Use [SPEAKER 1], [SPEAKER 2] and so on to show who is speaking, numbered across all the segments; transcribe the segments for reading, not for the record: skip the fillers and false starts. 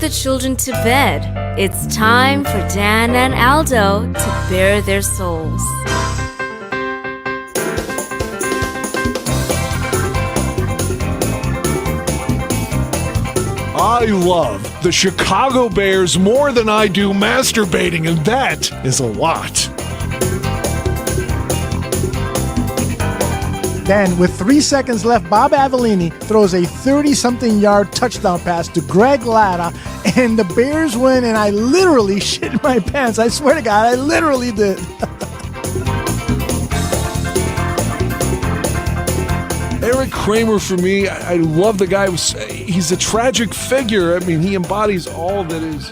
[SPEAKER 1] the children to bed. It's time for Dan and Aldo to bare their souls.
[SPEAKER 2] I love the Chicago Bears more than I do masturbating, and that is a lot.
[SPEAKER 3] Then, with 3 seconds left, Bob Avellini throws a 30-something yard touchdown pass to Greg Latta, and the Bears win, and I literally shit my pants. I swear to God, I literally did.
[SPEAKER 2] Eric Kramer, for me, I love the guy. He's a tragic figure. I mean, he embodies all that is.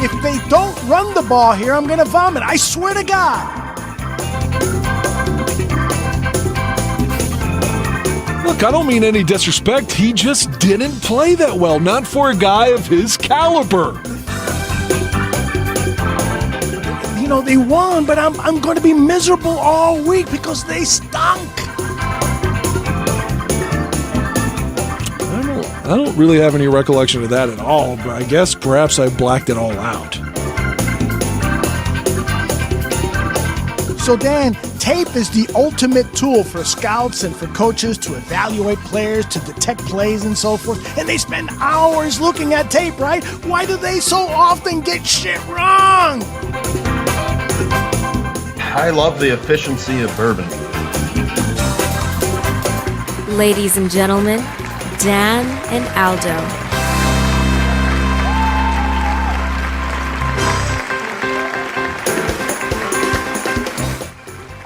[SPEAKER 3] If they don't run the ball here, I'm going to vomit. I swear to God.
[SPEAKER 2] Look, I don't mean any disrespect. He just didn't play that well. Not for a guy of his caliber.
[SPEAKER 3] You know, they won, but I'm going to be miserable all week because they stunk.
[SPEAKER 2] I don't really have any recollection of that at all, but I guess perhaps I blacked it all out.
[SPEAKER 3] So, Dan, tape is the ultimate tool for scouts and for coaches to evaluate players, to detect plays and so forth. And they spend hours looking at tape, right? Why do they so often get shit wrong?
[SPEAKER 4] I love the efficiency of bourbon.
[SPEAKER 1] Ladies and gentlemen, Dan and Aldo.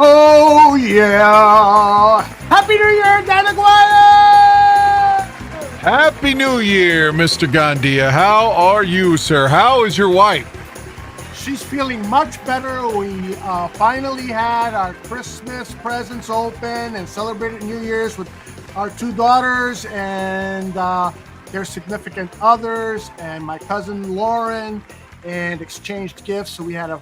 [SPEAKER 3] Oh, yeah. Happy New Year, Dan Aguirre!
[SPEAKER 2] Happy New Year, Mr. Gandia. How are you, sir? How is your wife?
[SPEAKER 3] She's feeling much better. We finally had our Christmas presents open and celebrated New Year's with our two daughters and their significant others and my cousin Lauren, and exchanged gifts. So we had a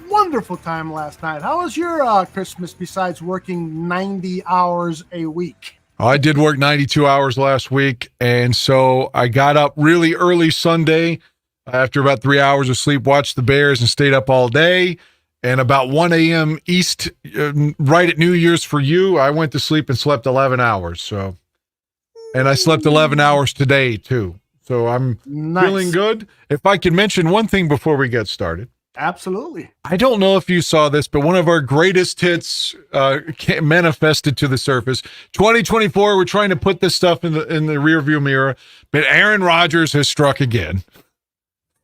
[SPEAKER 3] wonderful time last night. How was your Christmas besides working 90 hours a week?
[SPEAKER 2] I did work 92 hours last week, and so I got up really early Sunday after about 3 hours of sleep, watched the Bears, and stayed up all day. And about 1 a.m. East, right at New Year's for you, I went to sleep and slept 11 hours. So, and I slept 11 hours today, too. So I'm feeling good. If I can mention one thing before we get started.
[SPEAKER 3] Absolutely.
[SPEAKER 2] I don't know if you saw this, but one of our greatest hits manifested to the surface. 2024, we're trying to put this stuff in the rearview mirror, but Aaron Rodgers has struck again.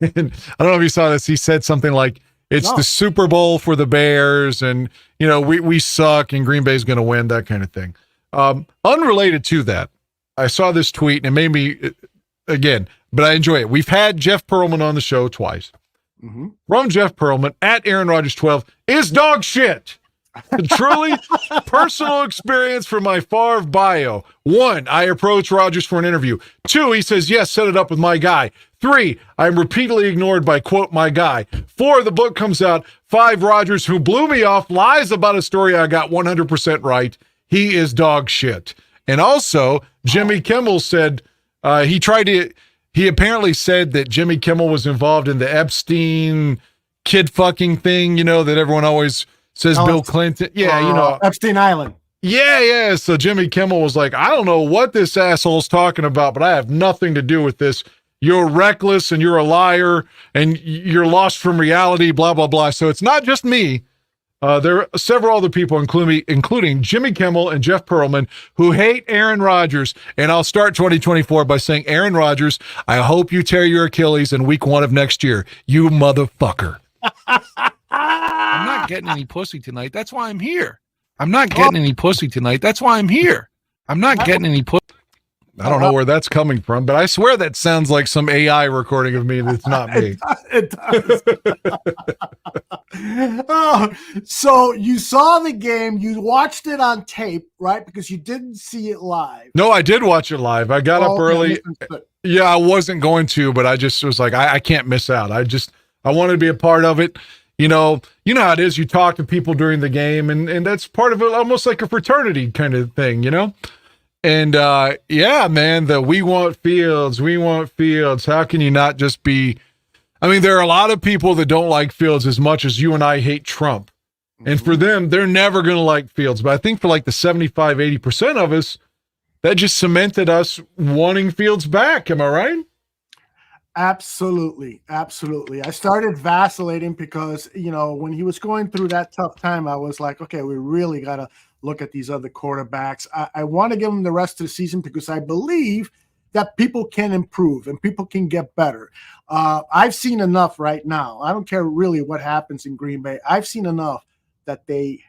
[SPEAKER 2] And I don't know if you saw this. He said something like, it's the Super Bowl for the Bears, and you know we suck, and Green Bay's going to win, that kind of thing. Unrelated to that, I saw this tweet, and it made me, again, but I enjoy it. We've had Jeff Pearlman on the show twice. Mm-hmm. From Jeff Pearlman at Aaron Rodgers 12 is dog shit. Truly personal experience from my Favre bio. 1, I approached Rodgers for an interview. 2, he says, yes, set it up with my guy. 3, I'm repeatedly ignored by, quote, my guy. 4, the book comes out. 5, Rodgers, who blew me off, lies about a story I got 100% right. He is dog shit. And also, Jimmy Kimmel said he apparently said that Jimmy Kimmel was involved in the Epstein kid fucking thing, you know, that everyone always says Bill Clinton. Yeah, you know.
[SPEAKER 3] Epstein Island.
[SPEAKER 2] Yeah. So Jimmy Kimmel was like, I don't know what this asshole's talking about, but I have nothing to do with this. You're reckless and you're a liar and you're lost from reality, blah, blah, blah. So it's not just me. There are several other people, including Jimmy Kimmel and Jeff Pearlman, who hate Aaron Rodgers. And I'll start 2024 by saying, Aaron Rodgers, I hope you tear your Achilles in week 1 of next year. You motherfucker.
[SPEAKER 5] I'm not getting any pussy tonight. That's why I'm here. I'm not getting any pussy tonight. That's why I'm here. I'm not getting any pussy.
[SPEAKER 2] I don't know where that's coming from, but I swear that sounds like some AI recording of me that's not me.
[SPEAKER 3] It does. So you saw the game. You watched it on tape, right? Because you didn't see it live.
[SPEAKER 2] No, I did watch it live. I got up early. Yeah, I wasn't going to, but I just was like, I can't miss out. I wanted to be a part of it. You know how it is. You talk to people during the game, and that's part of it, almost like a fraternity kind of thing, you know? And yeah, man, we want Fields. We want Fields. How can you not just be? I mean, there are a lot of people that don't like Fields as much as you and I hate Trump. And for them, they're never going to like Fields. But I think for like the 75, 80% of us, that just cemented us wanting Fields back. Am I right?
[SPEAKER 3] Absolutely. Absolutely. I started vacillating because, when he was going through that tough time, I was like, okay, we really got to look at these other quarterbacks. I want to give him the rest of the season because I believe that people can improve and people can get better. I've seen enough right now. I don't care really what happens in Green Bay. I've seen enough that they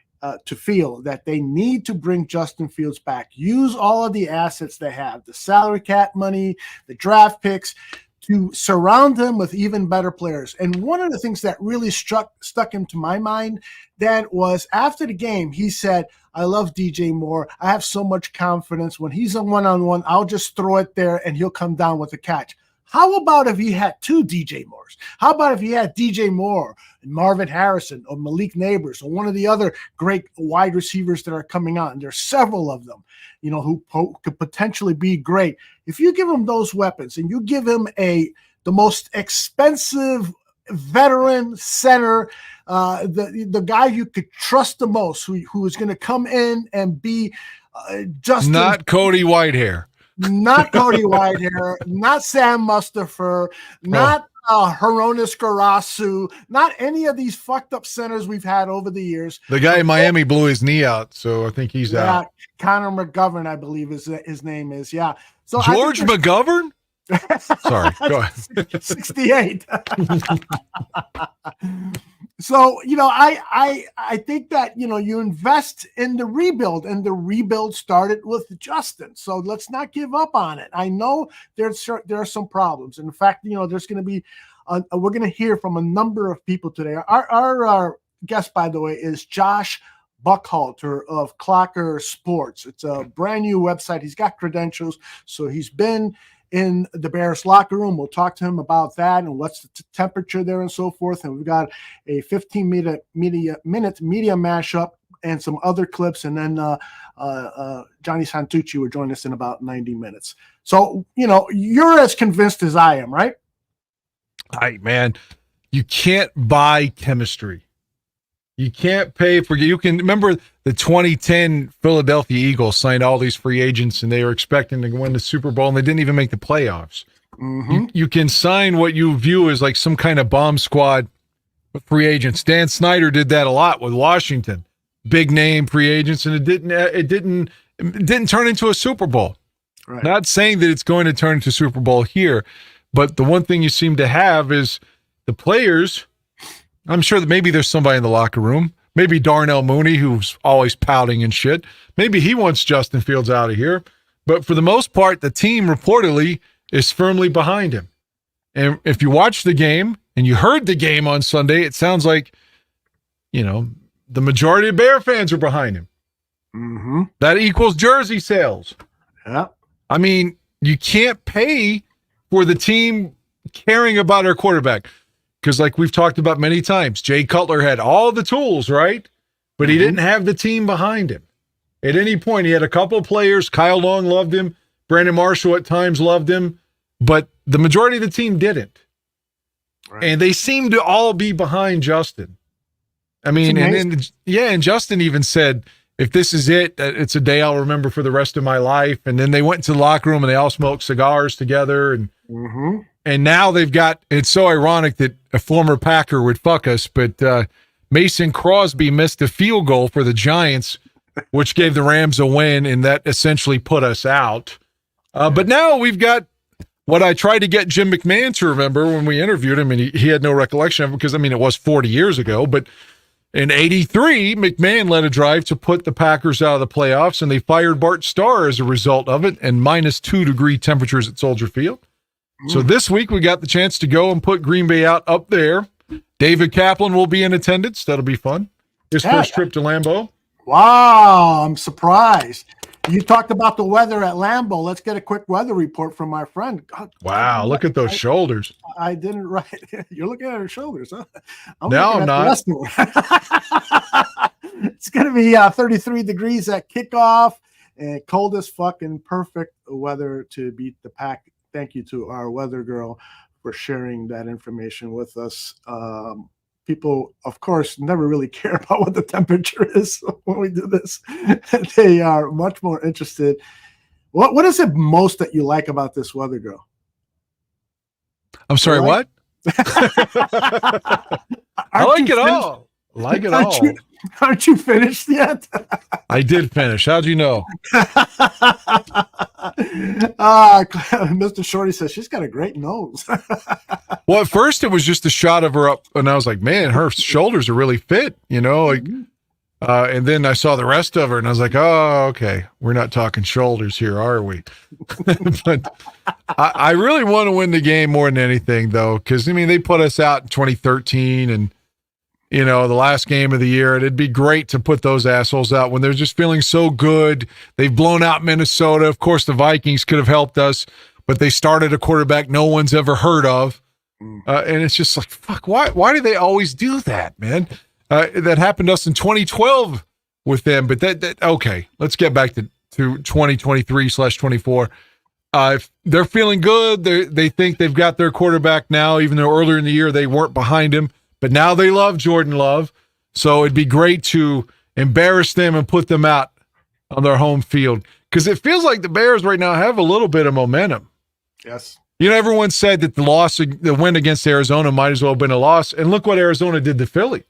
[SPEAKER 3] to feel that they need to bring Justin Fields back. Use all of the assets they have, the salary cap money, the draft picks, to surround him with even better players. And one of the things that really stuck into my mind then was after the game, he said, I love DJ Moore. I have so much confidence. When he's a one-on-one, I'll just throw it there and he'll come down with a catch. How about if he had two DJ Moores? How about if he had DJ Moore and Marvin Harrison or Malik Neighbors or one of the other great wide receivers that are coming out? And there's several of them, who could potentially be great. If you give him those weapons and you give him the most expensive veteran center, the guy you could trust the most, who is going to come in and be just
[SPEAKER 2] not Cody Whitehair.
[SPEAKER 3] Not Cody Whitehair, not Sam Mustipher, not Hronis Garasu, not any of these fucked up centers we've had over the years.
[SPEAKER 2] The guy in Miami blew his knee out, so I think he's out.
[SPEAKER 3] Connor McGovern, I believe his name is. Yeah. So
[SPEAKER 2] George McGovern? Sorry, go ahead.
[SPEAKER 3] 68. So, I think that, you invest in the rebuild, and the rebuild started with Justin. So let's not give up on it. I know there are some problems. In fact, there's going to be, we're going to hear from a number of people today. Our guest, by the way, is Josh Buckhalter of Clocker Sports. It's a brand new website. He's got credentials. So he's been in the Bears locker room. We'll talk to him about that and what's the temperature there and so forth. And we've got a 15-minute media mashup and some other clips. And then Johnny Santucci will join us in about 90 minutes. So, you're as convinced as I am, right?
[SPEAKER 2] Man, you can't buy chemistry. You can't pay for. You can remember the 2010 Philadelphia Eagles signed all these free agents, and they were expecting to win the Super Bowl, and they didn't even make the playoffs. Mm-hmm. You can sign what you view as like some kind of bomb squad with free agents. Dan Snyder did that a lot with Washington, big name free agents, and it didn't turn into a Super Bowl. Right. Not saying that it's going to turn into Super Bowl here, but the one thing you seem to have is the players. I'm sure that maybe there's somebody in the locker room, maybe Darnell Mooney, who's always pouting and shit. Maybe he wants Justin Fields out of here. But for the most part, the team reportedly is firmly behind him. And if you watch the game and you heard the game on Sunday, it sounds like, the majority of Bear fans are behind him. Mm-hmm. That equals jersey sales.
[SPEAKER 3] Yeah.
[SPEAKER 2] I mean, you can't pay for the team caring about our quarterback. Because like we've talked about many times, Jay Cutler had all the tools, right? But he didn't have the team behind him. At any point, he had a couple of players. Kyle Long loved him. Brandon Marshall at times loved him. But the majority of the team didn't. Right. And they seem to all be behind Justin. I mean, and Justin even said, if this is it, it's a day I'll remember for the rest of my life. And then they went into the locker room and they all smoked cigars together. And and now they've got, it's so ironic that a former Packer would fuck us, but Mason Crosby missed a field goal for the Giants, which gave the Rams a win, and that essentially put us out. But now we've got what I tried to get Jim McMahon to remember when we interviewed him, and he had no recollection of it because, it was 40 years ago. But in 83, McMahon led a drive to put the Packers out of the playoffs, and they fired Bart Starr as a result of it, and -2-degree temperatures at Soldier Field. So this week we got the chance to go and put Green Bay out up there. David Kaplan will be in attendance. That'll be fun. His first trip to Lambeau.
[SPEAKER 3] Wow, I'm surprised. You talked about the weather at Lambeau. Let's get a quick weather report from our friend.
[SPEAKER 2] Wow, look at those shoulders.
[SPEAKER 3] I didn't write. You're looking at her shoulders, huh?
[SPEAKER 2] No, I'm not.
[SPEAKER 3] It's going to be 33 degrees at kickoff. and coldest fucking perfect weather to beat the pack. Thank you to our weather girl for sharing that information with us. People, of course, never really care about what the temperature is when we do this. They are much more interested. What is it most that you like about this weather girl?
[SPEAKER 2] I'm sorry, what? I like it all. Like it all.
[SPEAKER 3] Aren't you finished yet?
[SPEAKER 2] I did finish. How'd you know?
[SPEAKER 3] Mr. Shorty says she's got a great nose.
[SPEAKER 2] Well, at first it was just a shot of her up, and I was like, man, her shoulders are really fit, you know, like. And then I saw the rest of her, and I was like, oh, okay, we're not talking shoulders here, are we? But I really want to win the game more than anything, though, because, I mean, they put us out in 2013 and, you know, the last game of the year, and it'd be great to put those assholes out when they're just feeling so good. They've blown out Minnesota. Of course, the Vikings could have helped us, but they started a quarterback no one's ever heard of. And it's just like, fuck, why do they always do that, man? That happened to us in 2012 with them, but that okay. Let's get back to 2023/24. If they're feeling good, they think they've got their quarterback now, even though earlier in the year they weren't behind him, but now they love Jordan Love. So it'd be great to embarrass them and put them out on their home field, because it feels like the Bears right now have a little bit of momentum.
[SPEAKER 3] Yes.
[SPEAKER 2] You know, everyone said that the win against Arizona might as well have been a loss, and look what Arizona did to Philly.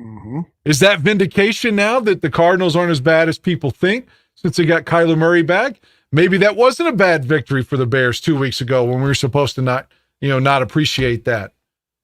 [SPEAKER 3] Mm-hmm.
[SPEAKER 2] Is that vindication now that the Cardinals aren't as bad as people think since they got Kyler Murray back? Maybe that wasn't a bad victory for the Bears 2 weeks ago when we were supposed to not appreciate that.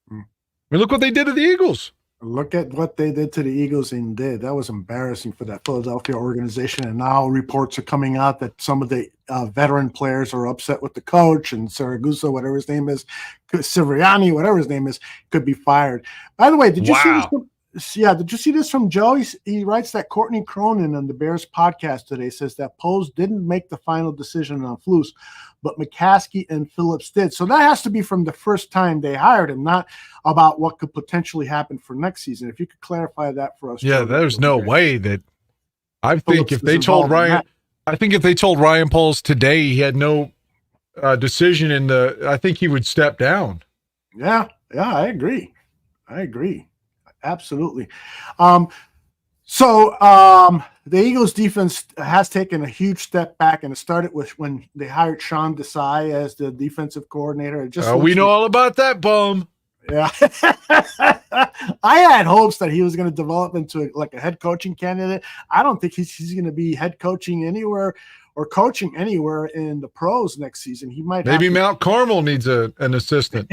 [SPEAKER 2] I mean, look what they did to the Eagles.
[SPEAKER 3] Look at what they did to the Eagles indeed. That was embarrassing for that Philadelphia organization. And now reports are coming out that some of the veteran players are upset with the coach, and Saragusa, whatever his name is, Sirianni, whatever his name is, could be fired. By the way, did you see this? Yeah, did you see this from Joe? He writes that Courtney Cronin on the Bears podcast today says that Poles didn't make the final decision on Flus, but McCaskey and Phillips did. So that has to be from the first time they hired him, not about what could potentially happen for next season. If you could clarify that for us.
[SPEAKER 2] Yeah,
[SPEAKER 3] Joe,
[SPEAKER 2] there's no way that I think
[SPEAKER 3] Phillips
[SPEAKER 2] if they told Ryan Poles today he had no decision I think he would step down.
[SPEAKER 3] Yeah, I agree. Absolutely. So the Eagles defense has taken a huge step back, and it started with when they hired Sean Desai as the defensive coordinator.
[SPEAKER 2] We know all about that bum.
[SPEAKER 3] Yeah. I had hopes that he was going to develop into a head coaching candidate. I don't think he's going to be head coaching anywhere or coaching anywhere in the pros next season. He might
[SPEAKER 2] maybe Mount Carmel needs an assistant.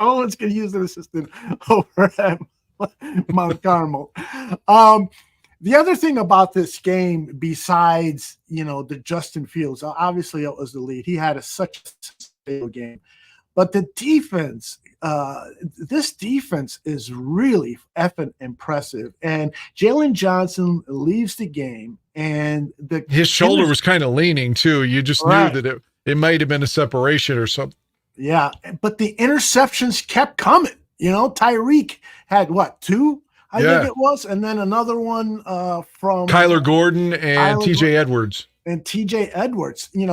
[SPEAKER 3] Owen's going to use an assistant over at Mount Carmel. The other thing about this game, besides the Justin Fields, obviously it was the lead. He had such a stable game, but the defense. This defense is really effing impressive. And Jalen Johnson leaves the game, and
[SPEAKER 2] his shoulder was kind of leaning too. You just knew that it might have been a separation or something.
[SPEAKER 3] Yeah, but the interceptions kept coming. Tyreek had two? I think it was, and then another one from
[SPEAKER 2] Kyler Gordon and TJ Edwards.
[SPEAKER 3] And TJ Edwards,
[SPEAKER 2] and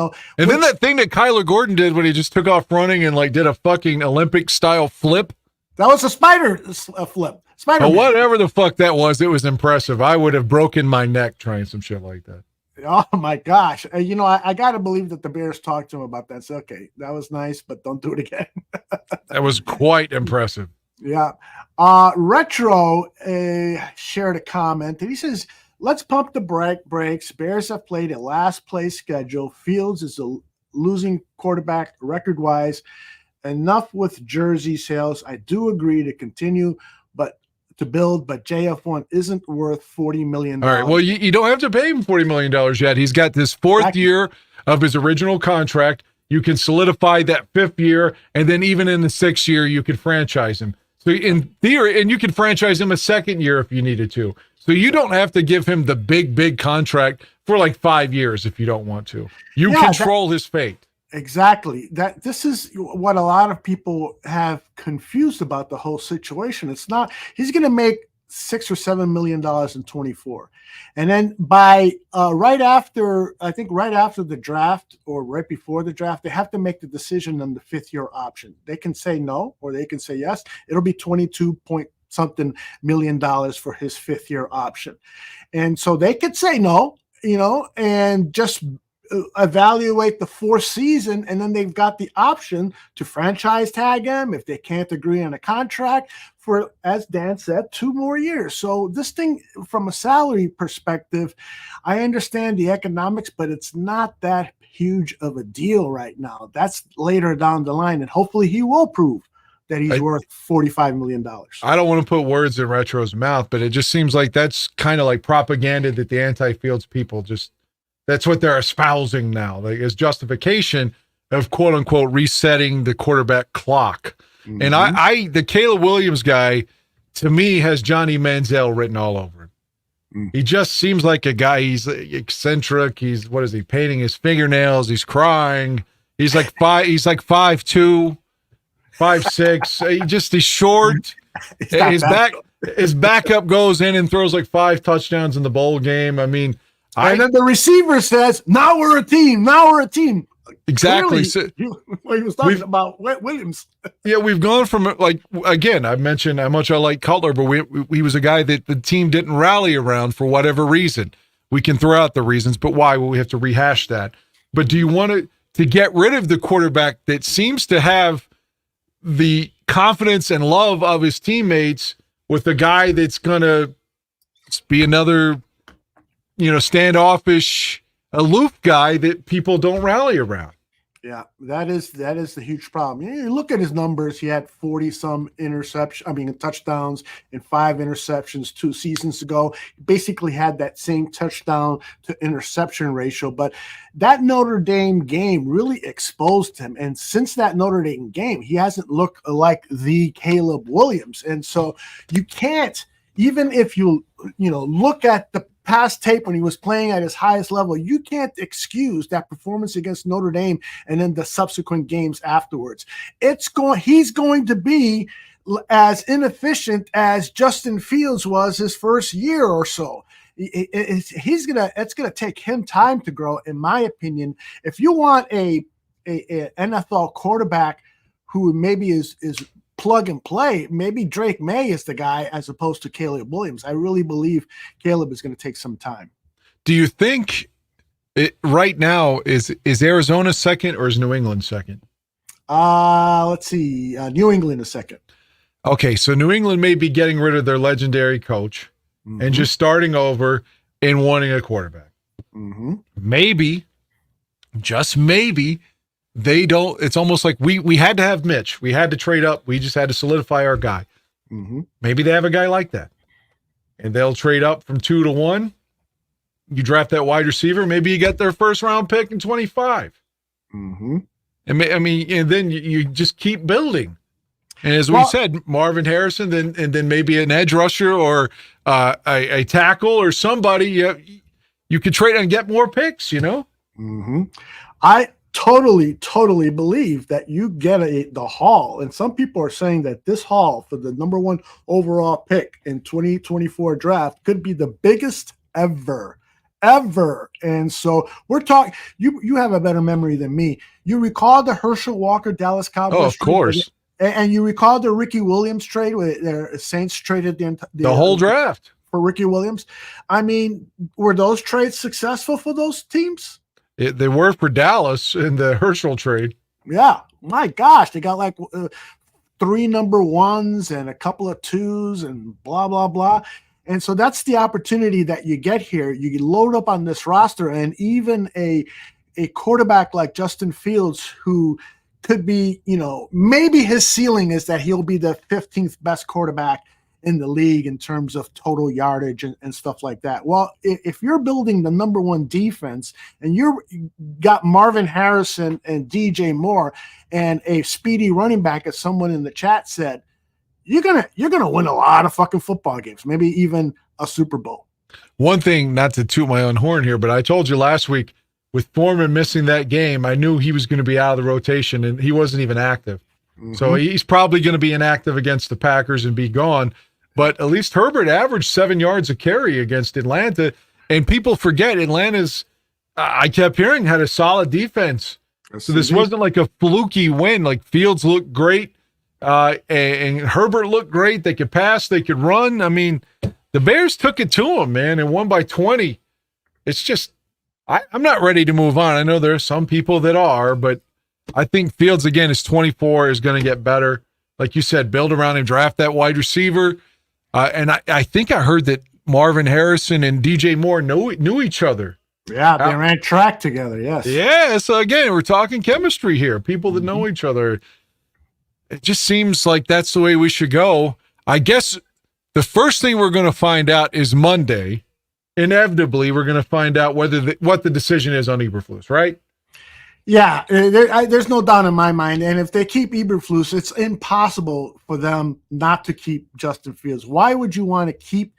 [SPEAKER 2] then that thing that Kyler Gordon did when he just took off running and did a fucking Olympic style flip.
[SPEAKER 3] That was a spider flip.
[SPEAKER 2] But whatever the fuck that was, it was impressive. I would have broken my neck trying some shit like that.
[SPEAKER 3] Oh my gosh. I got to believe that the Bears talked to him about that. So, okay, that was nice, but don't do it again.
[SPEAKER 2] That was quite impressive.
[SPEAKER 3] Yeah. Retro shared a comment and he says, let's pump the brakes. Bears have played a last place schedule. Fields is a losing quarterback record-wise. Enough with jersey sales. I do agree to continue, but JF1 isn't worth $40 million.
[SPEAKER 2] All right. Well, you don't have to pay him $40 million yet. He's got this fourth year of his original contract. You can solidify that fifth year, and then even in the sixth year, you could franchise him. So in theory, and you can franchise him a second year if you needed to. So you don't have to give him the big contract for 5 years if you don't want to. You control his fate.
[SPEAKER 3] Exactly. This is what a lot of people have confused about the whole situation. It's not, he's going to make $6 or $7 million in 24. And then by right after the draft or right before the draft, they have to make the decision on the 5th-year option. They can say no or they can say yes. It'll be 22 point something million dollars for his 5th-year option. And so they could say no, and just evaluate the 4th season, and then they've got the option to franchise tag him if they can't agree on a contract for, as Dan said, 2 more years. So this thing, from a salary perspective, I understand the economics, but it's not that huge of a deal right now. That's later down the line, and hopefully he will prove that he's worth $45 million.
[SPEAKER 2] I don't want to put words in Retro's mouth, but it just seems like that's kind of like propaganda that the anti-Fields people that's what they're espousing now, like as justification of quote unquote resetting the quarterback clock. Mm-hmm. And the Caleb Williams guy, to me, has Johnny Manziel written all over him. Mm. He just seems like a guy. He's eccentric. He's painting his fingernails. He's crying. He's like 5'2", 5'6". He's short. His backup goes in and throws like 5 touchdowns in the bowl game. I mean.
[SPEAKER 3] And then the receiver says, now we're a team.
[SPEAKER 2] Exactly.
[SPEAKER 3] Clearly, he was talking about Williams.
[SPEAKER 2] Yeah, we've gone from, like, again, I mentioned how much I like Cutler, but he was a guy that the team didn't rally around for whatever reason. We can throw out the reasons, but why? Well, we have to rehash that. But do you want to get rid of the quarterback that seems to have the confidence and love of his teammates with the guy that's going to be another standoffish, aloof guy that people don't rally around?
[SPEAKER 3] Yeah, that is the huge problem. You look at his numbers. He had 40-some touchdowns and 5 interceptions 2 seasons ago. He basically had that same touchdown to interception ratio. But that Notre Dame game really exposed him. And since that Notre Dame game, he hasn't looked like the Caleb Williams. And so you can't, even if you look at the past tape when he was playing at his highest level, you can't excuse that performance against Notre Dame and then the subsequent games afterwards. He's going to be as inefficient as Justin Fields was his first year or so. It's gonna take him time to grow, in my opinion. If you want a NFL quarterback who maybe is plug and play, maybe Drake May is the guy as opposed to Caleb Williams. I really believe Caleb is going to take some time.
[SPEAKER 2] Do you think right now is Arizona second or is New England second?
[SPEAKER 3] Let's see. New England is second.
[SPEAKER 2] Okay, so New England may be getting rid of their legendary coach and just starting over and wanting a quarterback. Mm-hmm. Maybe, just maybe, they don't. It's almost like we had to have Mitch. We had to trade up. We just had to solidify our guy. Mm-hmm. Maybe they have a guy like that, and they'll trade up from 2 to 1. You draft that wide receiver. Maybe you get their first round pick in 25. Mm-hmm. And then you just keep building. And as we said, Marvin Harrison, and then maybe an edge rusher or a tackle or somebody. You could trade and get more picks.
[SPEAKER 3] Mm-hmm. I totally believe that you get the Hall, and some people are saying that this Hall for the number 1 overall pick in 2024 draft could be the biggest ever. And so we're talking, you have a better memory than me. You recall the Herschel Walker Dallas Cowboys?
[SPEAKER 2] Oh, of course.
[SPEAKER 3] And you recall the Ricky Williams trade where the Saints traded the
[SPEAKER 2] whole draft
[SPEAKER 3] for Ricky Williams. I mean, were those trades successful for those teams?
[SPEAKER 2] They were for Dallas in the Herschel trade.
[SPEAKER 3] Yeah. My gosh. They got like 3 number 1s and a couple of 2s and blah, blah, blah. And so that's the opportunity that you get here. You can load up on this roster, and even a quarterback like Justin Fields, who could be, maybe his ceiling is that he'll be the 15th best quarterback in the league in terms of total yardage and stuff like that. Well, if you're building the number 1 defense and you got Marvin Harrison and DJ Moore and a speedy running back, as someone in the chat said, you're gonna win a lot of fucking football games, maybe even a Super Bowl.
[SPEAKER 2] One thing, not to toot my own horn here, but I told you last week with Foreman missing that game, I knew he was going to be out of the rotation, and he wasn't even active. Mm-hmm. So he's probably going to be inactive against the Packers and be gone. But at least Herbert averaged 7 yards a carry against Atlanta. And people forget Atlanta's, I kept hearing, had a solid defense. So this wasn't like a fluky win. Like Fields looked great, and Herbert looked great. They could pass, they could run. I mean, the Bears took it to them, man, and won by 20. It's just, I'm not ready to move on. I know there are some people that are, but I think Fields, again, is 24, is going to get better. Like you said, build around him, draft that wide receiver. And I think I heard that Marvin Harrison and DJ Moore knew each other.
[SPEAKER 3] Yeah, they ran track together, yes.
[SPEAKER 2] Yeah, so again, we're talking chemistry here. People that know each other. It just seems like that's the way we should go. I guess the first thing we're going to find out is Monday. Inevitably, we're going to find out what the decision is on Eberflus, right?
[SPEAKER 3] Yeah, there's no doubt in my mind. And if they keep Eberflus, it's impossible for them not to keep Justin Fields. Why would you want to keep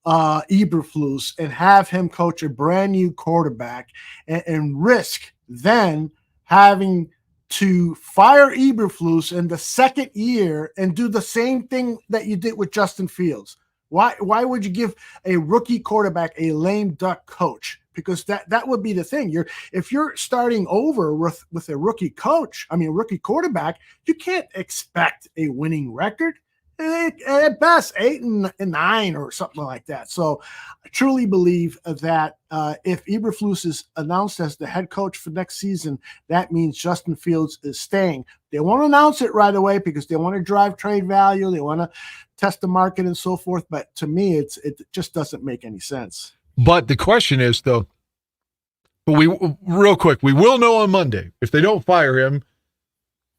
[SPEAKER 3] Eberflus and have him coach a brand new quarterback and risk then having to fire Eberflus in the second year and do the same thing that you did with Justin Fields? Why would you give a rookie quarterback a lame duck coach? Because that would be the thing. If you're starting over with a rookie quarterback, you can't expect a winning record. At best 8-9 or something like that. So I truly believe that if Eberflus is announced as the head coach for next season, that means Justin Fields is staying. They won't announce it right away because they want to drive trade value. They want to test the market and so forth. But to me, it just doesn't make any sense.
[SPEAKER 2] But the question is, though, real quick, we will know on Monday. If they don't fire him,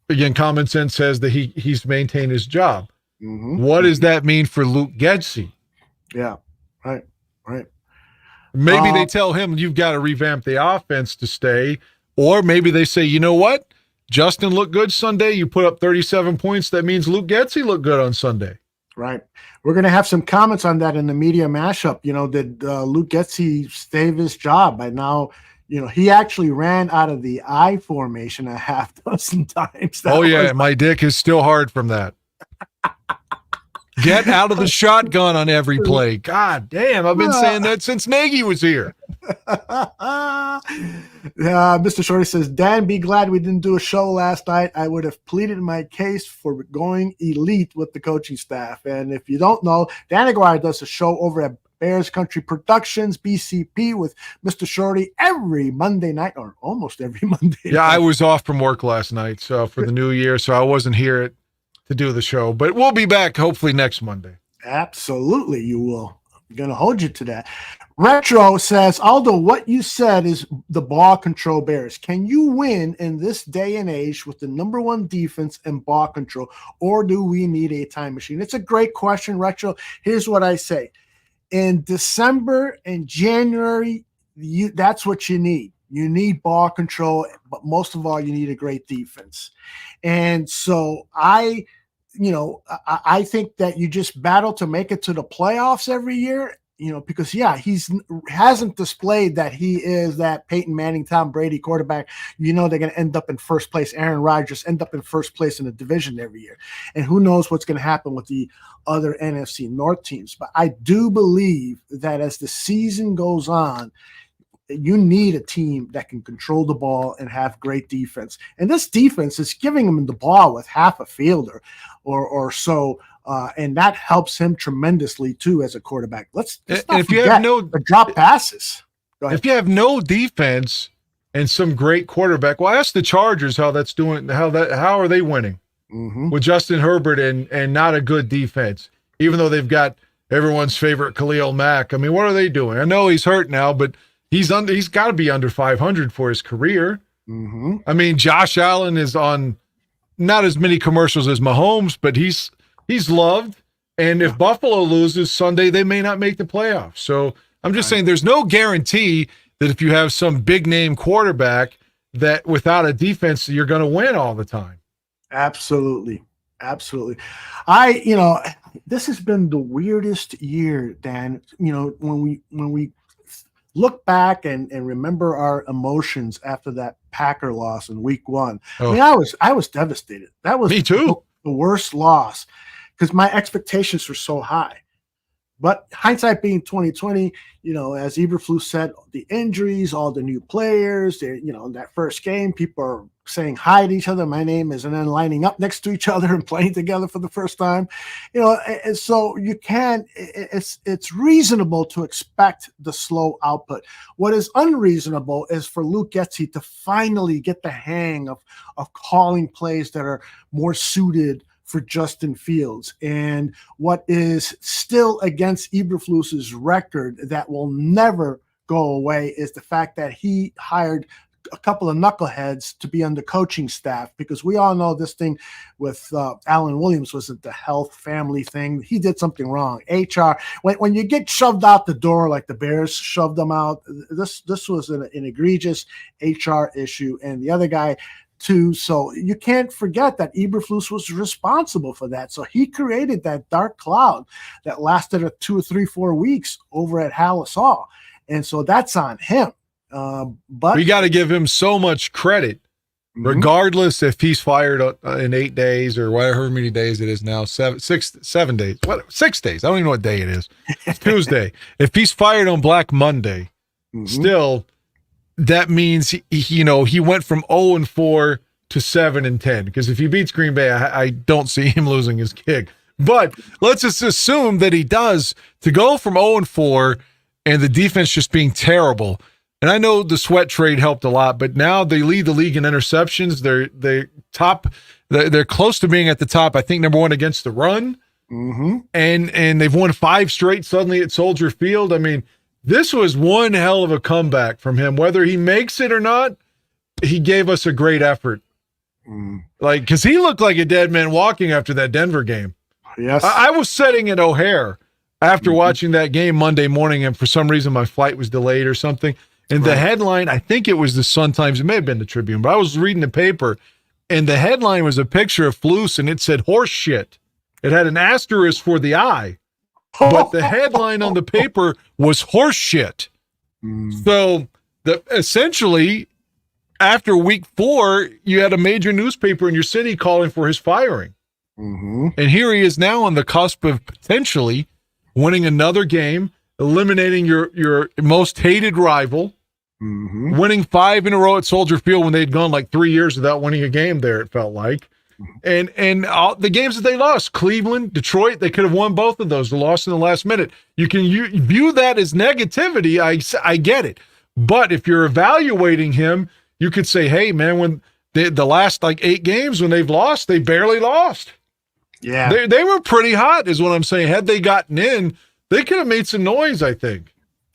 [SPEAKER 2] again, common sense says that he's maintained his job. What does that mean for Luke Getsy?
[SPEAKER 3] Yeah, right.
[SPEAKER 2] Maybe they tell him you've got to revamp the offense to stay, or maybe they say, you know what? Justin looked good Sunday. You put up 37 points. That means Luke Getsy looked good on Sunday.
[SPEAKER 3] Right. We're going to have some comments on that in the media mashup. Did Luke Getsy save his job? By now, he actually ran out of the I formation a half dozen times.
[SPEAKER 2] My dick is still hard from that. Get out of the shotgun on every play. God damn, I've been saying that since Nagy was here.
[SPEAKER 3] Mr. Shorty says, Dan, be glad we didn't do a show last night. I would have pleaded my case for going elite with the coaching staff. And if you don't know, Dan Aguirre does a show over at Bears Country Productions, BCP, with Mr. Shorty every Monday night, or almost every Monday night.
[SPEAKER 2] I was off from work last night, so for the new year, so I wasn't here to do the show, but we'll be back hopefully next Monday.
[SPEAKER 3] Absolutely, you will. I'm going to hold you to that. Retro says, Aldo, what you said is the ball control Bears. Can you win in this day and age with the number one defense and ball control, or do we need a time machine? It's a great question, Retro. Here's what I say. In December and January, that's what you need. You need ball control, but most of all, you need a great defense. And so I think that you just battle to make it to the playoffs every year, because hasn't displayed that he is that Peyton Manning, Tom Brady quarterback. They're going to end up in first place. Aaron Rodgers end up in first place in the division every year. And who knows what's going to happen with the other NFC North teams. But I do believe that as the season goes on, you need a team that can control the ball and have great defense. And this defense is giving him the ball with half a fielder or so. And that helps him tremendously too as a quarterback. Let's not
[SPEAKER 2] if you have
[SPEAKER 3] the drop passes.
[SPEAKER 2] If you have no defense and some great quarterback, well, ask the Chargers how that's doing. How are they winning with Justin Herbert and not a good defense, even though they've got everyone's favorite Khalil Mack. I mean, what are they doing? I know he's hurt now, but he's got to be under 500 for his career. I mean, Josh Allen is on not as many commercials as Mahomes, but he's loved. And if Buffalo loses Sunday, they may not make the playoffs. So I'm just saying there's no guarantee that if you have some big name quarterback that without a defense, you're going to win all the time.
[SPEAKER 3] Absolutely. This has been the weirdest year, Dan. When we look back and remember our emotions after that Packer loss in week 1. I mean, I was devastated. That was
[SPEAKER 2] me too.
[SPEAKER 3] The worst loss. because my expectations were so high. But hindsight being 2020, as Eberflus said, the injuries, all the new players, that first game, people are saying hi to each other, my name is, and then lining up next to each other and playing together for the first time. And so you can, it's reasonable to expect the slow output. What is unreasonable is for Luke Getsy to finally get the hang of calling plays that are more suited for Justin Fields. And what is still against Eberflus's record that will never go away is the fact that he hired a couple of knuckleheads to be on the coaching staff, because we all know this thing with Alan Williams wasn't the health family thing. He did something wrong. HR, when you get shoved out the door like the Bears shoved them out, this was an egregious HR issue. And the other guy too, so you can't forget that Eberflus was responsible for that. So he created that dark cloud that lasted 2 or 3, 4 weeks over at Halas Hall. And so that's on him. But
[SPEAKER 2] we got to give him so much credit, regardless if he's fired in 8 days or whatever many days it is now, 7 days, 6 days. I don't even know what day it is. It's Tuesday. If he's fired on Black Monday, still, that means he went from 0-4 to 7-10. Because if he beats Green Bay, I don't see him losing his gig. But let's just assume that he does, to go from 0-4 and the defense just being terrible. And I know the Sweat trade helped a lot, but now they lead the league in interceptions. They're top. They're close to being at the top. I think number 1 against the run, and they've won 5 straight suddenly at Soldier Field. I mean, this was one hell of a comeback from him. Whether he makes it or not, he gave us a great effort. Because he looked like a dead man walking after that Denver game.
[SPEAKER 3] Yes,
[SPEAKER 2] I was sitting at O'Hare after watching that game Monday morning, and for some reason my flight was delayed or something. And the headline, I think it was the Sun-Times, it may have been the Tribune, but I was reading the paper, and the headline was a picture of Flus, and it said horse shit. It had an asterisk for the I, but the headline on the paper was horse shit. So essentially, after week 4, you had a major newspaper in your city calling for his firing. And here he is now on the cusp of potentially winning another game, eliminating your most hated rival, winning 5 in a row at Soldier Field when they'd gone like 3 years without winning a game there, it felt like. And all the games that they lost, Cleveland, Detroit, they could have won both of those. They lost in the last minute. You can view that as negativity. I get it. But if you're evaluating him, you could say, hey, man, when the last like 8 games when they've lost, they barely lost.
[SPEAKER 3] Yeah.
[SPEAKER 2] They were pretty hot is what I'm saying. Had they gotten in, they could have made some noise, I think.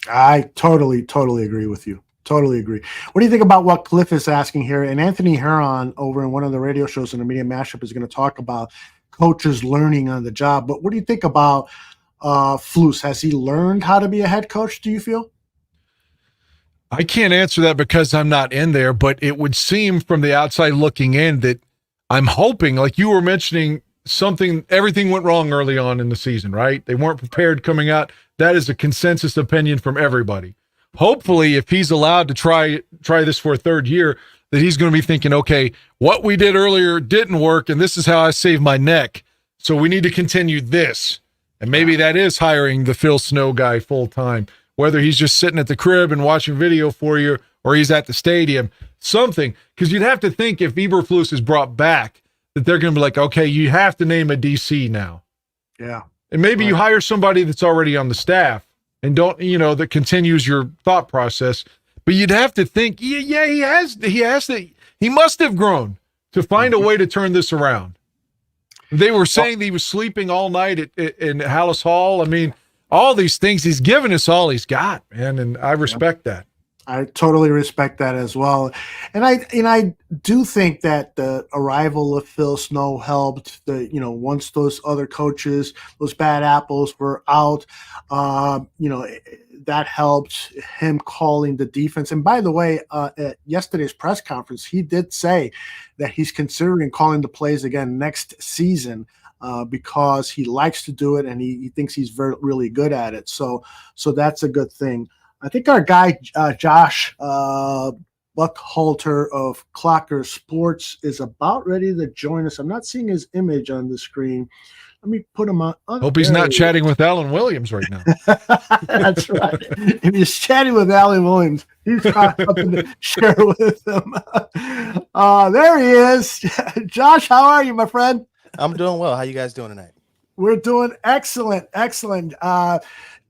[SPEAKER 3] I totally agree with you. Totally agree. What do you think about what Cliff is asking here? And Anthony Heron over in one of the radio shows in the Media Mashup is going to talk about coaches learning on the job. But what do you think about Flus? Has he learned how to be a head coach, do you feel?
[SPEAKER 2] I can't answer that because I'm not in there, but it would seem from the outside looking in that I'm hoping, like you were mentioning, everything went wrong early on in the season, right? They weren't prepared coming out. That is a consensus opinion from everybody. Hopefully, if he's allowed to try this for a 3rd year, that he's going to be thinking, okay, what we did earlier didn't work, and this is how I saved my neck. So we need to continue this. And maybe that is hiring the Phil Snow guy full time, whether he's just sitting at the crib and watching video for you or he's at the stadium, something. Because you'd have to think if Eberflus is brought back, that they're going to be like, okay, you have to name a DC now.
[SPEAKER 3] Yeah.
[SPEAKER 2] And maybe you hire somebody that's already on the staff and don't, that continues your thought process. But you'd have to think, yeah, he must have grown to find a way to turn this around. They were saying that he was sleeping all night in Halas Hall. I mean, all these things, he's given us all he's got, man. And I respect that.
[SPEAKER 3] I totally respect that as well. And I do think that the arrival of Phil Snow helped. Once those other coaches, those bad apples were out, that helped him calling the defense. And by the way, at yesterday's press conference, he did say that he's considering calling the plays again next season because he likes to do it and he thinks he's really good at it. So that's a good thing. I think our guy, Josh Buckhalter of Clocker Sports is about ready to join us. I'm not seeing his image on the screen. Let me put him on. Oh,
[SPEAKER 2] Hope he's not chatting with Alan Williams right now.
[SPEAKER 3] That's right. If he's chatting with Alan Williams, he's got something to share with him. There he is. Josh, how are you, my friend?
[SPEAKER 6] I'm doing well. How you guys doing tonight?
[SPEAKER 3] We're doing excellent.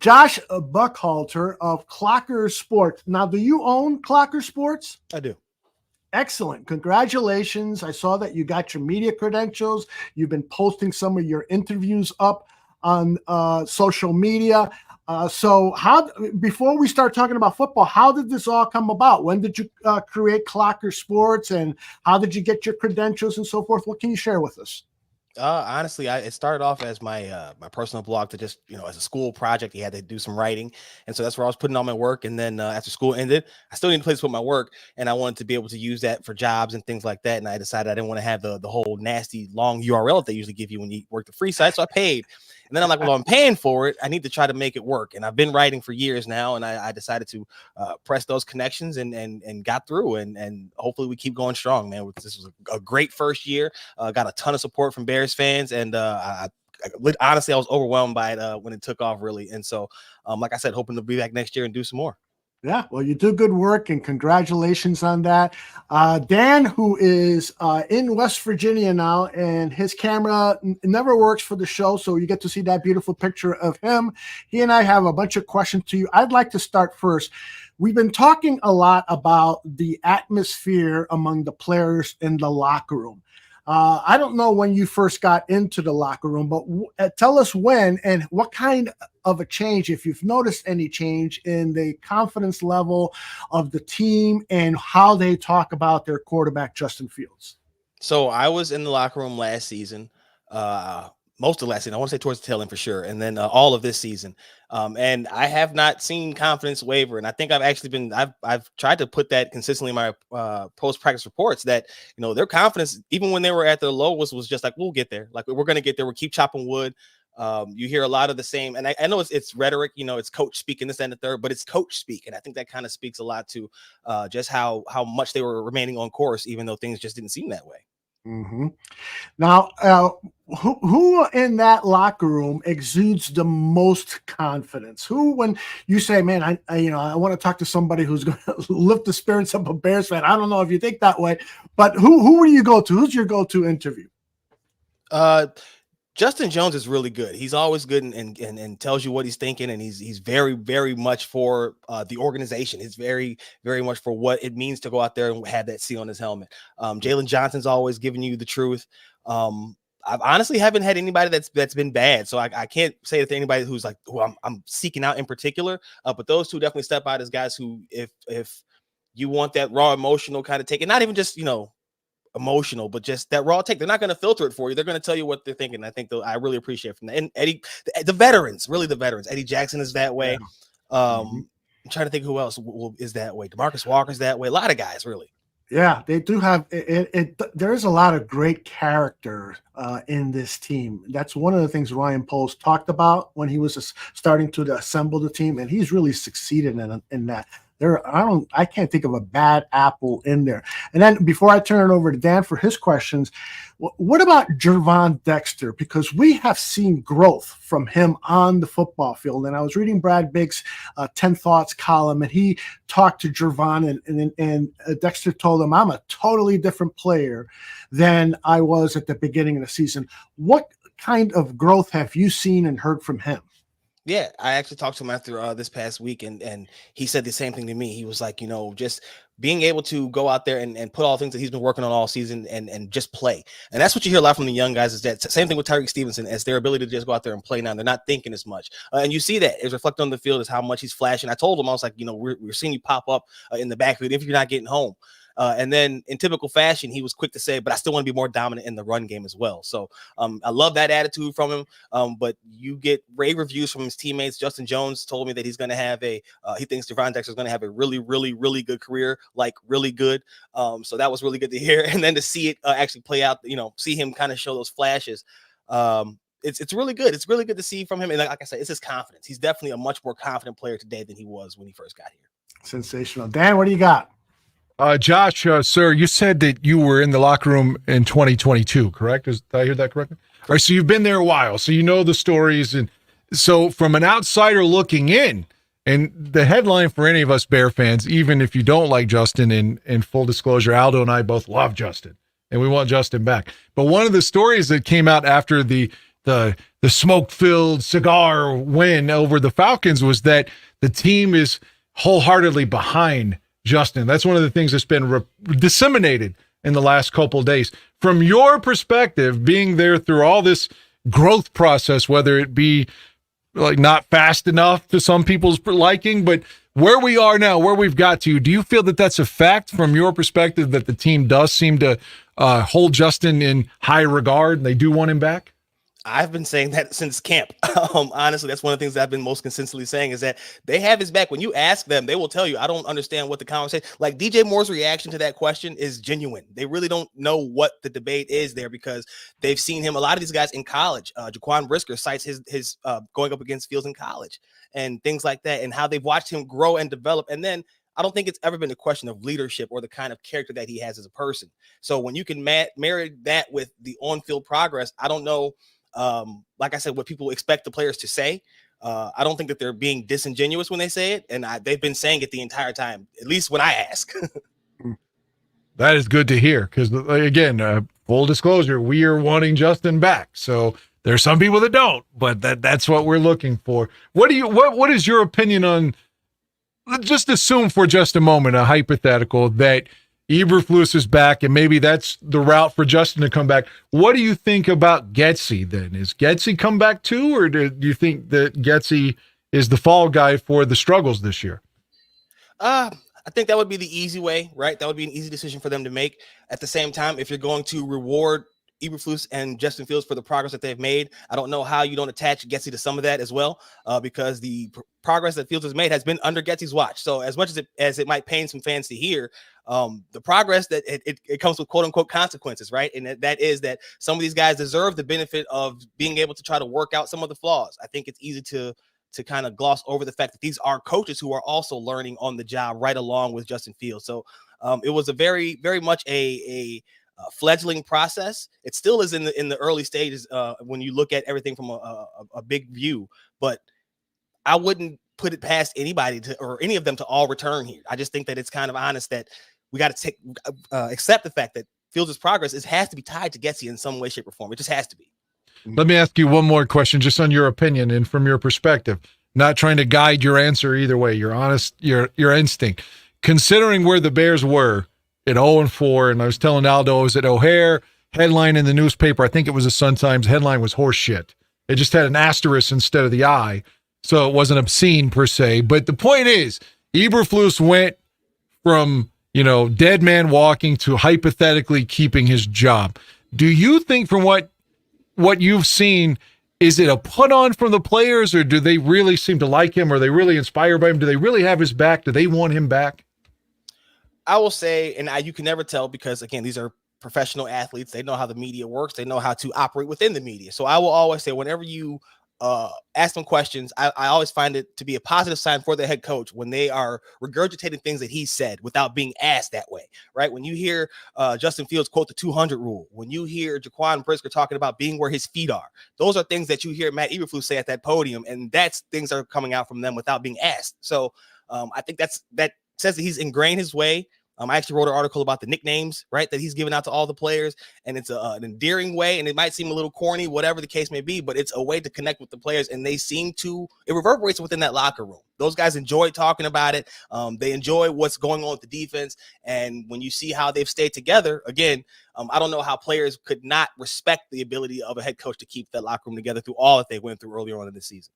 [SPEAKER 3] Josh Buckhalter of Clocker Sports. Now, do you own Clocker Sports?
[SPEAKER 6] I do.
[SPEAKER 3] Excellent. Congratulations. I saw that you got your media credentials. You've been posting some of your interviews up on social media. So before we start talking about football, how did this all come about? When did you create Clocker Sports, and how did you get your credentials and so forth? What can you share with us?
[SPEAKER 6] Honestly, it started off as my my personal blog to just, as a school project. You had to do some writing. And so that's where I was putting all my work. And then after school ended, I still needed a place to put my work. And I wanted to be able to use that for jobs and things like that. And I decided I didn't want to have the whole nasty long URL that they usually give you when you work the free site. So I paid. And then I'm like, well, I'm paying for it. I need to try to make it work. And I've been writing for years now. And I decided to press those connections and got through. And hopefully we keep going strong, man. This was a great first year. Got a ton of support from Bears fans. And honestly, I was overwhelmed by it when it took off, really. And so, like I said, hoping to be back next year and do some more.
[SPEAKER 3] Yeah, well, you do good work, and congratulations on that. Dan, who is in West Virginia now, and his camera never works for the show, so you get to see that beautiful picture of him. He and I have a bunch of questions to you. I'd like to start first. We've been talking a lot about the atmosphere among the players in the locker room. I don't know when you first got into the locker room, but tell us when and what kind of a change, if you've noticed any change in the confidence level of the team and how they talk about their quarterback, Justin Fields.
[SPEAKER 6] So I was in the locker room last season, most of last season. I want to say towards the tail end for sure. And then all of this season. And I have not seen confidence waver. And I think I've tried to put that consistently in my post-practice reports that, their confidence, even when they were at their lowest, was just like, we'll get there. Like, we're going to get there. We'll keep chopping wood. You hear a lot of the same, and I know it's rhetoric, it's coach speaking this and the third, but it's coach speak. And I think that kind of speaks a lot to just how much they were remaining on course, even though things just didn't seem that way.
[SPEAKER 3] Mm-hmm. Now, who in that locker room exudes the most confidence? Who, when you say, man, I want to talk to somebody who's going to lift the spirits of a Bears fan. I don't know if you think that way, but who do you go to? Who's your go-to interview?
[SPEAKER 6] Justin Jones is really good. He's always good and tells you what he's thinking. And he's very, very much for the organization. He's very, very much for what it means to go out there and have that C on his helmet. Jalen Johnson's always giving you the truth. I've honestly haven't had anybody that's been bad. So I can't say that to anybody who's like, who I'm seeking out in particular. But those two definitely step out as guys who, if you want that raw emotional kind of take, and not even just, emotional, but just that raw take. They're not going to filter it for you. They're going to tell you what they're thinking. I think I really appreciate from that. And Eddie, the veterans, really the veterans. Eddie Jackson is that way. Yeah. I'm trying to think who else is that way. DeMarcus Walker's that way. A lot of guys, really.
[SPEAKER 3] Yeah, they do have it. There is a lot of great character in this team. That's one of the things Ryan Poles talked about when he was starting to assemble the team, and he's really succeeded in that. I can't think of a bad apple in there. And then before I turn it over to Dan for his questions, what about Gervon Dexter? Because we have seen growth from him on the football field. And I was reading Brad Bigg's 10 Thoughts column, and he talked to Gervon, and Dexter told him, I'm a totally different player than I was at the beginning of the season. What kind of growth have you seen and heard from him?
[SPEAKER 6] Yeah, I actually talked to him after this past week, and he said the same thing to me. He was like, just being able to go out there and put all the things that he's been working on all season and just play. And that's what you hear a lot from the young guys, is that same thing with Tyreek Stevenson, as their ability to just go out there and play now. They're not thinking as much. And you see that it's reflected on the field as how much he's flashing. I told him, I was like, we're seeing you pop up in the backfield if you're not getting home. And then in typical fashion, he was quick to say, but I still want to be more dominant in the run game as well. So I love that attitude from him. But you get rave reviews from his teammates. Justin Jones told me that he's going to have he thinks Gervon Dexter is going to have a really, really, really good career, like really good. So that was really good to hear. And then to see it actually play out, see him kind of show those flashes. It's really good. It's really good to see from him. And like I said, it's his confidence. He's definitely a much more confident player today than he was when he first got here.
[SPEAKER 3] Sensational. Dan, what do you got?
[SPEAKER 2] Josh, sir, you said that you were in the locker room in 2022, correct? Did I hear that correctly? All right, so you've been there a while, so you know the stories. And so from an outsider looking in, and the headline for any of us Bear fans, even if you don't like Justin, in full disclosure, Aldo and I both love Justin, and we want Justin back. But one of the stories that came out after the smoke-filled cigar win over the Falcons was that the team is wholeheartedly behind Justin. That's one of the things that's been disseminated in the last couple of days. From your perspective, being there through all this growth process, whether it be like not fast enough to some people's liking, but where we are now, where we've got to, do you feel that that's a fact from your perspective, that the team does seem to hold Justin in high regard and they do want him back?
[SPEAKER 6] I've been saying that since camp. Honestly, that's one of the things that I've been most consistently saying, is that they have his back. When you ask them, they will tell you, I don't understand what the conversation, like DJ Moore's reaction to that question is genuine. They really don't know what the debate is there, because they've seen him. A lot of these guys in college, Jaquan Brisker cites his going up against Fields in college and things like that, and how they've watched him grow and develop. And then I don't think it's ever been a question of leadership or the kind of character that he has as a person. So when you can marry that with the on-field progress, I don't know. Like I said, what people expect the players to say. I don't think that they're being disingenuous when they say it, and they've been saying it the entire time, at least when I ask.
[SPEAKER 2] That is good to hear, because again, full disclosure, we are wanting Justin back. So there's some people that don't, but that's what we're looking for. What is your opinion on? Let's just assume for just a moment, a hypothetical, that Eberflus is back, and maybe that's the route for Justin to come back. What do you think about Getsy then? Is Getsy come back too, or do you think that Getsy is the fall guy for the struggles this year?
[SPEAKER 6] I think that would be the easy way, right? That would be an easy decision for them to make. At the same time, if you're going to reward Eberflus and Justin Fields for the progress that they've made, I don't know how you don't attach Getsy to some of that as well, because the progress that Fields has made has been under Getsy's watch. So as much as it might pain some fans to hear, the progress that it comes with quote unquote consequences, right? And that is that some of these guys deserve the benefit of being able to try to work out some of the flaws. I think it's easy to kind of gloss over the fact that these are coaches who are also learning on the job right along with Justin Fields. So it was a very, very much a fledgling process. It still is in the early stages when you look at everything from a big view, but I wouldn't put it past anybody or any of them to all return here. I just think that it's kind of honest that we got to accept the fact that Fields' progress has to be tied to Getsy in some way, shape, or form. It just has to be.
[SPEAKER 2] Let me ask you one more question, just on your opinion and from your perspective. Not trying to guide your answer either way. Your honest, your instinct. Considering where the Bears were at 0-4, and I was telling Aldo, I was at O'Hare, headline in the newspaper, I think it was the Sun-Times, headline was horse shit. It just had an asterisk instead of the I, so it wasn't obscene per se. But the point is, Eberflus went from, dead man walking to hypothetically keeping his job. Do you think, from what you've seen, is it a put on from the players, or do they really seem to like him? Are they really inspired by him? Do they really have his back? Do they want him back?
[SPEAKER 6] I will say, and you can never tell, because again, these are professional athletes. They know how the media works. They know how to operate within the media. So I will always say, whenever you ask them questions, I always find it to be a positive sign for the head coach when they are regurgitating things that he said without being asked that way, right? When you hear Justin Fields quote the 200 rule, when you hear Jaquan Brisker talking about being where his feet are, those are things that you hear Matt Eberflus say at that podium, and that's things that are coming out from them without being asked. So I think that says that he's ingrained his way. I actually wrote an article about the nicknames, right, that he's given out to all the players, and it's an endearing way, and it might seem a little corny, whatever the case may be, but it's a way to connect with the players, and it reverberates within that locker room. Those guys enjoy talking about it. They enjoy what's going on with the defense, and when you see how they've stayed together, again, I don't know how players could not respect the ability of a head coach to keep that locker room together through all that they went through earlier on in the season.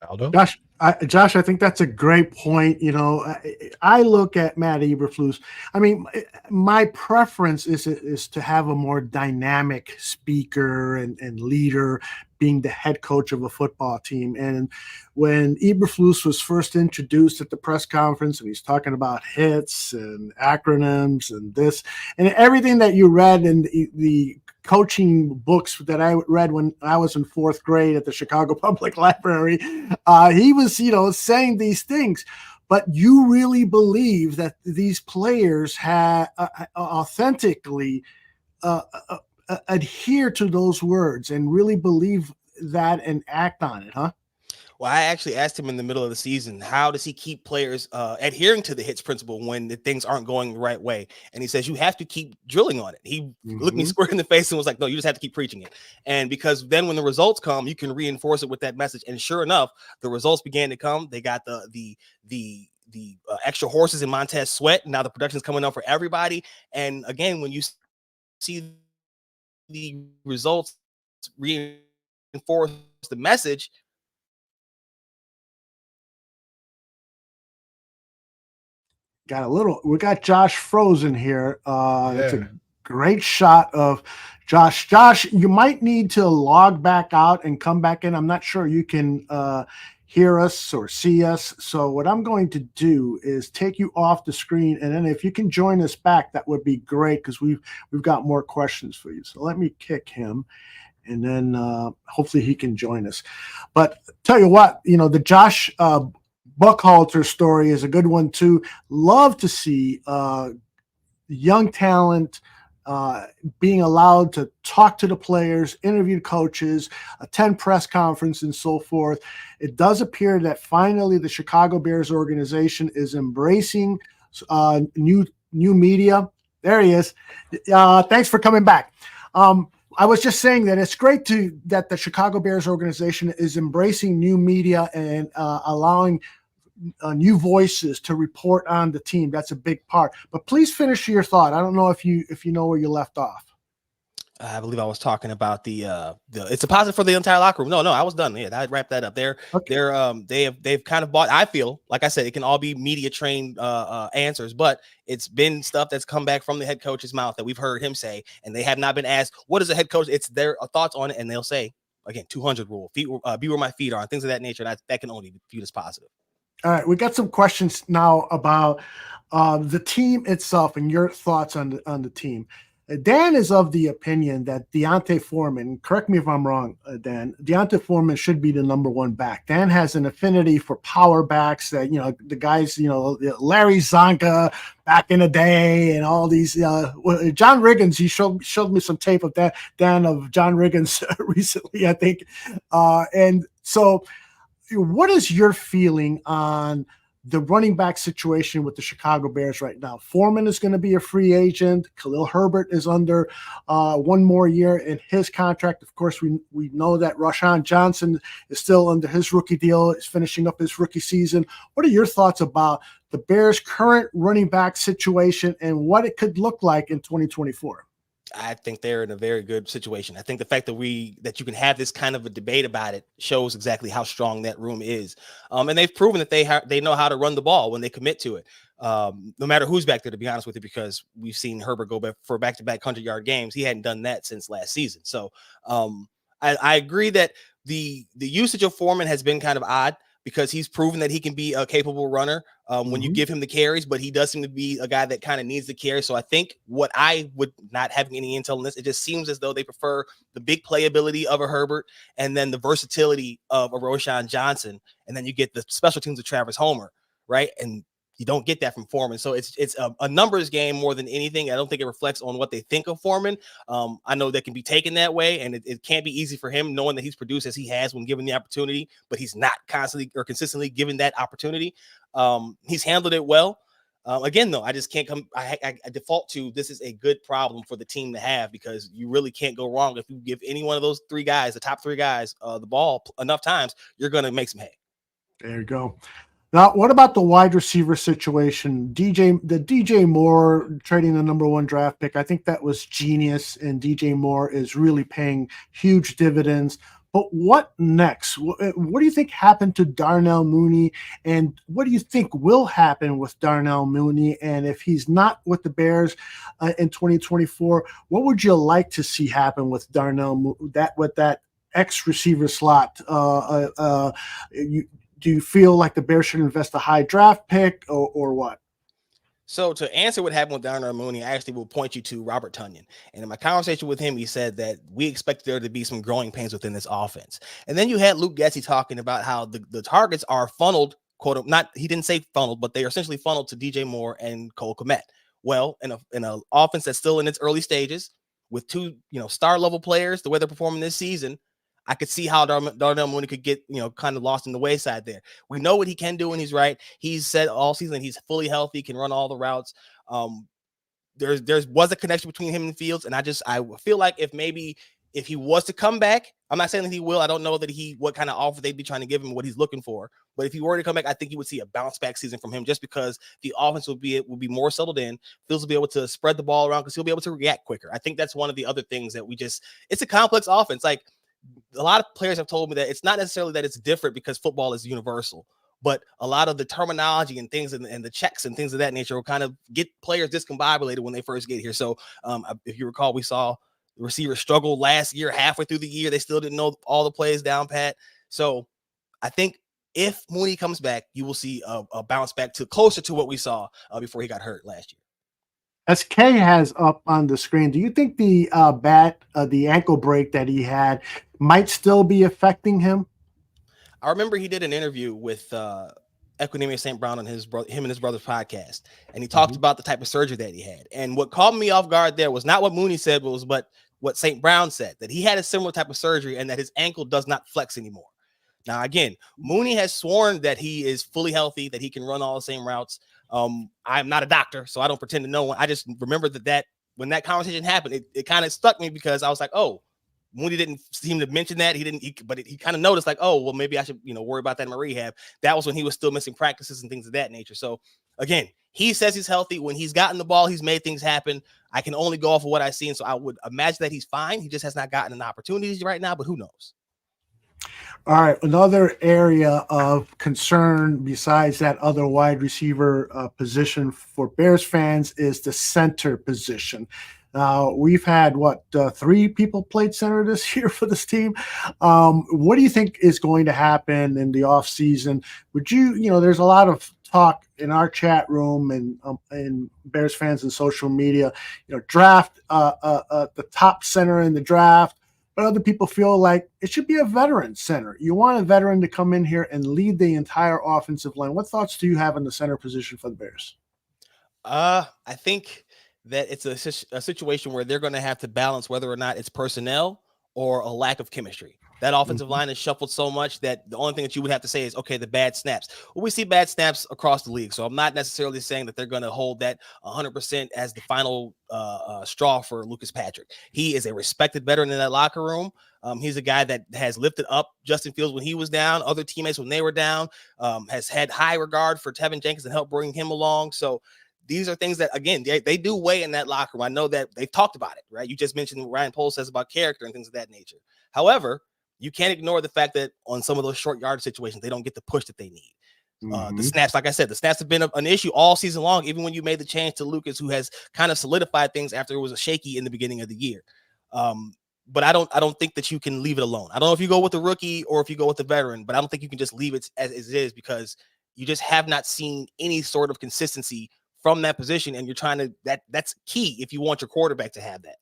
[SPEAKER 2] Aldo?
[SPEAKER 3] Josh, I think that's a great point. I look at Matt Eberflus. I mean, my preference is to have a more dynamic speaker and leader, being the head coach of a football team. And when Eberflus was first introduced at the press conference, and he's talking about hits and acronyms and this and everything that you read in the coaching books that I read when I was in fourth grade at the Chicago Public Library, he was, saying these things. but you really believe that these players have authentically adhere to those words and really believe that and act on it, huh?
[SPEAKER 6] Well, I actually asked him in the middle of the season, how does he keep players adhering to the hits principle when the things aren't going the right way? And he says, you have to keep drilling on it. He looked me square in the face and was like, no, you just have to keep preaching it. And because then when the results come, you can reinforce it with that message. And sure enough, the results began to come. They got the extra horses in Montez Sweat. Now the production's coming up for everybody. And again, when you see the results reinforce the message,
[SPEAKER 3] we got Josh frozen here. That's a great shot of Josh. Josh, you might need to log back out and come back in. I'm not sure you can hear us or see us. So what I'm going to do is take you off the screen, and then if you can join us back, that would be great, because we've got more questions for you. So let me kick him, and then hopefully he can join us. But tell you what, the Josh Buckhalter story is a good one too. Love to see young talent being allowed to talk to the players, interview coaches, attend press conference, and so forth. It does appear that finally the Chicago Bears organization is embracing new media. There he is. Thanks for coming back. I was just saying that it's great that the Chicago Bears organization is embracing new media and allowing new voices to report on the team. That's a big part. But please finish your thought. I don't know if you know where you left off.
[SPEAKER 6] I believe I was talking about it's a positive for the entire locker room. No, I was done. Yeah, I wrapped that up. They've kind of bought. I feel like I said, it can all be media trained answers, but it's been stuff that's come back from the head coach's mouth that we've heard him say, and they have not been asked, what is a head coach? It's their thoughts on it, and they'll say, again, 200 rule, feet, be where my feet are, and things of that nature. And that can only be viewed as positive.
[SPEAKER 3] All right, we got some questions now about the team itself and your thoughts on the team. Dan is of the opinion that D'Onta Foreman, correct me if I'm wrong, Dan, D'Onta Foreman should be the number one back. Dan has an affinity for power backs that, the guys, Larry Zonka back in the day and all these, John Riggins, he showed me some tape of that, Dan, of John Riggins recently, I think. And so what is your feeling on the running back situation with the Chicago Bears right now? Foreman is going to be a free agent. Khalil Herbert is under one more year in his contract. Of course, we know that Rashawn Johnson is still under his rookie deal. Is finishing up his rookie season. What are your thoughts about the Bears' current running back situation and what it could look like in 2024?
[SPEAKER 6] I think they're in a very good situation. I think the fact that you can have this kind of a debate about it shows exactly how strong that room is. And they've proven that they know how to run the ball when they commit to it. No matter who's back there, to be honest with you, because we've seen Herbert go back for back-to-back 100-yard games. He hadn't done that since last season. So I agree that the usage of Foreman has been kind of odd, because he's proven that he can be a capable runner when you give him the carries, but he does seem to be a guy that kind of needs the carry. So I think what I would, not having any intel on this, it just seems as though they prefer the big playability of a Herbert and then the versatility of a Rashawn Johnson. And then you get the special teams of Travis Homer, right? And you don't get that from Foreman. So it's a numbers game more than anything. I don't think it reflects on what they think of Foreman. I know that can be taken that way, and it can't be easy for him knowing that he's produced as he has when given the opportunity, but he's not constantly or consistently given that opportunity. He's handled it well. Again, though, I just can't I default to this is a good problem for the team to have, because you really can't go wrong if you give any one of those three guys, the top three guys, the ball enough times, you're going to make some hay.
[SPEAKER 3] There you go. Now, what about the wide receiver situation? DJ Moore trading the number one draft pick. I think that was genius, and DJ Moore is really paying huge dividends. But what next? What do you think happened to Darnell Mooney, and what do you think will happen with Darnell Mooney? And if he's not with the Bears in 2024, what would you like to see happen with Darnell? That X receiver slot? Do you feel like the Bears should invest a high draft pick or what?
[SPEAKER 6] So to answer what happened with Darnell Mooney, I actually will point you to Robert Tonyan. And in my conversation with him, he said that we expect there to be some growing pains within this offense. And then you had Luke Getsy talking about how the targets are funneled he didn't say funneled, but they are essentially funneled to DJ Moore and Cole Kmet. Well, in an offense that's still in its early stages with two, star level players, the way they're performing this season, I could see how Darnell Mooney could get, kind of lost in the wayside there. We know what he can do when he's right. He's said all season he's fully healthy, can run all the routes. There was a connection between him and Fields, and I feel like if he was to come back, I'm not saying that he will. I don't know that what kind of offer they'd be trying to give him, what he's looking for. But if he were to come back, I think you would see a bounce back season from him, just because the offense will be more settled in. Fields will be able to spread the ball around because he'll be able to react quicker. I think that's one of the other things that it's a complex offense. Like, a lot of players have told me that it's not necessarily that it's different because football is universal, but a lot of the terminology and things and the checks and things of that nature will kind of get players discombobulated when they first get here. So if you recall, we saw the receivers struggle last year, halfway through the year. They still didn't know all the plays down pat. So I think if Mooney comes back, you will see a bounce back to closer to what we saw before he got hurt last year.
[SPEAKER 3] As Kay has up on the screen, do you think the the ankle break that he had might still be affecting him?
[SPEAKER 6] I remember he did an interview with Equinemius St. Brown on him and his brother's podcast, and he talked about the type of surgery that he had. And what caught me off guard there was not what Mooney said, but what St. Brown said, that he had a similar type of surgery and that his ankle does not flex anymore. Now, again, Mooney has sworn that he is fully healthy, that he can run all the same routes. I'm not a doctor, so I don't pretend to know. I just remember that when that conversation happened, it kind of stuck me because I was like, oh, Mooney didn't seem to mention that. But he kind of noticed like, oh, well, maybe I should, worry about that in my rehab. That was when he was still missing practices and things of that nature. So again, he says he's healthy. When he's gotten the ball, he's made things happen. I can only go off of what I've seen. So I would imagine that he's fine. He just has not gotten an opportunity right now, but who knows?
[SPEAKER 3] All right, another area of concern besides that other wide receiver position for Bears fans is the center position. We've had, 3 people played center this year for this team. What do you think is going to happen in the offseason? Would you, there's a lot of talk in our chat room and Bears fans and social media, draft the top center in the draft. But other people feel like it should be a veteran center. You want a veteran to come in here and lead the entire offensive line. What thoughts do you have on the center position for the Bears?
[SPEAKER 6] I think that it's a situation where they're going to have to balance whether or not it's personnel or a lack of chemistry. That offensive line is shuffled so much that the only thing that you would have to say is, okay, the bad snaps. Well, we see bad snaps across the league. So I'm not necessarily saying that they're going to hold that 100% as the final straw for Lucas Patrick. He is a respected veteran in that locker room. He's a guy that has lifted up Justin Fields when he was down, other teammates when they were down, has had high regard for Tevin Jenkins and helped bring him along. So these are things that, again, they do weigh in that locker room. I know that they've talked about it, right? You just mentioned what Ryan Poles says about character and things of that nature. However, you can't ignore the fact that on some of those short yard situations, they don't get the push that they need. The snaps, like I said, the snaps have been an issue all season long, even when you made the change to Lucas, who has kind of solidified things after it was a shaky in the beginning of the year. But I don't think that you can leave it alone. I don't know if you go with the rookie or if you go with the veteran, but I don't think you can just leave it as it is, because you just have not seen any sort of consistency from that position. And you're trying to, that's key if you want your quarterback to have that.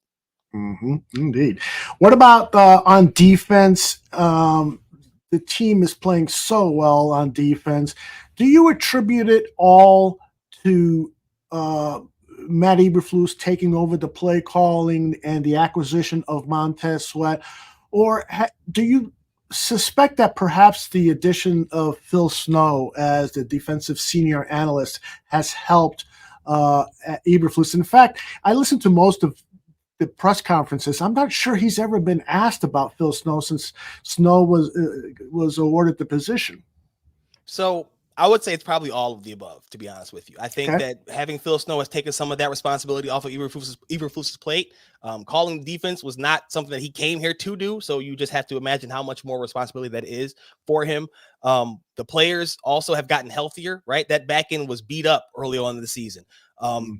[SPEAKER 3] Indeed. What about on defense? The team is playing so well on defense. Do you attribute it all to Matt Eberflus taking over the play calling and the acquisition of Montez Sweat? Or do you suspect that perhaps the addition of Phil Snow as the defensive senior analyst has helped Eberflus? In fact, I listened to most of the press conferences. I'm not sure he's ever been asked about Phil Snow since Snow was awarded the position.
[SPEAKER 6] So I would say it's probably all of the above, to be honest with you. I think that having Phil Snow has taken some of that responsibility off of Eberflus's plate. Calling defense was not something that he came here to do. So you just have to imagine how much more responsibility that is for him. The players also have gotten healthier, right? That back end was beat up early on in the season.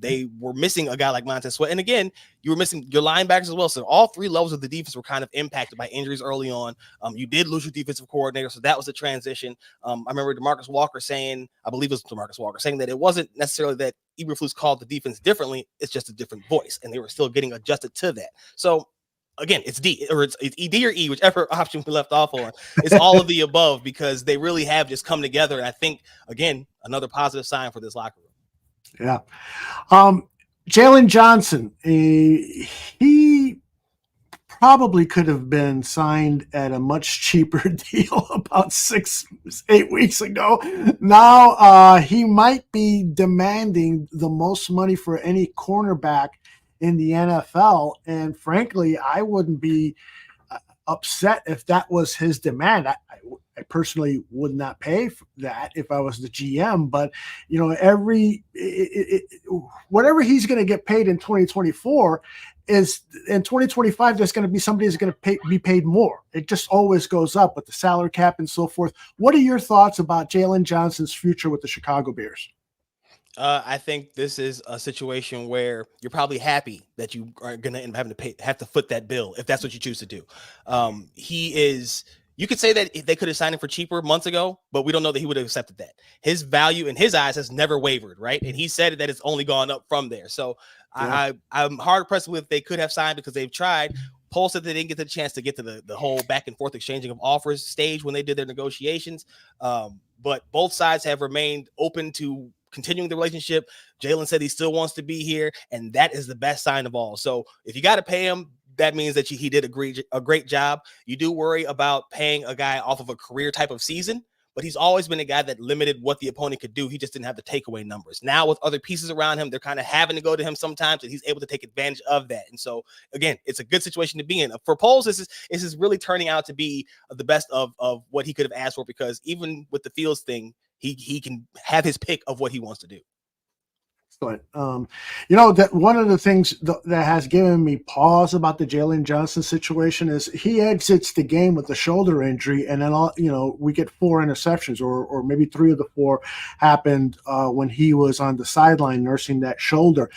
[SPEAKER 6] They were missing a guy like Montez Sweat. And again, you were missing your linebackers as well. So all 3 levels of the defense were kind of impacted by injuries early on. You did lose your defensive coordinator. So that was a transition. I remember DeMarcus Walker saying, I believe it was DeMarcus Walker saying that it wasn't necessarily that Eberflus called the defense differently. It's just a different voice. And they were still getting adjusted to that. So again, it's D or it's D or E, whichever option we left off on. It's all of the above because they really have just come together. And I think, again, another positive sign for this locker room.
[SPEAKER 3] Yeah. Jalen Johnson, he probably could have been signed at a much cheaper deal about 6-8 weeks ago. Now he might be demanding the most money for any cornerback in the NFL. And frankly, I wouldn't be upset if that was his demand. I personally would not pay for that if I was the GM, but you know, whatever he's going to get paid in 2024 is in 2025, there's going to be somebody who's going to be paid more. It just always goes up with the salary cap and so forth. What are your thoughts about Jalen Johnson's future with the Chicago Bears?
[SPEAKER 6] I think this is a situation where you're probably happy that you are going to end up having to have to foot that bill if that's what you choose to do. He is. You could say that they could have signed him for cheaper months ago, but we don't know that he would have accepted that. His value in his eyes has never wavered, right? And he said that it's only gone up from there. So yeah. I'm hard pressed with they could have signed because they've tried. Poll said they didn't get the chance to get to the whole back and forth exchanging of offers stage when they did their negotiations. But both sides have remained open to continuing the relationship. Jalen said he still wants to be here, and that is the best sign of all. So if you got to pay him, that means that he did a great job. You do worry about paying a guy off of a career type of season, but he's always been a guy that limited what the opponent could do. He just didn't have the takeaway numbers. Now with other pieces around him, they're kind of having to go to him sometimes, and he's able to take advantage of that. And so, again, it's a good situation to be in. For Poles, this is really turning out to be the best of what he could have asked for, because even with the Fields thing, he can have his pick of what he wants to do.
[SPEAKER 3] But you know, that one of the things that has given me pause about the Jalen Johnson situation is he exits the game with a shoulder injury, and then we get 4 interceptions, or maybe 3 of the 4 happened when he was on the sideline nursing that shoulder.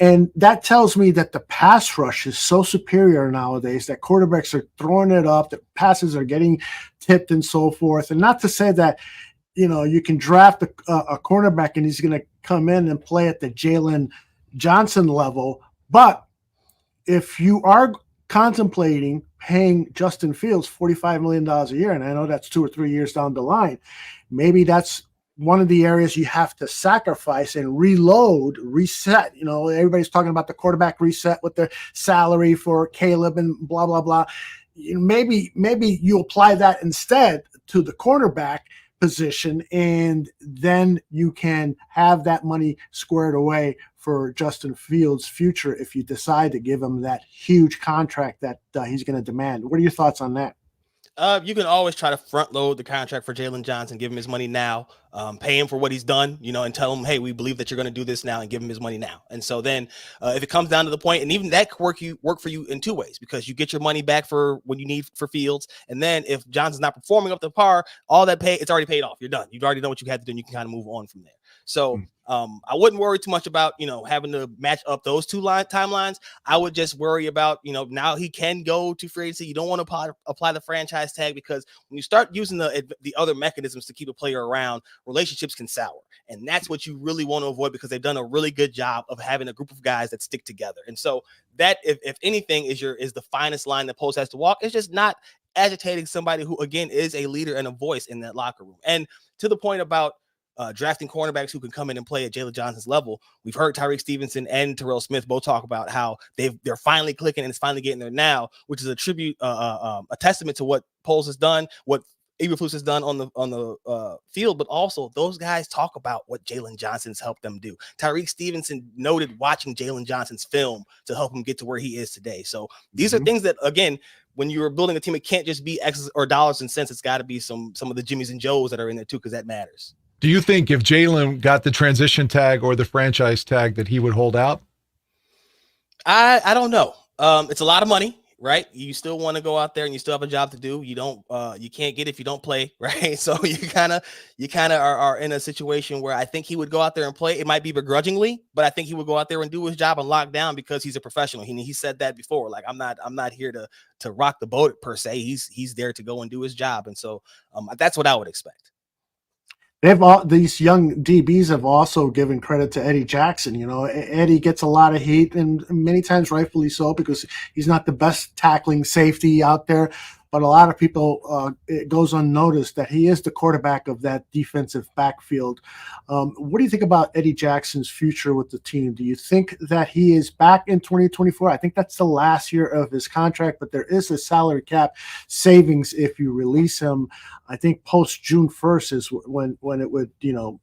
[SPEAKER 3] And that tells me that the pass rush is so superior nowadays that quarterbacks are throwing it up, that passes are getting tipped and so forth. And not to say that, you know, you can draft a cornerback and he's going to come in and play at the Jalen Johnson level. But if you are contemplating paying Justin Fields $45 million a year, and I know that's 2 or 3 years down the line, maybe that's one of the areas you have to sacrifice and reset. You know, everybody's talking about the quarterback reset with their salary for Caleb and blah, blah, blah. Maybe you apply that instead to the cornerback position, and then you can have that money squared away for Justin Fields' future if you decide to give him that huge contract that he's going to demand. What are your thoughts on that?
[SPEAKER 6] You can always try to front load the contract for Jalen Johnson, give him his money now, pay him for what he's done, you know, and tell him, hey, we believe that you're going to do this now, and give him his money now. And so then if it comes down to the point, and even that could work for you in 2 ways, because you get your money back for what you need for Fields. And then if Johnson's not performing up to par, all that it's already paid off. You're done. You already know what you had to do, and you can kind of move on from there. So I wouldn't worry too much about, you know, having to match up those 2 timelines. I would just worry about, you know, now he can go to free agency. You don't want to apply the franchise tag, because when you start using the other mechanisms to keep a player around, relationships can sour. And that's what you really want to avoid, because they've done a really good job of having a group of guys that stick together. And so that, if anything, is the finest line that Post has to walk. It's just not agitating somebody who, again, is a leader and a voice in that locker room. And to the point about drafting cornerbacks who can come in and play at Jalen Johnson's level, we've heard Tyreek Stevenson and Terrell Smith both talk about how they're finally clicking and it's finally getting there now, which is a testament to what Poles has done, what Eberflus has done on the field, but also those guys talk about what Jalen Johnson's helped them do. Tyreek Stevenson noted watching Jalen Johnson's film to help him get to where he is today. So these are things that, again, when you're building a team, it can't just be X's or dollars and cents. It's got to be some of the Jimmies and Joes that are in there too, because that matters.
[SPEAKER 2] Do you think if Jalen got the transition tag or the franchise tag that he would hold out?
[SPEAKER 6] I don't know. It's a lot of money, right? You still want to go out there and you still have a job to do. You can't get it if you don't play, right? So you kind of are in a situation where I think he would go out there and play. It might be begrudgingly, but I think he would go out there and do his job and lock down, because he's a professional. He said that before. Like, I'm not here to rock the boat per se. He's there to go and do his job. And so that's what I would expect.
[SPEAKER 3] These young DBs have also given credit to Eddie Jackson. You know, Eddie gets a lot of heat, and many times rightfully so, because he's not the best tackling safety out there. But a lot of people, it goes unnoticed that he is the quarterback of that defensive backfield. What do you think about Eddie Jackson's future with the team? Do you think that he is back in 2024? I think that's the last year of his contract, but there is a salary cap savings if you release him. I think post June 1st is when it would,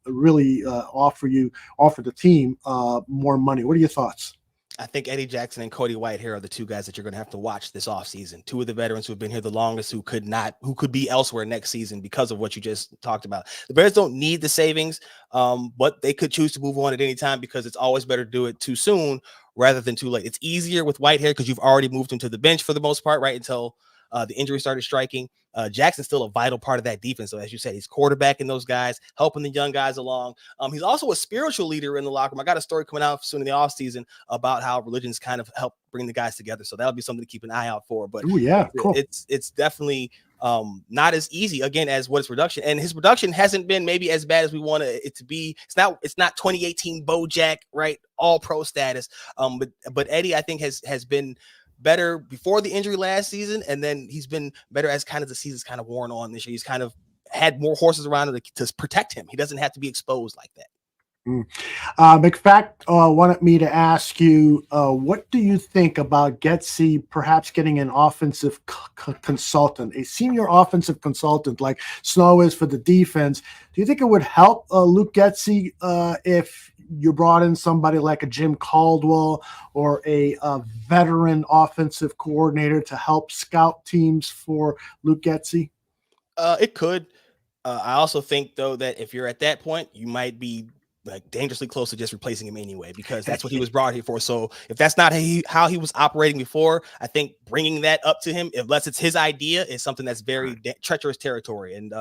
[SPEAKER 3] really offer the team more money. What are your thoughts?
[SPEAKER 6] I think Eddie Jackson and Cody Whitehair are the two guys that you're going to have to watch this offseason. Two of the veterans who have been here the longest, who could be elsewhere next season because of what you just talked about. The Bears don't need the savings, but they could choose to move on at any time, because it's always better to do it too soon rather than too late. It's easier with Whitehair because you've already moved him to the bench for the most part, right, until the injury started striking. Jackson's still a vital part of that defense. So as you said, he's quarterbacking those guys, helping the young guys along. He's also a spiritual leader in the locker room. I got a story coming out soon in the offseason about how religions kind of help bring the guys together. So that'll be something to keep an eye out for. But
[SPEAKER 3] cool.
[SPEAKER 6] It's definitely not as easy, again, as what his production. And his production hasn't been maybe as bad as we want it to be. It's not 2018 Bojack, right? All pro status. But Eddie, I think, has been better before the injury last season, and then he's been better as kind of the season's kind of worn on this year. He's kind of had more horses around to protect him. He doesn't have to be exposed like that.
[SPEAKER 3] McFact wanted me to ask you, what do you think about Getsy perhaps getting an offensive consultant, a senior offensive consultant like Snow is for the defense? Do you think it would help Luke Getsy if you brought in somebody like a Jim Caldwell or a veteran offensive coordinator to help scout teams for Luke Getsy?
[SPEAKER 6] It could. I also think, though, that if you're at that point, you might be like dangerously close to just replacing him anyway, because that's what he was brought here for. So if that's not how he was operating before, I think bringing that up to him, unless it's his idea, is something that's very treacherous territory. And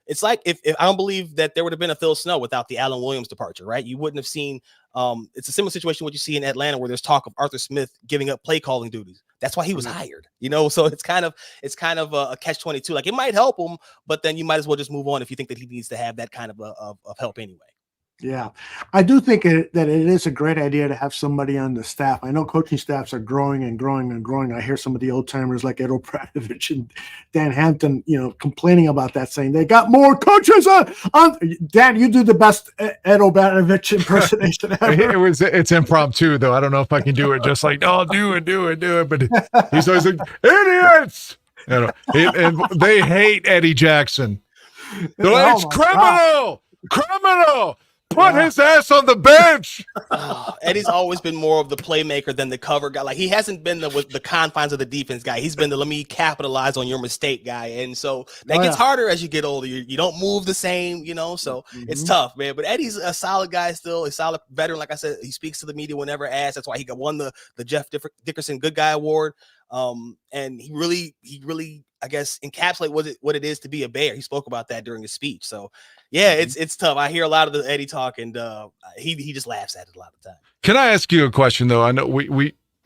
[SPEAKER 6] it's like if I don't believe that there would have been a Phil Snow without the Alan Williams departure, right? You wouldn't have seen. It's a similar situation what you see in Atlanta, where there's talk of Arthur Smith giving up play calling duties. That's why he was hired, So it's kind of a catch-22. Like, it might help him, but then you might as well just move on if you think that he needs to have that kind of help anyway.
[SPEAKER 3] Yeah, I do think that it is a great idea to have somebody on the staff. I know coaching staffs are growing and growing and growing. I hear some of the old timers like Edo Pradovich and Dan Hampton, complaining about that, saying they got more coaches on. Dan, you do the best Edo Pradovich impersonation ever.
[SPEAKER 2] It's impromptu, though. I don't know if I can do it just like, oh, do it. But he's always like, idiots. And they hate Eddie Jackson. They're like, it's criminal. Put his ass on the bench.
[SPEAKER 6] Eddie's always been more of the playmaker than the cover guy. Like, he hasn't been with the confines of the defense guy. He's been the let me capitalize on your mistake guy. And so that gets harder as you get older. You don't move the same, so it's tough, man. But Eddie's a solid guy still, a solid veteran. Like I said, he speaks to the media whenever asked. That's why he won the Jeff Dickerson Good Guy Award. And he really, I guess, encapsulate what it is to be a Bear. He spoke about that during his speech. So yeah, it's tough. I hear a lot of the Eddie talk, and he just laughs at it a lot of the time.
[SPEAKER 2] Can I ask you a question, though? I know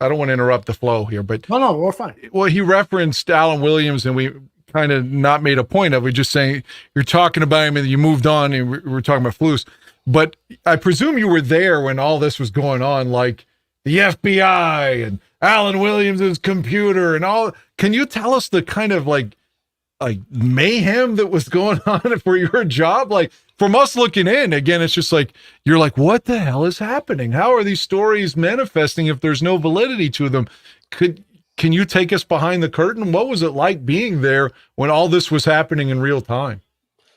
[SPEAKER 2] I don't want to interrupt the flow here, but
[SPEAKER 3] no, we're fine.
[SPEAKER 2] Well, he referenced Alan Williams, and we kind of not made a point of it. Just saying you're talking about him, and you moved on, and we're talking about Flus. But I presume you were there when all this was going on, like the FBI and Alan Williams' computer and all. Can you tell us the kind of like mayhem that was going on for your job? Like, from us looking in, again, it's just like, you're like, what the hell is happening? How are these stories manifesting if there's no validity to them? Can you take us behind the curtain? What was it like being there when all this was happening in real time?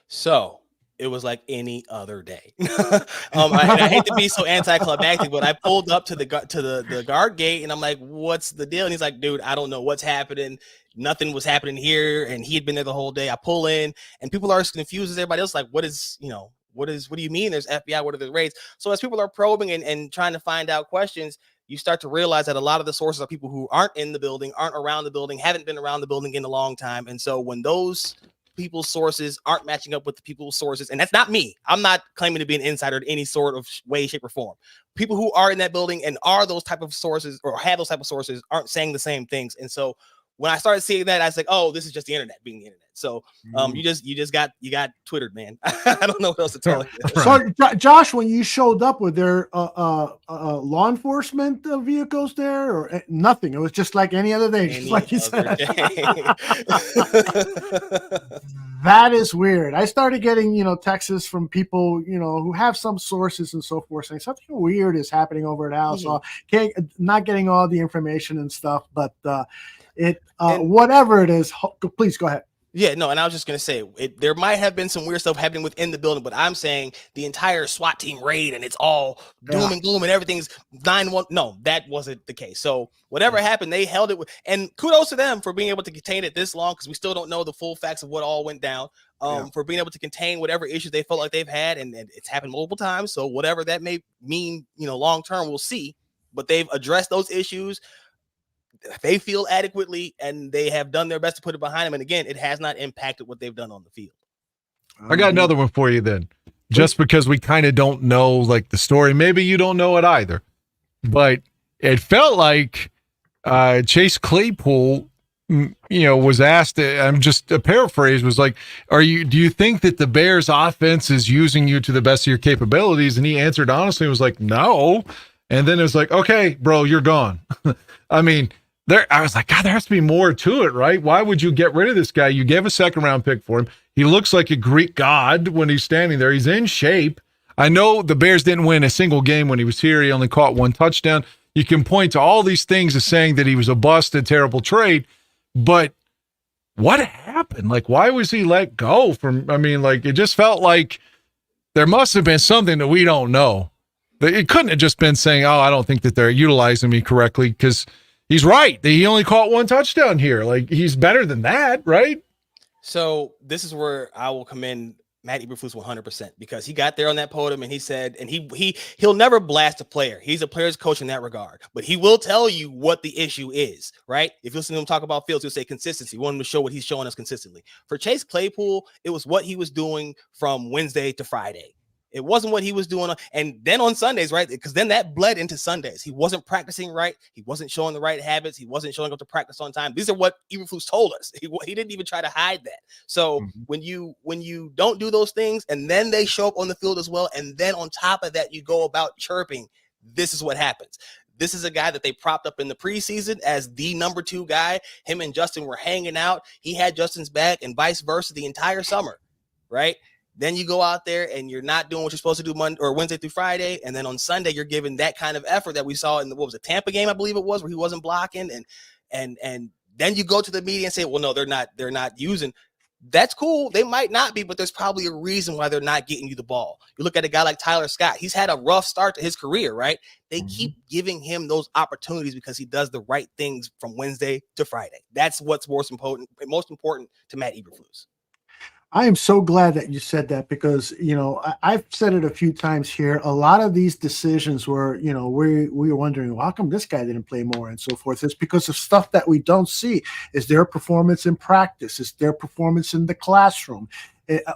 [SPEAKER 6] So it was like any other day. I hate to be so anticlimactic, but I pulled up to the guard gate, and I'm like, what's the deal? And he's like, dude, I don't know what's happening. Nothing was happening here. And he had been there the whole day. I pull in, and people are as confused as everybody else. Like, what do you mean there's FBI? What are the raids? So as people are probing and trying to find out questions, you start to realize that a lot of the sources are people who aren't in the building, aren't around the building, haven't been around the building in a long time. And so when those people's sources aren't matching up with the people's sources, and that's not me. I'm not claiming to be an insider in any sort of way, shape, or form. People who are in that building and are those type of sources or have those type of sources aren't saying the same things. And so when I started seeing that, I was like, oh, this is just the internet being the internet. So you got Twittered, man. I don't know what else to tell you.
[SPEAKER 3] So Josh, when you showed up, were there law enforcement vehicles there or nothing? It was just like any other day, just like you said. That is weird. I started getting, texts from people, who have some sources and so forth saying something weird is happening over at Halas Hall. Not getting all the information and stuff, but whatever it is, please go ahead.
[SPEAKER 6] Yeah, no, and I was just going to say, there might have been some weird stuff happening within the building, but I'm saying the entire SWAT team raid and it's all doom and gloom and everything's 9-1. No, that wasn't the case. So whatever happened, they held it. And kudos to them for being able to contain it this long, because we still don't know the full facts of what all went down, for being able to contain whatever issues they felt like they've had. And it's happened multiple times. So whatever that may mean, long term, we'll see. But they've addressed those issues. They feel adequately, and they have done their best to put it behind them. And again, it has not impacted what they've done on the field.
[SPEAKER 2] I got another one for you then, just because we kind of don't know like the story. Maybe you don't know it either, but it felt like Chase Claypool, was asked, I'm just a paraphrase, was like, do you think that the Bears offense is using you to the best of your capabilities? And he answered honestly, was like, no. And then it was like, okay, bro, you're gone. I mean, I was like, God, there has to be more to it, right? Why would you get rid of this guy? You gave a 2nd-round pick for him. He looks like a Greek god when he's standing there. He's in shape. I know the Bears didn't win a single game when he was here. He only caught 1 touchdown. You can point to all these things as saying that he was a bust, a terrible trade, but what happened? Like, why was he let go from? I mean, like, it just felt like there must have been something that we don't know. It couldn't have just been saying, oh, I don't think that they're utilizing me correctly, because he's right. He only caught 1 touchdown here. Like, he's better than that, right?
[SPEAKER 6] So this is where I will commend Matt Eberflus 100%, because he got there on that podium and he said, and he'll never blast a player. He's a player's coach in that regard, but he will tell you what the issue is, right? If you listen to him talk about Fields, he'll say consistency. We want him to show what he's showing us consistently. For Chase Claypool, it was what he was doing from Wednesday to Friday. It wasn't what he was doing. And then on Sundays, right? Because then that bled into Sundays. He wasn't practicing right. He wasn't showing the right habits. He wasn't showing up to practice on time. These are what Eberflus told us. He didn't even try to hide that. So when you don't do those things and then they show up on the field as well, and then on top of that, you go about chirping, this is what happens. This is a guy that they propped up in the preseason as the number 2 guy. Him and Justin were hanging out. He had Justin's back and vice versa the entire summer, right? Then you go out there and you're not doing what you're supposed to do Monday or Wednesday through Friday. And then on Sunday, you're giving that kind of effort that we saw in the Tampa game, I believe it was, where he wasn't blocking. And then you go to the media and say, well, no, they're not using. That's cool. They might not be, but there's probably a reason why they're not getting you the ball. You look at a guy like Tyler Scott. He's had a rough start to his career, right? They keep giving him those opportunities because he does the right things from Wednesday to Friday. That's what's most important to Matt Eberflus.
[SPEAKER 3] I am so glad that you said that, because, I've said it a few times here. A lot of these decisions were, we were wondering, well, how come this guy didn't play more and so forth? It's because of stuff that we don't see. Is their performance in practice? Is their performance in the classroom?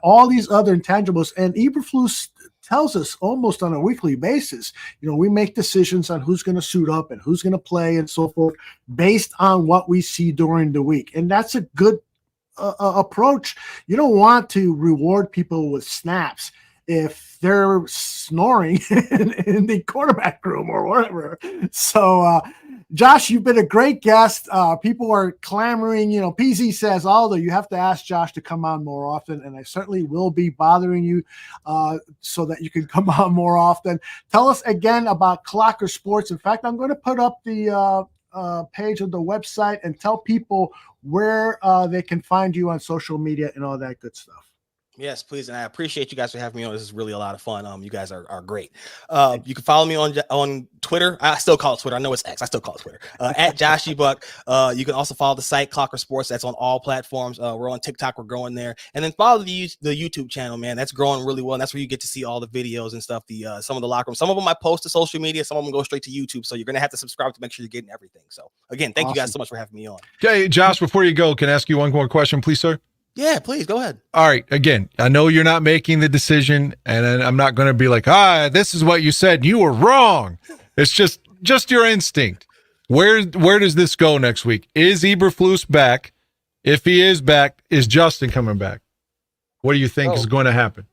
[SPEAKER 3] All these other intangibles. And Eberflus tells us almost on a weekly basis, we make decisions on who's going to suit up and who's going to play and so forth based on what we see during the week. And that's a good approach. You don't want to reward people with snaps if they're snoring in the quarterback room or whatever. So, Josh, you've been a great guest. People are clamoring. PZ says, Aldo, you have to ask Josh to come on more often, and I certainly will be bothering you so that you can come on more often. Tell us again about Clocker Sports. In fact, I'm going to put up the page of the website and tell people where they can find you on social media and all that good stuff.
[SPEAKER 6] Yes, please. And I appreciate you guys for having me on. This is really a lot of fun. You guys are great. You can follow me on Twitter. I still call it Twitter. I know it's X. I still call it Twitter. At Josh Buck. You can also follow the site Clocker Sports. That's on all platforms. We're on TikTok. We're growing there. And then follow the YouTube channel, man. That's growing really well. And that's where you get to see all the videos and stuff. Some of the locker room. Some of them I post to social media. Some of them go straight to YouTube. So you're gonna have to subscribe to make sure you're getting everything. So again, thank you guys so much for having me on.
[SPEAKER 2] Okay, Josh. Before you go, can I ask you one more question, please, sir?
[SPEAKER 6] Yeah, please go ahead.
[SPEAKER 2] All right. Again, I know you're not making the decision, and I'm not going to be like, this is what you said. You were wrong. It's just your instinct. Where does this go next week? Is Eberflus back? If he is back, is Justin coming back? What do you think is going to happen?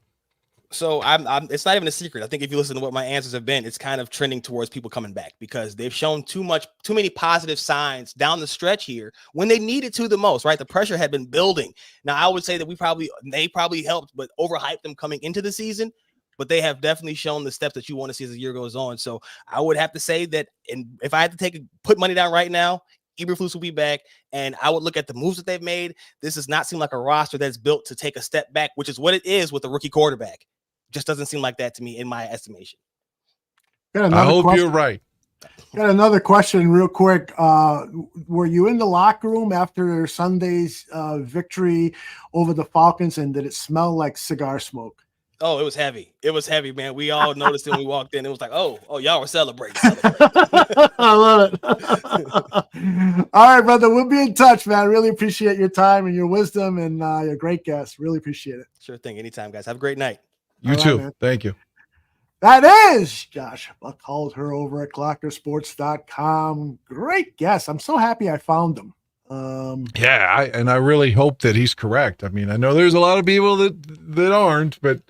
[SPEAKER 6] So I'm it's not even a secret. I think if you listen to what my answers have been, it's kind of trending towards people coming back because they've shown too many positive signs down the stretch here when they needed to the most, right? The pressure had been building. Now I would say that they probably helped, but overhyped them coming into the season, but they have definitely shown the steps that you want to see as the year goes on. So I would have to say that, and if I had to put money down right now, Eberflus will be back, and I would look at the moves that they've made. This does not seem like a roster that's built to take a step back, which is what it is with a rookie quarterback. Just doesn't seem like that to me in my estimation.
[SPEAKER 2] I hope you're right.
[SPEAKER 3] Got another question real quick. Were you in the locker room after Sunday's victory over the Falcons, and did it smell like cigar smoke?
[SPEAKER 6] Oh, it was heavy. It was heavy, man. We all noticed it when we walked in. It was like, oh, y'all were celebrating.
[SPEAKER 3] I love it. All right, brother. We'll be in touch, man. Really appreciate your time and your wisdom, and you're a great guest. Really appreciate it.
[SPEAKER 6] Sure thing. Anytime, guys. Have a great night.
[SPEAKER 2] You too. Man. Thank you.
[SPEAKER 3] That is Josh Buckhalter over at clockersports.com. Great guest. I'm so happy I found him.
[SPEAKER 2] I really hope that he's correct. I mean, I know there's a lot of people that aren't, but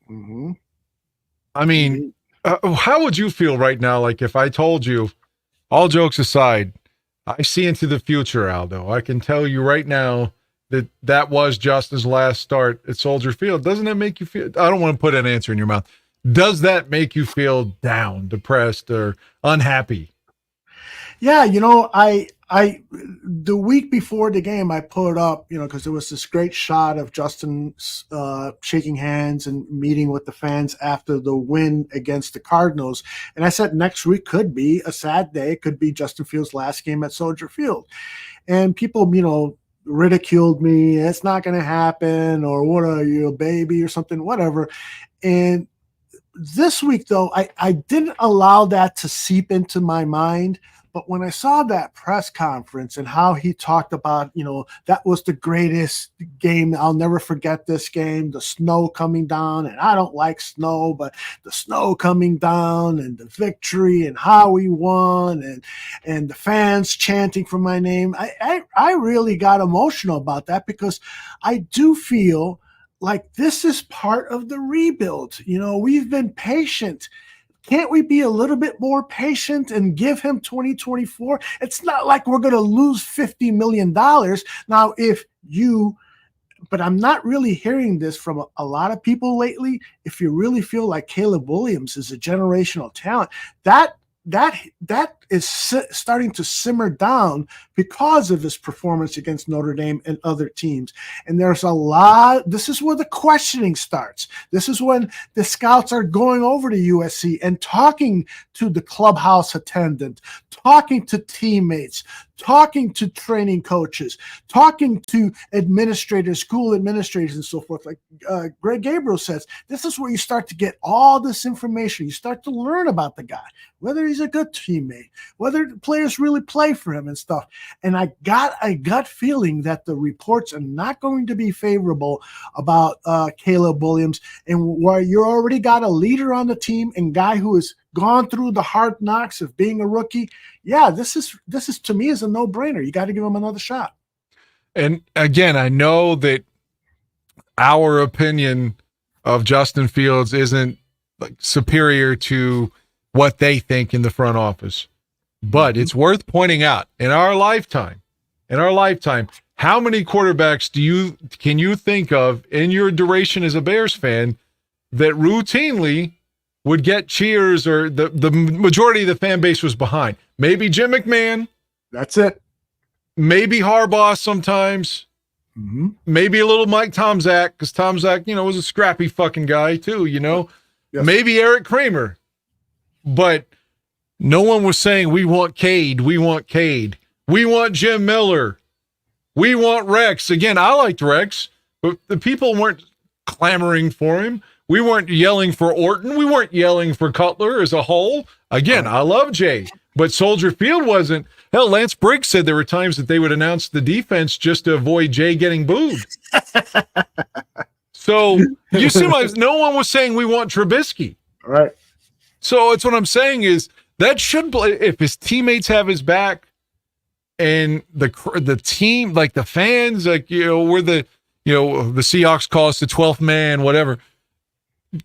[SPEAKER 2] I mean, how would you feel right now? Like if I told you, all jokes aside, I see into the future, Aldo. I can tell you right now that was Justin's last start at Soldier Field. Doesn't that make you feel? I don't want to put an answer in your mouth. Does that make you feel down, depressed, or unhappy?
[SPEAKER 3] Yeah, I the week before the game, I put up, because there was this great shot of Justin shaking hands and meeting with the fans after the win against the Cardinals. And I said next week could be a sad day. It could be Justin Fields' last game at Soldier Field. And people, ridiculed me. It's not going to happen, or what are you, a baby or something, whatever. And this week, though, I didn't allow that to seep into my mind. But when I saw that press conference and how he talked about, that was the greatest game. I'll never forget this game, the snow coming down. And I don't like snow, but the snow coming down and the victory and how we won and the fans chanting for my name. I really got emotional about that because I do feel like this is part of the rebuild. We've been patient. Can't we be a little bit more patient and give him 2024? It's not like we're going to lose $50 million. Now, but I'm not really hearing this from a lot of people lately. If you really feel like Caleb Williams is a generational talent, that is starting to simmer down because of his performance against Notre Dame and other teams. And there's a lot. This is where the questioning starts. This is when the scouts are going over to USC and talking to the clubhouse attendant, talking to teammates, talking to training coaches, talking to administrators, school administrators, and so forth. Like Greg Gabriel says, this is where you start to get all this information. You start to learn about the guy, whether he's a good teammate, whether the players really play for him and stuff. And I got a gut feeling that the reports are not going to be favorable about Caleb Williams. And where you already got a leader on the team and guy who has gone through the hard knocks of being a rookie, yeah, this is to me is a no-brainer. You got to give him another shot.
[SPEAKER 2] And again, I know that our opinion of Justin Fields isn't like superior to what they think in the front office, but it's worth pointing out in our lifetime, how many quarterbacks can you think of in your duration as a Bears fan that routinely would get cheers, or the majority of the fan base was behind? Maybe Jim McMahon.
[SPEAKER 3] That's it.
[SPEAKER 2] Maybe Harbaugh sometimes. Maybe a little Mike Tomczak, because Tomczak, was a scrappy fucking guy too, Yes. Maybe Eric Kramer. But no one was saying, we want Cade, we want Cade. We want Jim Miller. We want Rex. Again, I liked Rex, but the people weren't clamoring for him. We weren't yelling for Orton. We weren't yelling for Cutler as a whole. Again, I love Jay, but Soldier Field wasn't. Hell, Lance Briggs said there were times that they would announce the defense just to avoid Jay getting booed. So you see, no one was saying we want Trubisky.
[SPEAKER 3] Right.
[SPEAKER 2] So it's what I'm saying is That should if his teammates have his back and the team, like the fans, like, we're the Seahawks call us the 12th man, whatever.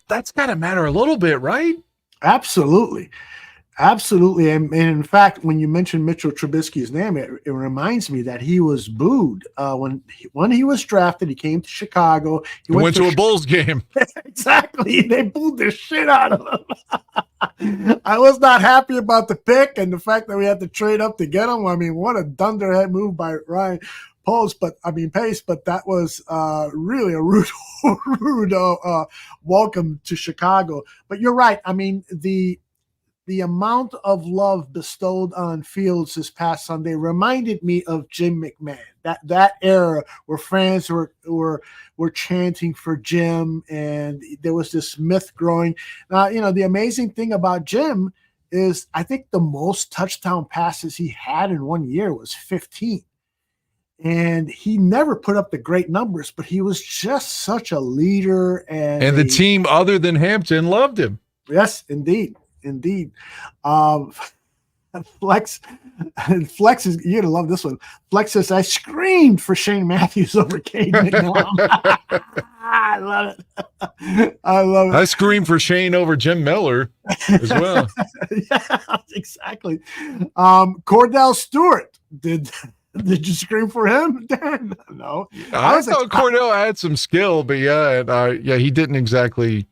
[SPEAKER 2] That's got to matter a little bit, right?
[SPEAKER 3] Absolutely. Absolutely. And in fact, when you mentioned Mitchell Trubisky's name, it reminds me that he was booed when he was drafted. He came to Chicago. He
[SPEAKER 2] went to a Bulls game.
[SPEAKER 3] Exactly. They booed the shit out of him. I was not happy about the pick and the fact that we had to trade up to get him. I mean, what a dunderhead move by Ryan Pace, but that was really a rude welcome to Chicago. But you're right. I mean, the amount of love bestowed on Fields this past Sunday reminded me of Jim McMahon. That era where fans were chanting for Jim, and there was this myth growing. Now, the amazing thing about Jim is I think the most touchdown passes he had in 1 year was 15. And he never put up the great numbers, but he was just such a leader. And
[SPEAKER 2] the team other than Hampton loved him.
[SPEAKER 3] Yes, indeed. Flex is, you're gonna love this one. Flex says, I screamed for Shane Matthews over Cade McNown. I love it.
[SPEAKER 2] I screamed for Shane over Jim Miller as well.
[SPEAKER 3] Yeah, exactly. Cordell Stewart, did you scream for him, Dan? No.
[SPEAKER 2] I thought Cordell had some skill, but he didn't exactly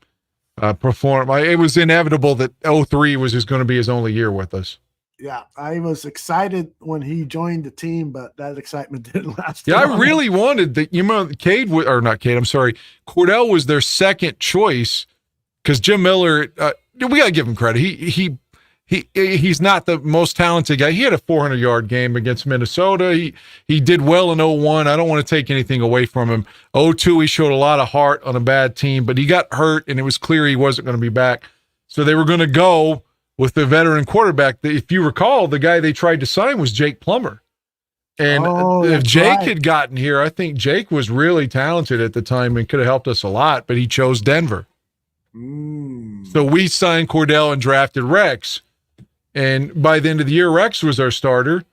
[SPEAKER 2] perform. It was inevitable that 2003 was just going to be his only year with us.
[SPEAKER 3] Yeah, I was excited when he joined the team, but that excitement didn't last.
[SPEAKER 2] Yeah, I really wanted that. Cordell was their second choice because Jim Miller. We gotta give him credit. He's not the most talented guy. He had a 400-yard game against Minnesota. He did well in 2001. I don't want to take anything away from him. 2002, he showed a lot of heart on a bad team, but he got hurt, and it was clear he wasn't going to be back. So they were going to go with the veteran quarterback. If you recall, the guy they tried to sign was Jake Plummer. And if Jake had gotten here, I think Jake was really talented at the time and could have helped us a lot, but he chose Denver. So we signed Cordell and drafted Rex. And by the end of the year, Rex was our starter.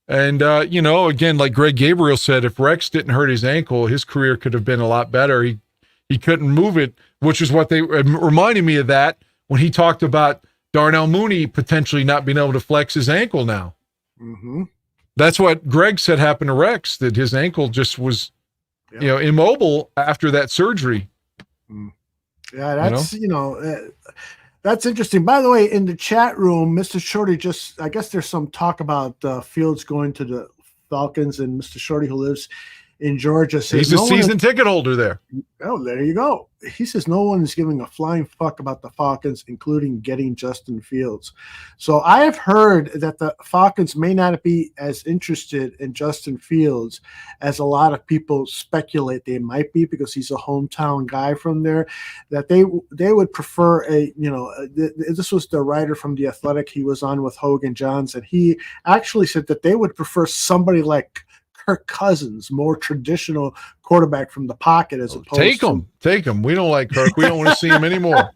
[SPEAKER 2] And, again, like Greg Gabriel said, if Rex didn't hurt his ankle, his career could have been a lot better. He couldn't move it, which is what they reminded me of that when he talked about Darnell Mooney potentially not being able to flex his ankle now. Mm-hmm. That's what Greg said happened to Rex, that his ankle just was, immobile after that surgery.
[SPEAKER 3] Yeah, that's, that's interesting. By the way, in the chat room, Mr. Shorty I guess there's some talk about Fields going to the Falcons, and Mr. Shorty, who lives in Georgia, says
[SPEAKER 2] he's a season ticket holder there.
[SPEAKER 3] Oh, there you go. He says no one is giving a flying fuck about the Falcons, including getting Justin Fields. So I have heard that the Falcons may not be as interested in Justin Fields as a lot of people speculate they might be, because he's a hometown guy from there, that they would prefer this was the writer from The Athletic. He was on with Hogan Johns, and he actually said that they would prefer somebody like Kirk Cousins, more traditional quarterback from the pocket, as opposed to
[SPEAKER 2] take him. We don't like Kirk. We don't want to see him anymore.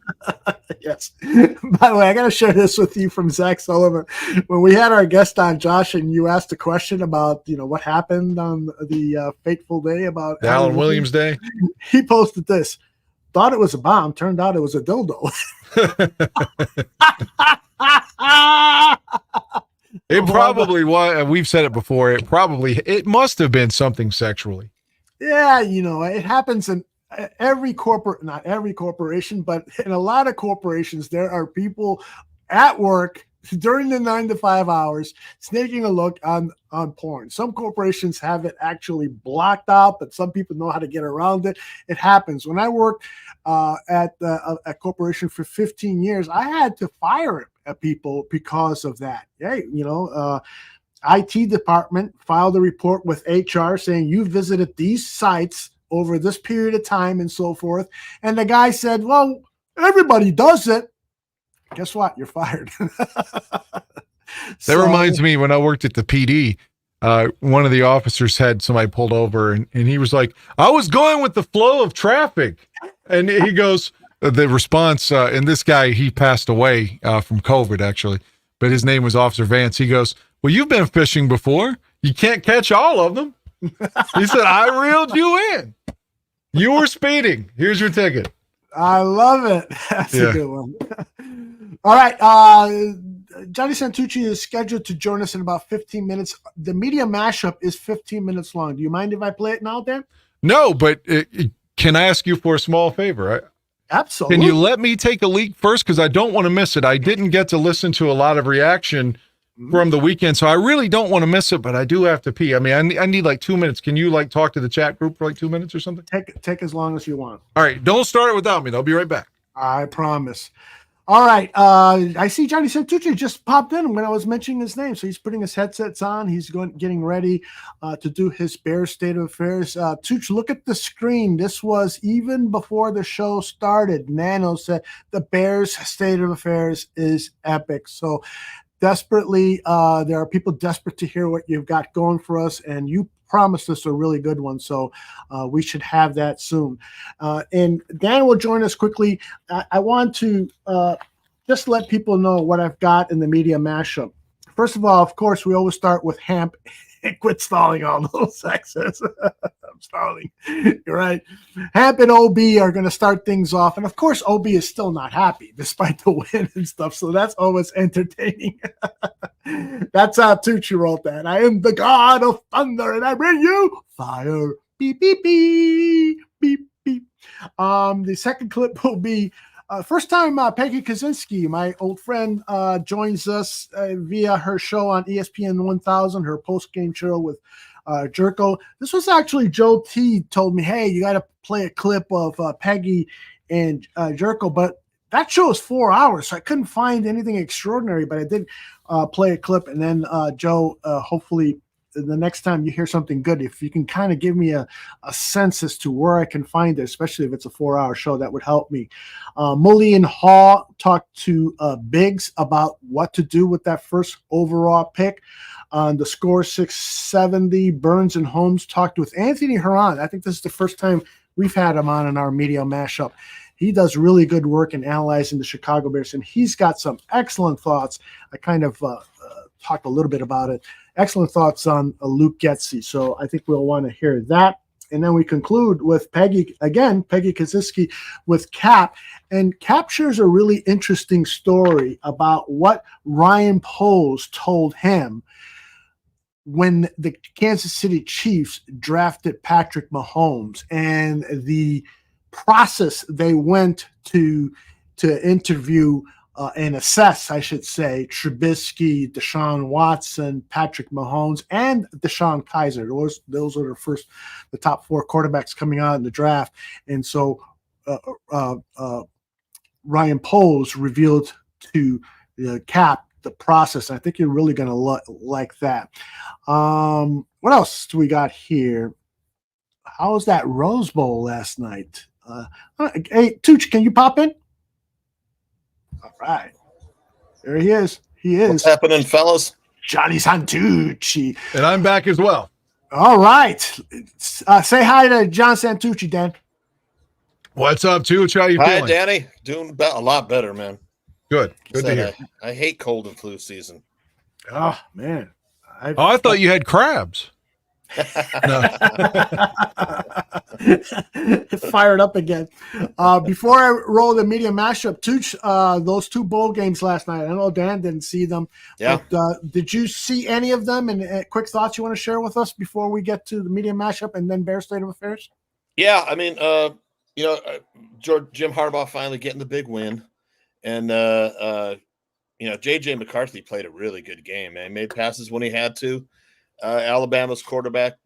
[SPEAKER 3] Yes. By the way, I got to share this with you from Zach Sullivan. When we had our guest on, Josh, and you asked a question about what happened on the fateful day about
[SPEAKER 2] the Alan Williams day,
[SPEAKER 3] he posted this. Thought it was a bomb. Turned out it was a dildo.
[SPEAKER 2] It probably was. We've said it before. It must have been something sexually.
[SPEAKER 3] Yeah, it happens in not every corporation, but in a lot of corporations, there are people at work during the 9 to 5 hours sneaking a look on porn. Some corporations have it actually blocked out, but some people know how to get around it. It happens. When I worked at a corporation for 15 years, I had to fire people because of that. Hey, IT department filed a report with HR saying you visited these sites over this period of time and so forth. And the guy said, well, everybody does it. Guess what? You're fired.
[SPEAKER 2] That reminds me, when I worked at the PD, one of the officers had somebody pulled over, and he was like, I was going with the flow of traffic. And he goes, the response, and this guy, he passed away from COVID, actually. but his name was Officer Vance. He goes, well, you've been fishing before. You can't catch all of them. He said, I reeled you in. You were speeding. Here's your ticket.
[SPEAKER 3] I love it. That's a good one. All right. Johnny Santucci is scheduled to join us in about 15 minutes. The media mashup is 15 minutes long. Do you mind if I play it now, Dan?
[SPEAKER 2] No, but can I ask you for a small favor?
[SPEAKER 3] Absolutely.
[SPEAKER 2] Can you let me take a leak first? Because I don't want to miss it. I didn't get to listen to a lot of reaction from the weekend, so I really don't want to miss it, but I do have to pee. I mean, I need like 2 minutes. Can you like talk to the chat group for like 2 minutes or something?
[SPEAKER 3] Take as long as you want.
[SPEAKER 2] All right. Don't start it without me. I'll be right back.
[SPEAKER 3] I promise. All right. I see Johnny Santucci just popped in when I was mentioning his name. So he's putting his headsets on. He's getting ready to do his Bears State of Affairs. Tooch, look at the screen. This was even before the show started. Nano said the Bears State of Affairs is epic. So desperately, there are people desperate to hear what you've got going for us, and you promised us a really good one, so we should have that soon. And Dan will join us quickly. I want to just let people know what I've got in the media mashup. First of all, of course, we always start with Hamp. Quit stalling all those sexes. I'm stalling. You're right. Hamp and OB are going to start things off. And of course, OB is still not happy despite the win and stuff. So that's always entertaining. That's how Tucci wrote that. I am the god of thunder and I bring you fire. Beep, beep, beep, beep, beep. The second clip will be first time Peggy Kaczynski, my old friend, joins us via her show on ESPN 1000, her post-game show with Jerko. This was actually Joe T told me, hey, you got to play a clip of Peggy and Jerko, but that show is 4 hours, so I couldn't find anything extraordinary, but I did play a clip, and then Joe, hopefully the next time you hear something good, if you can kind of give me a sense as to where I can find it, especially if it's a 4-hour show, that would help me. Mully and Hall talked to Biggs about what to do with that first overall pick. On the score 670, Burns and Holmes talked with Anthony Herron. I think this is the first time we've had him on in our media mashup. He does really good work in analyzing the Chicago Bears, and he's got some excellent thoughts. I kind of talked a little bit about it. Excellent thoughts on Luke Getsy. So I think we'll want to hear that. And then we conclude with Peggy Kaczynski with Cap. And Cap shares a really interesting story about what Ryan Poles told him when the Kansas City Chiefs drafted Patrick Mahomes and the process they went to interview and assess, I should say, Trubisky, Deshaun Watson, Patrick Mahomes, and Deshaun Kaiser. Those are the top 4 quarterbacks coming out in the draft. And so Ryan Poles revealed to Cap the process. I think you're really going to like that. What else do we got here? How was that Rose Bowl last night? Hey, Tooch, can you pop in? All right. There he is.
[SPEAKER 4] What's happening, fellas?
[SPEAKER 3] Johnny Santucci.
[SPEAKER 2] And I'm back as well.
[SPEAKER 3] All right. Say hi to John Santucci, Dan.
[SPEAKER 2] What's up, Tooch? How you feeling?
[SPEAKER 4] Hi, Danny. Doing a lot better, man.
[SPEAKER 2] Good to hear.
[SPEAKER 4] I hate cold and flu season.
[SPEAKER 3] Oh, man.
[SPEAKER 2] I thought you had crabs.
[SPEAKER 3] Fired up again. Before I roll the media mashup, Tooch, those 2 bowl games last night, I know Dan didn't see them.
[SPEAKER 4] Yeah. But,
[SPEAKER 3] did you see any of them? And quick thoughts you want to share with us before we get to the media mashup and then Bear State of Affairs?
[SPEAKER 4] Yeah, I mean, Jim Harbaugh finally getting the big win. And, J.J. McCarthy played a really good game, man. He made passes when he had to. Alabama's quarterback,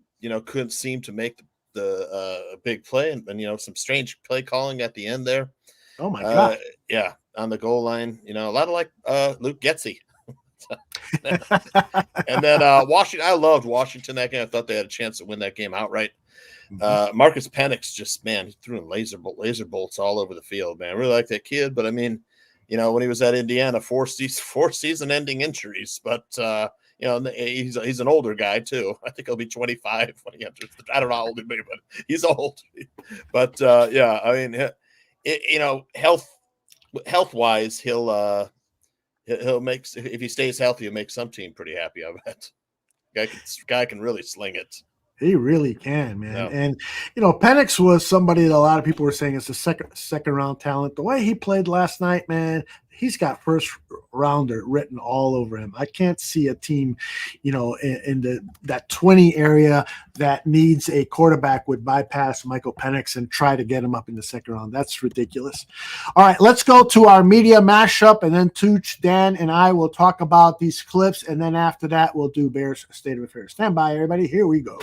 [SPEAKER 4] couldn't seem to make the big play, and some strange play calling at the end there.
[SPEAKER 3] Oh my God!
[SPEAKER 4] Yeah, on the goal line, a lot of like Luke Getsy. And then Washington, I loved Washington that game. I thought they had a chance to win that game outright. Marcus Penix just, man, he threw in laser bolts all over the field, man. I really like that kid, but I mean, when he was at Indiana, 4 season-ending injuries, but. He's an older guy too. I think he'll be 25 when he enters. I don't know how old he'll be, but he's old. But yeah, I mean, health wise, he'll he'll make, if he stays healthy, he'll make some team pretty happy. I bet. Guy can really sling it.
[SPEAKER 3] He really can, man.
[SPEAKER 4] Yeah.
[SPEAKER 3] And Penix was somebody that a lot of people were saying is a second round talent. The way he played last night, man, he's got first rounder written all over him. I can't see a team, in that 20 area that needs a quarterback would bypass Michael Penix and try to get him up in the second round. That's ridiculous. All right, let's go to our media mashup, and then Tooch, Dan, and I will talk about these clips, and then after that, we'll do Bears State of Affairs. Stand by, everybody. Here we go.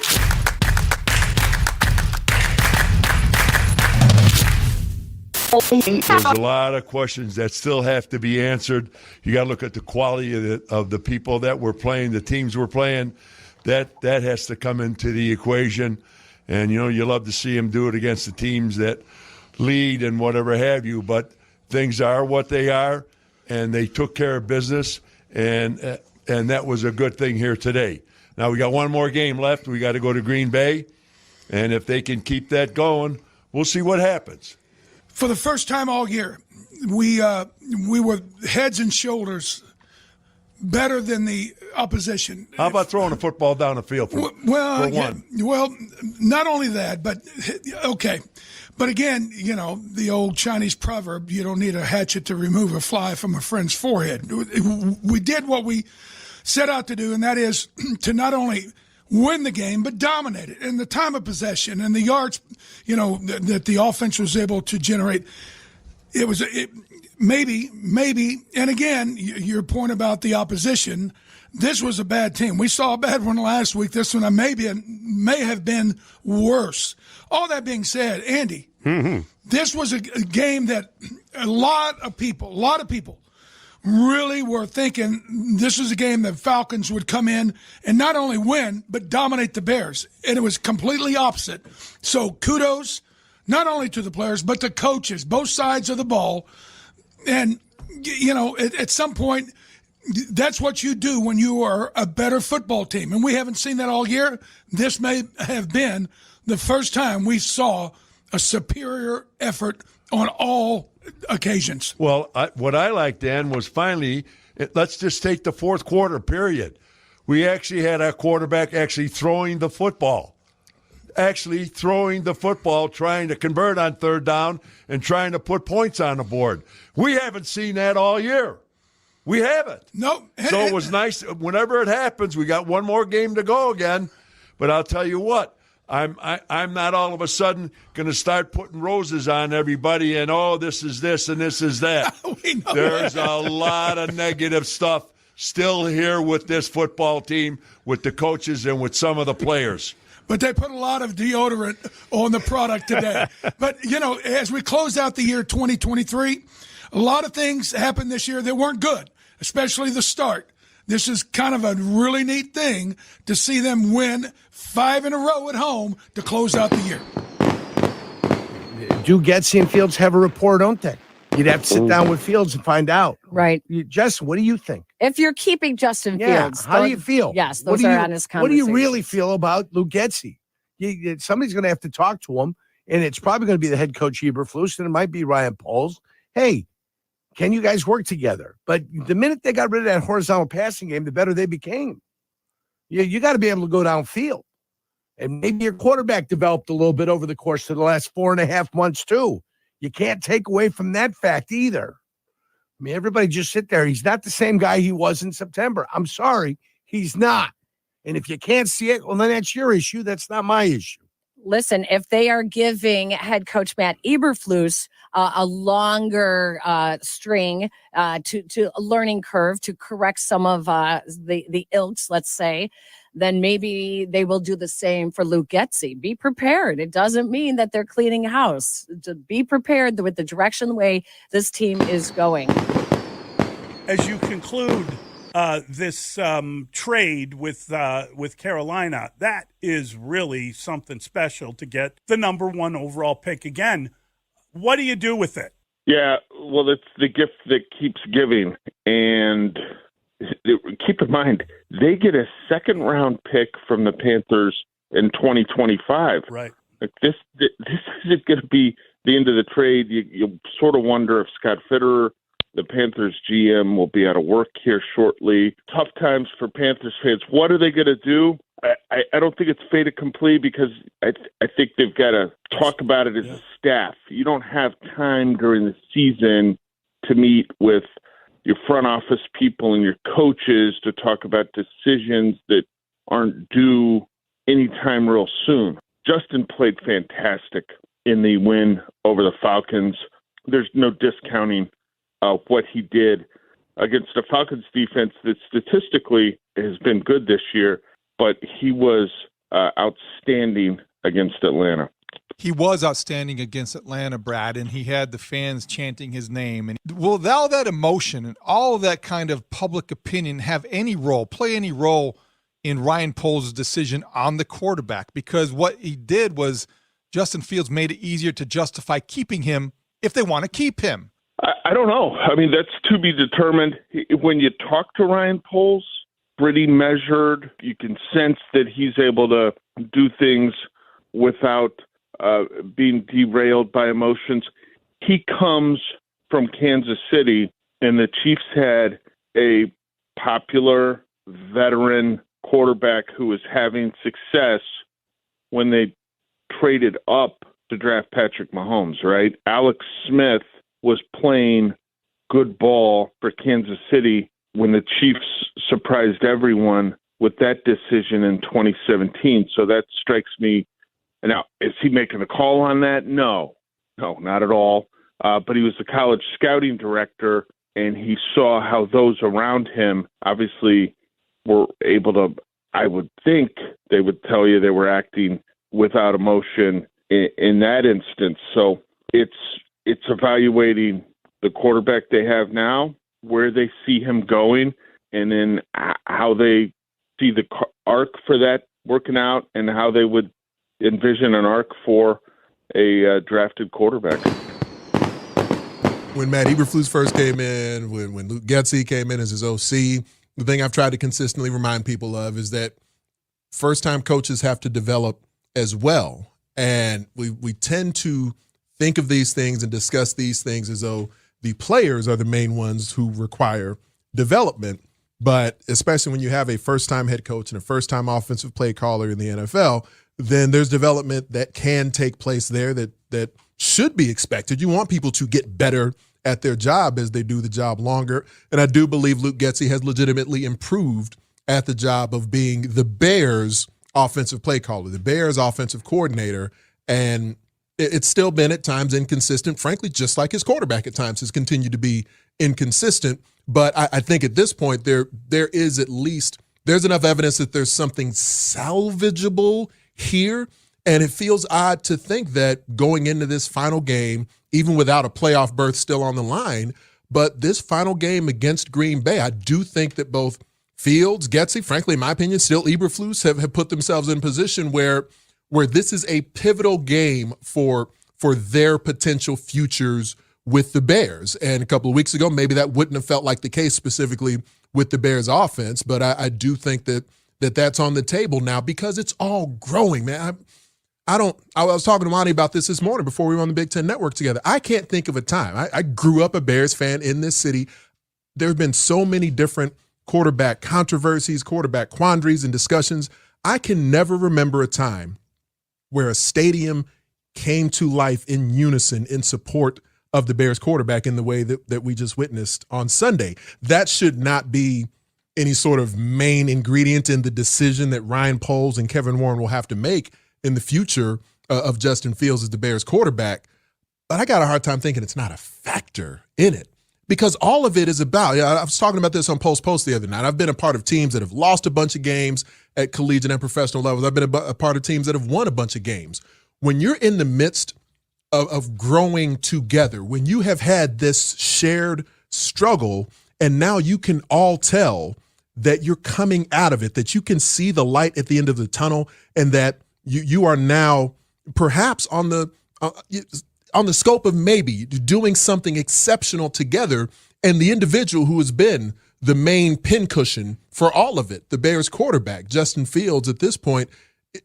[SPEAKER 7] There's a lot of questions that still have to be answered. You got to look at the quality of the people that we're playing, the teams we're playing. That has to come into the equation. And, you love to see them do it against the teams that lead and whatever have you. But things are what they are, and they took care of business, and that was a good thing here today. Now we got one more game left. We got to go to Green Bay, and if they can keep that going, we'll see what happens.
[SPEAKER 8] For the first time all year, we were heads and shoulders better than the opposition.
[SPEAKER 7] How about throwing a football down the field for one?
[SPEAKER 8] Well, not only that, but okay. But again, the old Chinese proverb, you don't need a hatchet to remove a fly from a friend's forehead. We did what we set out to do, and that is to not only win the game, but dominate it. And the time of possession and the yards, that the offense was able to generate, maybe. And again, your point about the opposition, this was a bad team. We saw a bad one last week. This one may have been worse. All that being said, Andy, This was a game that a lot of people really were thinking this was a game that Falcons would come in and not only win, but dominate the Bears. And it was completely opposite. So kudos not only to the players, but the coaches, both sides of the ball. And, at some point, that's what you do when you are a better football team. And we haven't seen that all year. This may have been the first time we saw a superior effort on all occasions.
[SPEAKER 7] Well, what I liked, Dan, was finally, let's just take the fourth quarter, period. We actually had our quarterback actually throwing the football, trying to convert on third down and trying to put points on the board. We haven't seen that all year. We haven't.
[SPEAKER 8] No.
[SPEAKER 7] So it was nice. Whenever it happens, we got one more game to go again. But I'll tell you what, I'm not all of a sudden going to start putting roses on everybody and, this is this and this is that. There's a lot of negative stuff still here with this football team, with the coaches and with some of the players.
[SPEAKER 8] But they put a lot of deodorant on the product today. But, as we close out the year 2023, a lot of things happened this year that weren't good, especially the start. This is kind of a really neat thing to see them win 5 in a row at home to close out the year.
[SPEAKER 9] Do Getsy and Fields have a rapport, don't they? You'd have to sit down with Fields and find out.
[SPEAKER 10] Right.
[SPEAKER 9] Jess, what do you think?
[SPEAKER 10] If you're keeping Justin Fields.
[SPEAKER 9] How do you feel?
[SPEAKER 10] Yes, those are honest conversations.
[SPEAKER 9] What do you really feel about Luke Getsy? Somebody's going to have to talk to him, and it's probably going to be the head coach, Eberflus, and it might be Ryan Poles. Hey, can you guys work together? But the minute they got rid of that horizontal passing game, the better they became. You got to be able to go downfield. And maybe your quarterback developed a little bit over the course of the last 4.5 months, too. You can't take away from that fact either. I mean, everybody just sit there. He's not the same guy he was in September. I'm sorry, he's not. And if you can't see it, well, then that's your issue. That's not my issue.
[SPEAKER 10] Listen, if they are giving head coach Matt Eberflus a longer string to a learning curve to correct some of the ilks, let's say, then maybe they will do the same for Luke Getsy. Be prepared. It doesn't mean that they're cleaning house. To be prepared with the direction, the way this team is going.
[SPEAKER 11] As you conclude this trade with Carolina, that is really something special to get the number 1 overall pick again. What do you do with it?
[SPEAKER 12] Yeah, well, it's the gift that keeps giving. And keep in mind, they get a second-round pick from the Panthers in 2025.
[SPEAKER 11] Right.
[SPEAKER 12] Like this isn't going to be the end of the trade. You sort of wonder if Scott Fitterer The Panthers GM will be out of work here shortly. Tough times for Panthers fans. What are they going to do? I don't think it's fait accompli because I think they've got to talk about it as a staff. You don't have time during the season to meet with your front office people and your coaches to talk about decisions that aren't due anytime real soon. Justin played fantastic in the win over the Falcons. There's no discounting what he did against the Falcons defense that statistically has been good this year, but he was outstanding against Atlanta.
[SPEAKER 13] He was outstanding against Atlanta, Brad, and he had the fans chanting his name. And will all that emotion and all of that kind of public opinion play any role in Ryan Poles' decision on the quarterback? Because what he did was Justin Fields made it easier to justify keeping him if they want to keep him.
[SPEAKER 12] I don't know. I mean, that's to be determined. When you talk to Ryan Poles, pretty measured. You can sense that he's able to do things without being derailed by emotions. He comes from Kansas City, and the Chiefs had a popular veteran quarterback who was having success when they traded up to draft Patrick Mahomes, right? Alex Smith was playing good ball for Kansas City when the Chiefs surprised everyone with that decision in 2017. So that strikes me. Now, is he making a call on that? No, not at all. But he was the college scouting director, and he saw how those around him obviously were able to, I would think they would tell you they were acting without emotion in that instance. So it's evaluating the quarterback they have now, where they see him going, and then how they see the arc for that working out and how they would envision an arc for a drafted quarterback.
[SPEAKER 14] When Matt Eberflus first came in, when Luke Getsy came in as his OC, the thing I've tried to consistently remind people of is that first-time coaches have to develop as well. And we tend to think of these things and discuss these things as though the players are the main ones who require development. But especially when you have a first-time head coach and a first-time offensive play caller in the NFL, then there's development that can take place there that should be expected. You want people to get better at their job as they do the job longer. And I do believe Luke Getsy has legitimately improved at the job of being the Bears' offensive play caller, the Bears' offensive coordinator. And it's still been at times inconsistent, frankly, just like his quarterback at times has continued to be inconsistent. But I think at this point there is at least, there's enough evidence that there's something salvageable here. And it feels odd to think that going into this final game, even without a playoff berth still on the line, but this final game against Green Bay, I do think that both Fields, Getsy, frankly, in my opinion, still Eberflus have put themselves in position where this is a pivotal game for their potential futures with the Bears. And a couple of weeks ago, maybe that wouldn't have felt like the case specifically with the Bears offense, but I do think that's on the table now because it's all growing, man. I was talking to Monty about this morning before we were on the Big Ten Network together. I can't think of a time. I grew up a Bears fan in this city. There have been so many different quarterback controversies, quarterback quandaries and discussions. I can never remember a time where a stadium came to life in unison in support of the Bears quarterback in the way that we just witnessed on Sunday. That should not be any sort of main ingredient in the decision that Ryan Poles and Kevin Warren will have to make in the future of Justin Fields as the Bears quarterback. But I got a hard time thinking it's not a factor in it because all of it is about, I was talking about this on Post the other night. I've been a part of teams that have lost a bunch of games at collegiate and professional levels. I've been a part of teams that have won a bunch of games. When you're in the midst of growing together, when you have had this shared struggle and now you can all tell that you're coming out of it, that you can see the light at the end of the tunnel and that you are now perhaps on the scope of maybe doing something exceptional together, and the individual who has been the main pincushion for all of it, the Bears quarterback, Justin Fields, at this point,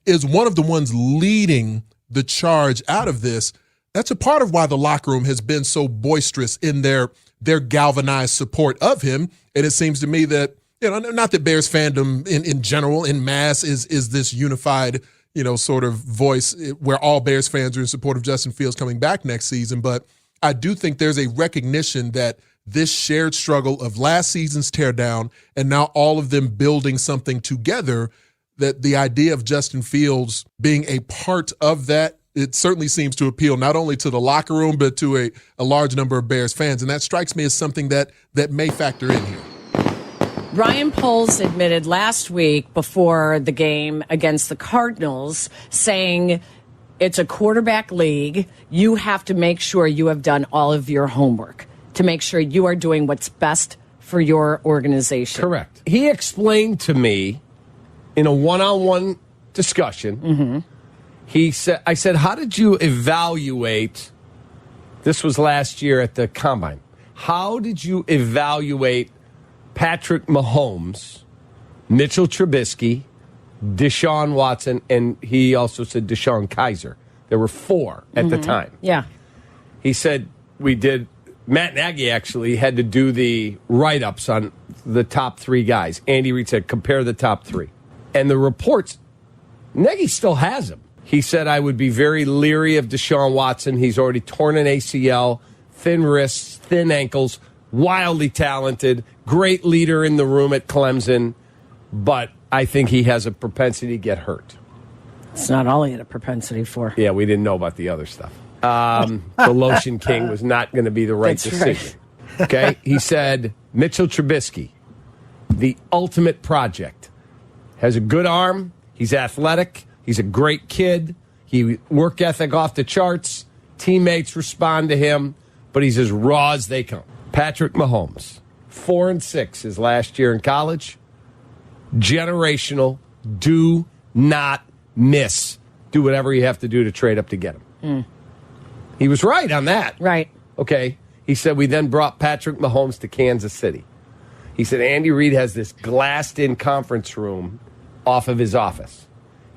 [SPEAKER 14] is one of the ones leading the charge out of this. That's a part of why the locker room has been so boisterous in their their galvanized support of him. And it seems to me that, not that Bears fandom in general, in mass, is this unified, sort of voice where all Bears fans are in support of Justin Fields coming back next season. But I do think there's a recognition that this shared struggle of last season's teardown and now all of them building something together, that the idea of Justin Fields being a part of that, it certainly seems to appeal not only to the locker room, but to a large number of Bears fans. And that strikes me as something that may factor in here.
[SPEAKER 10] Ryan Poles admitted last week before the game against the Cardinals, saying it's a quarterback league. You have to make sure you have done all of your homework to make sure you are doing what's best for your organization.
[SPEAKER 15] Correct. He explained to me in a one-on-one discussion, I said, how did you evaluate, this was last year at the Combine, how did you evaluate Patrick Mahomes, Mitchell Trubisky, Deshaun Watson, and he also said Deshaun Kaiser. There were 4 at the time.
[SPEAKER 10] Yeah.
[SPEAKER 15] He said Matt Nagy actually had to do the write-ups on the top 3 guys. Andy Reid said, compare the top 3. And the reports, Nagy still has him. He said, I would be very leery of Deshaun Watson. He's already torn an ACL, thin wrists, thin ankles, wildly talented, great leader in the room at Clemson, but I think he has a propensity to get hurt.
[SPEAKER 10] It's not all he had a propensity for.
[SPEAKER 15] Yeah, we didn't know about the other stuff. The Lotion King was not going to be the right decision. Right. Okay? He said, Mitchell Trubisky, the ultimate project, has a good arm, he's athletic, he's a great kid, he work ethic off the charts, teammates respond to him, but he's as raw as they come. Patrick Mahomes, 4-6 his last year in college. Generational. Do not miss. Do whatever you have to do to trade up to get him. He was right on that.
[SPEAKER 10] Right.
[SPEAKER 15] Okay. He said we then brought Patrick Mahomes to Kansas City. He said Andy Reid has this glassed-in conference room off of his office.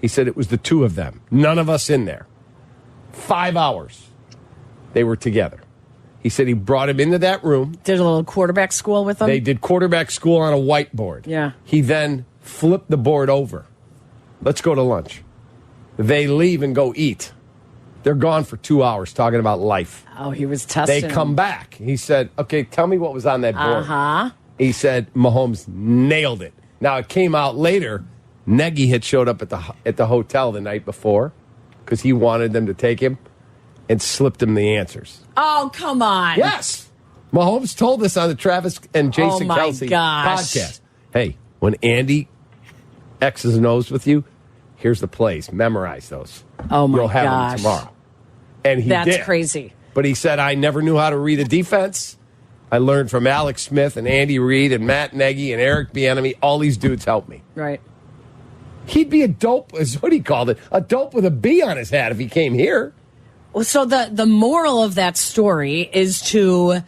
[SPEAKER 15] He said it was the 2 of them. None of us in there. 5 hours they were together. He said he brought him into that room.
[SPEAKER 10] Did a little quarterback school with him?
[SPEAKER 15] They did quarterback school on a whiteboard.
[SPEAKER 10] Yeah.
[SPEAKER 15] He then flipped the board over. Let's go to lunch. They leave and go eat. They're gone for 2 hours talking about life.
[SPEAKER 10] Oh, he was testing.
[SPEAKER 15] They come back. He said, okay, tell me what was on that board. He said Mahomes nailed it. Now, it came out later. Nagy had showed up at the hotel the night before because he wanted them to take him and slipped him the answers.
[SPEAKER 10] Oh, come on.
[SPEAKER 15] Yes. Mahomes told us on the Travis and Jason
[SPEAKER 10] my
[SPEAKER 15] Kelce
[SPEAKER 10] gosh.
[SPEAKER 15] podcast. Hey, when Andy X's and O's with you, here's the plays. Memorize those.
[SPEAKER 10] Oh, my
[SPEAKER 15] You'll have
[SPEAKER 10] gosh.
[SPEAKER 15] them tomorrow. And he
[SPEAKER 10] That's
[SPEAKER 15] did.
[SPEAKER 10] crazy.
[SPEAKER 15] But he said, I never knew how to read a defense. I learned from Alex Smith and Andy Reid and Matt Nagy and Eric Bieniemy. All these dudes helped me.
[SPEAKER 10] Right.
[SPEAKER 15] He'd be a dope, is what he called it, a dope with a B on his hat if he came here.
[SPEAKER 10] Well, so the moral of that story is to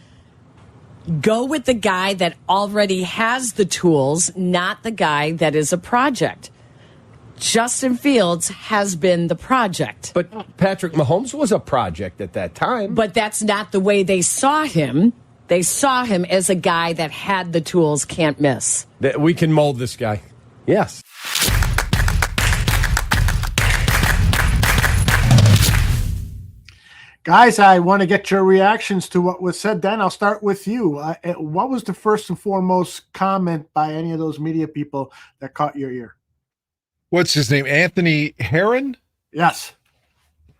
[SPEAKER 10] go with the guy that already has the tools, not the guy that is a project. Justin Fields has been the project.
[SPEAKER 15] But Patrick Mahomes was a project at that time.
[SPEAKER 10] But that's not the way they saw him. They saw him as a guy that had the tools, can't miss.
[SPEAKER 15] That we can mold this guy. Yes.
[SPEAKER 3] Guys, I want to get your reactions to what was said. Dan, I'll start with you. What was the first and foremost comment by any of those media people that caught your ear?
[SPEAKER 2] What's his name? Anthony Herron?
[SPEAKER 3] Yes.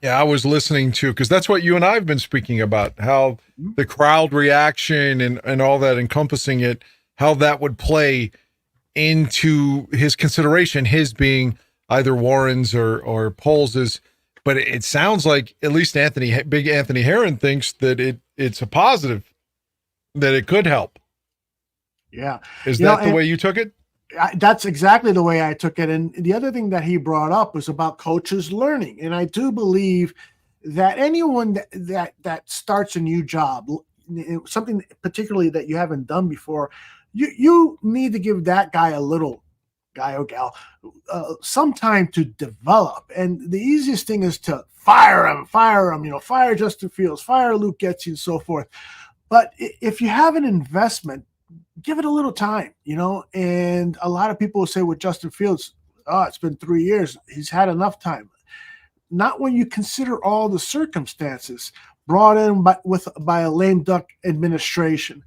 [SPEAKER 2] Yeah, I was listening to, because that's what you and I have been speaking about, how the crowd reaction and all that encompassing it, how that would play into his consideration, his being either Warren's or Poles's. But it sounds like at least Big Anthony Herron thinks that it's a positive, that it could help.
[SPEAKER 3] Yeah.
[SPEAKER 2] Is that the way you took it?
[SPEAKER 3] That's exactly the way I took it. And the other thing that he brought up was about coaches learning. And I do believe that anyone that starts a new job, something particularly that you haven't done before, you need to give that guy guy or gal some time to develop. And the easiest thing is to fire him, fire Justin Fields, fire Luke Getsy, and so forth. But if you have an investment, give it a little time, And a lot of people will say with Justin Fields, it's been 3 years. He's had enough time. Not when you consider all the circumstances brought in by a lame duck administration,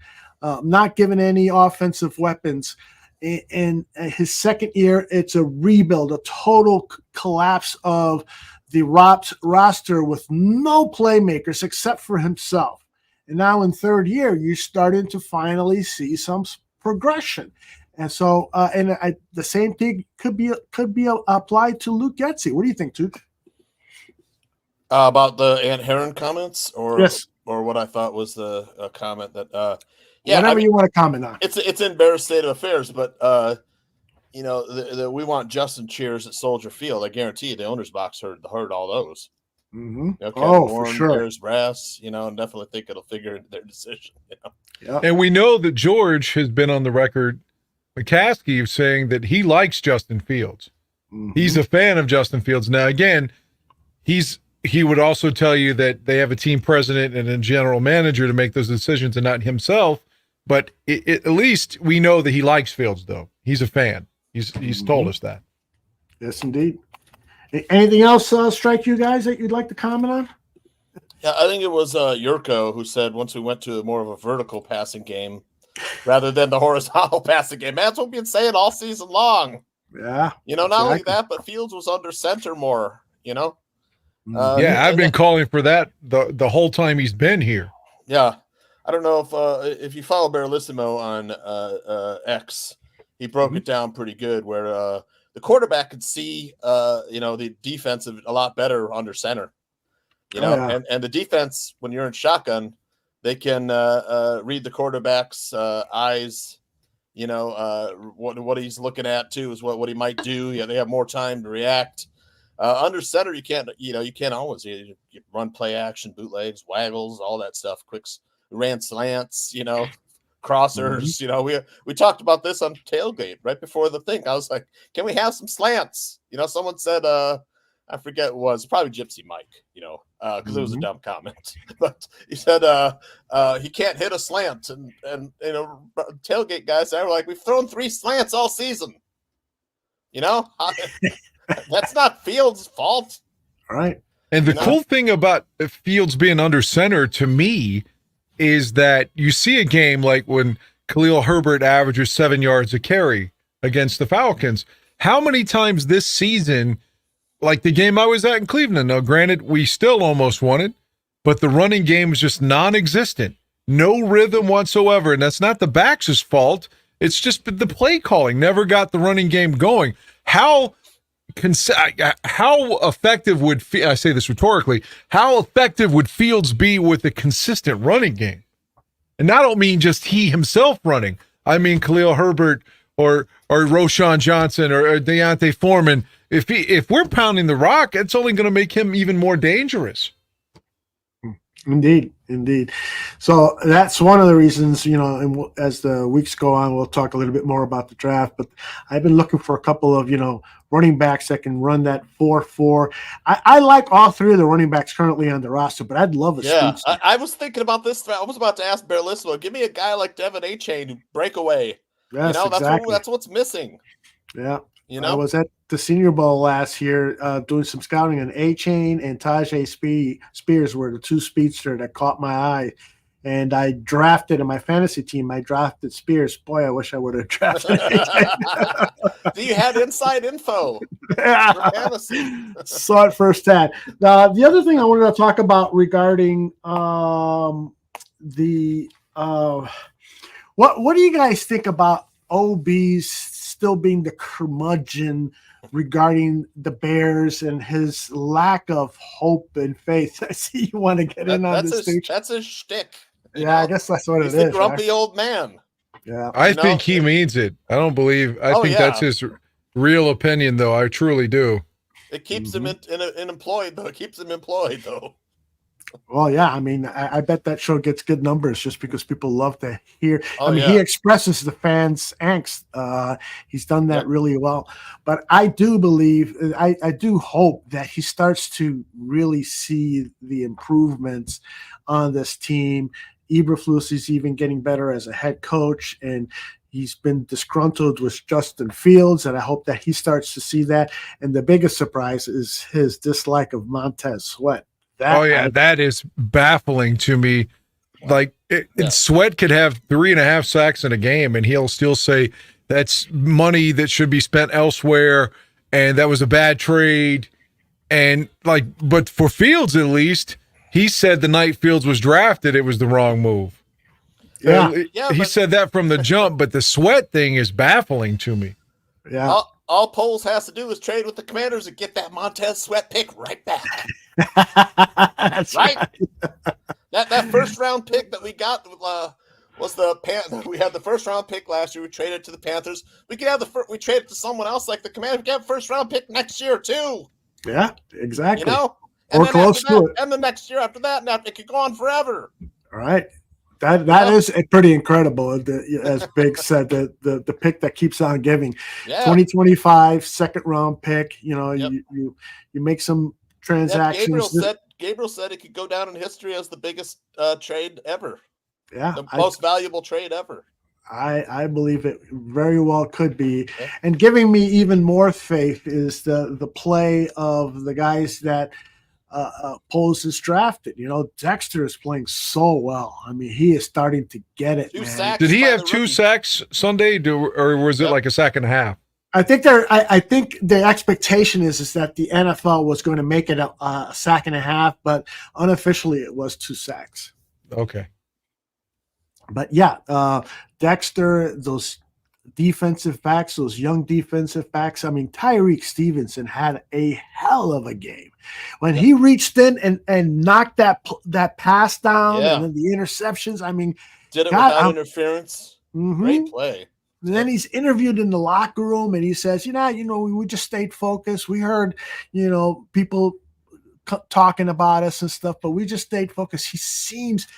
[SPEAKER 3] not given any offensive weapons. In his second year, it's a rebuild, a total collapse of the roster with no playmakers except for himself. And now in third year, you're starting to finally see some progression. And so, the same thing could be applied to Luke Getsy. What do you think, Tuke?
[SPEAKER 4] About the Aunt Heron comments, or
[SPEAKER 3] Yes,
[SPEAKER 4] or what I thought was the comment that
[SPEAKER 3] whatever you want to comment on.
[SPEAKER 4] It's in bare state of affairs, but we want Justin cheers at Soldier Field. I guarantee you, the owner's box heard all those.
[SPEAKER 3] Mm-hmm.
[SPEAKER 4] For
[SPEAKER 3] sure.
[SPEAKER 4] Bears brass, and definitely think it'll figure into their decision.
[SPEAKER 3] Yeah.
[SPEAKER 2] And we know that George has been on the record, McCaskey, saying that he likes Justin Fields.
[SPEAKER 3] Mm-hmm.
[SPEAKER 2] He's a fan of Justin Fields. Now, again, he would also tell you that they have a team president and a general manager to make those decisions and not himself. But at least we know that he likes Fields, though. He's a fan. He's told us that.
[SPEAKER 3] Yes, indeed. Anything else strike you guys that you'd like to comment on?
[SPEAKER 4] Yeah, I think it was Yurko who said once we went to more of a vertical passing game rather than the horizontal passing game. That's what we've been saying all season long.
[SPEAKER 3] Yeah.
[SPEAKER 4] Not only that, but Fields was under center more,
[SPEAKER 2] I've been calling for that the whole time he's been here.
[SPEAKER 4] Yeah. I don't know if you follow Baralissimo on X, he broke it down pretty good where the quarterback could see the defense a lot better under center. And the defense, when you're in shotgun, they can read the quarterback's eyes. What he's looking at too is what he might do. Yeah, they have more time to react. Under center, you can't always you run play action, bootlegs, waggles, all that stuff. Quicks, ran slants, crossers.
[SPEAKER 3] Mm-hmm.
[SPEAKER 4] We talked about this on tailgate right before the thing. I was like, can we have some slants? Someone said, I forget, it was probably Gypsy Mike, because it was a dumb comment. But he said he can't hit a slant. And tailgate guys, they were like, we've thrown 3 slants all season. That's not Fields' fault.
[SPEAKER 3] All right.
[SPEAKER 2] And the cool thing about Fields being under center to me is that you see a game like when Khalil Herbert averages 7 yards a carry against the Falcons. How many times this season, like the game I was at in Cleveland, now granted, we still almost won it, but the running game was just non-existent. No rhythm whatsoever. And that's not the backs' fault. It's just the play calling never got the running game going. How effective would, I say this rhetorically, how effective would Fields be with a consistent running game? And I don't mean just he himself running. I mean Khalil Herbert or Roshan Johnson or Deontay Foreman. If we're pounding the rock, it's only going to make him even more dangerous.
[SPEAKER 3] Indeed. So that's one of the reasons, and as the weeks go on, we'll talk a little bit more about the draft. But I've been looking for a couple of, running backs that can run that 4-4. I like all 3 of the running backs currently on the roster, but I'd love a speedster.
[SPEAKER 4] I was thinking about this. I was about to ask Baralissimo, give me a guy like Devin A-Chain who break away.
[SPEAKER 3] Yes, exactly.
[SPEAKER 4] That's what's missing.
[SPEAKER 3] Yeah. I was at the Senior Bowl last year doing some scouting, and A-Chain and Tajay Spears were the 2 speedster that caught my eye. And I drafted in my fantasy team, I drafted Spears. Boy, I wish I would have drafted A-Chain.
[SPEAKER 4] You had inside info for fantasy.
[SPEAKER 3] Saw it firsthand. The other thing I wanted to talk about regarding what do you guys think about OB's still being the curmudgeon regarding the Bears and his lack of hope and faith? I see you want to get in on this thing.
[SPEAKER 4] That's his shtick.
[SPEAKER 3] Yeah, I guess that's what
[SPEAKER 4] He's
[SPEAKER 3] it is.
[SPEAKER 4] the grumpy old man.
[SPEAKER 3] Yeah,
[SPEAKER 2] I think he means it. I don't believe. I think that's his real opinion, though. I truly do.
[SPEAKER 4] It keeps him employed, though. It keeps him employed, though.
[SPEAKER 3] Well, yeah. I mean, I bet that show gets good numbers just because people love to hear. He expresses the fans' angst. He's done that really well. But I do believe, I do hope that he starts to really see the improvements on this team. Eberflus is even getting better as a head coach, and he's been disgruntled with Justin Fields, and I hope that he starts to see that. And the biggest surprise is his dislike of Montez Sweat.
[SPEAKER 2] That is baffling to me. Like, Sweat could have 3.5 sacks in a game, and he'll still say that's money that should be spent elsewhere, and that was a bad trade. And but for Fields, at least, he said the night Fields was drafted, it was the wrong move. He said that from the jump, but the Sweat thing is baffling to me.
[SPEAKER 3] Yeah.
[SPEAKER 4] All Poles has to do is trade with the Commanders and get that Montez Sweat pick right back.
[SPEAKER 3] That's right.
[SPEAKER 4] That first round pick that we got was we had the first round pick last year. We traded to the Panthers. We could have we traded to someone else like the Commanders. We could have first round pick next year too.
[SPEAKER 3] Yeah, exactly.
[SPEAKER 4] You know,
[SPEAKER 3] or close to it.
[SPEAKER 4] And the next year after that, it could go on forever.
[SPEAKER 3] All right. That is pretty incredible. As Big said, the pick that keeps on giving. 2025 second round pick. You know, you make some transactions.
[SPEAKER 4] Gabriel said it could go down in history as the biggest trade ever.
[SPEAKER 3] Yeah,
[SPEAKER 4] the most valuable trade ever.
[SPEAKER 3] I believe it very well could be. And giving me even more faith is the play of the guys that Poles is drafted. You know, Dexter is playing so well. I mean, he is starting to get it, man.
[SPEAKER 2] Did he have 2 sacks Sunday, or was it like a sack and a half?
[SPEAKER 3] I think I think the expectation is that the NFL was going to make it a sack and a half, but unofficially it was 2 sacks.
[SPEAKER 2] Okay.
[SPEAKER 3] But yeah, Dexter, those defensive backs, those young defensive backs. I mean, Tyreek Stevenson had a hell of a game when he reached in and knocked that pass down and then the interceptions. I mean,
[SPEAKER 4] did it without interference.
[SPEAKER 3] Mm-hmm.
[SPEAKER 4] Great play.
[SPEAKER 3] And then he's interviewed in the locker room, and he says, we just stayed focused. We heard, people talking about us and stuff, but we just stayed focused. He seems.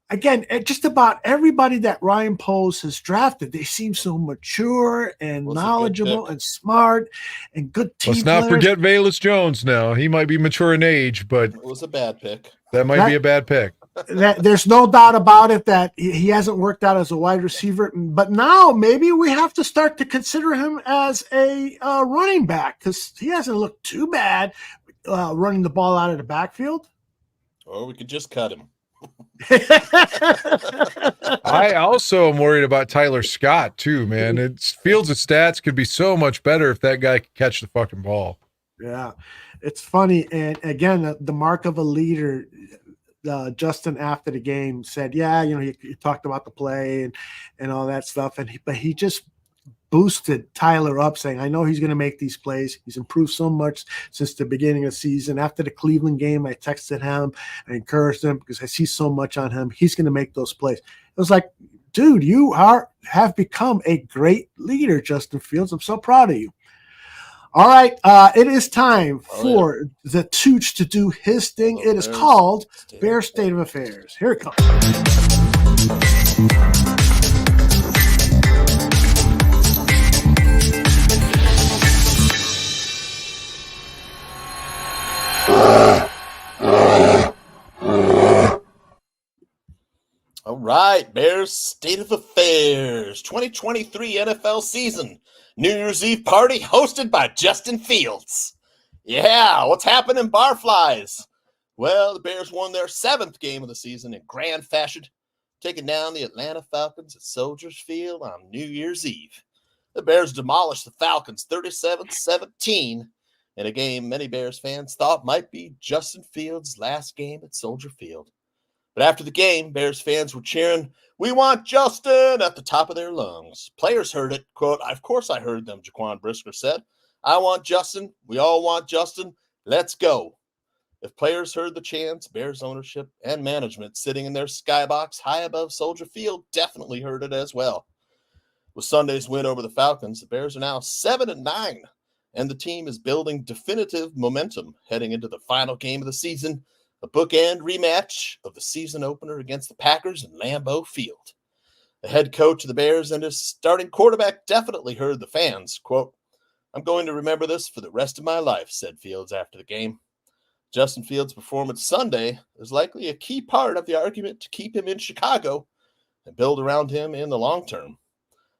[SPEAKER 3] Again, just about everybody that Ryan Poles has drafted, they seem so mature and knowledgeable and smart and good team
[SPEAKER 2] Let's not forget Velus Jones now. He might be mature in age, but
[SPEAKER 4] it was a bad pick.
[SPEAKER 2] That might be a bad pick.
[SPEAKER 3] There's no doubt about it that he hasn't worked out as a wide receiver. But now maybe we have to start to consider him as a running back because he hasn't looked too bad running the ball out of the backfield.
[SPEAKER 4] Or we could just cut him.
[SPEAKER 2] I also am worried about Tyler Scott too, man. It feels the stats could be so much better if that guy could catch the fucking ball.
[SPEAKER 3] Yeah, it's funny. And again, the mark of a leader, Justin after the game said, he talked about the play and all that stuff. But he just boosted Tyler up, saying, I know he's going to make these plays. He's improved so much since the beginning of the season. After the Cleveland game, I texted him, I encouraged him because I see so much on him. He's going to make those plays. It was like, dude, you have become a great leader, Justin Fields. I'm so proud of you. All right, it is time for the Tooch to do his thing. It is called Bear State of Affairs. Here it comes.
[SPEAKER 4] All right, Bears State of Affairs, 2023 NFL season, New Year's Eve party hosted by Justin Fields. Yeah, what's happening, Barflies? Well, the Bears won their 7th game of the season in grand fashion, taking down the Atlanta Falcons at Soldiers Field on New Year's Eve. The Bears demolished the Falcons 37-17 in a game many Bears fans thought might be Justin Fields' last game at Soldier Field. But after the game, Bears fans were cheering, "We want Justin," at the top of their lungs. Players heard it. Quote, "Of course I heard them," Jaquan Brisker said. "I want Justin. We all want Justin. Let's go." If players heard the chants, Bears ownership and management sitting in their skybox high above Soldier Field definitely heard it as well. With Sunday's win over the Falcons, the Bears are now 7-9, and the team is building definitive momentum heading into the final game of the season, a bookend rematch of the season opener against the Packers in Lambeau Field. The head coach of the Bears and his starting quarterback definitely heard the fans. Quote, "I'm going to remember this for the rest of my life," said Fields after the game. Justin Fields' performance Sunday is likely a key part of the argument to keep him in Chicago and build around him in the long term.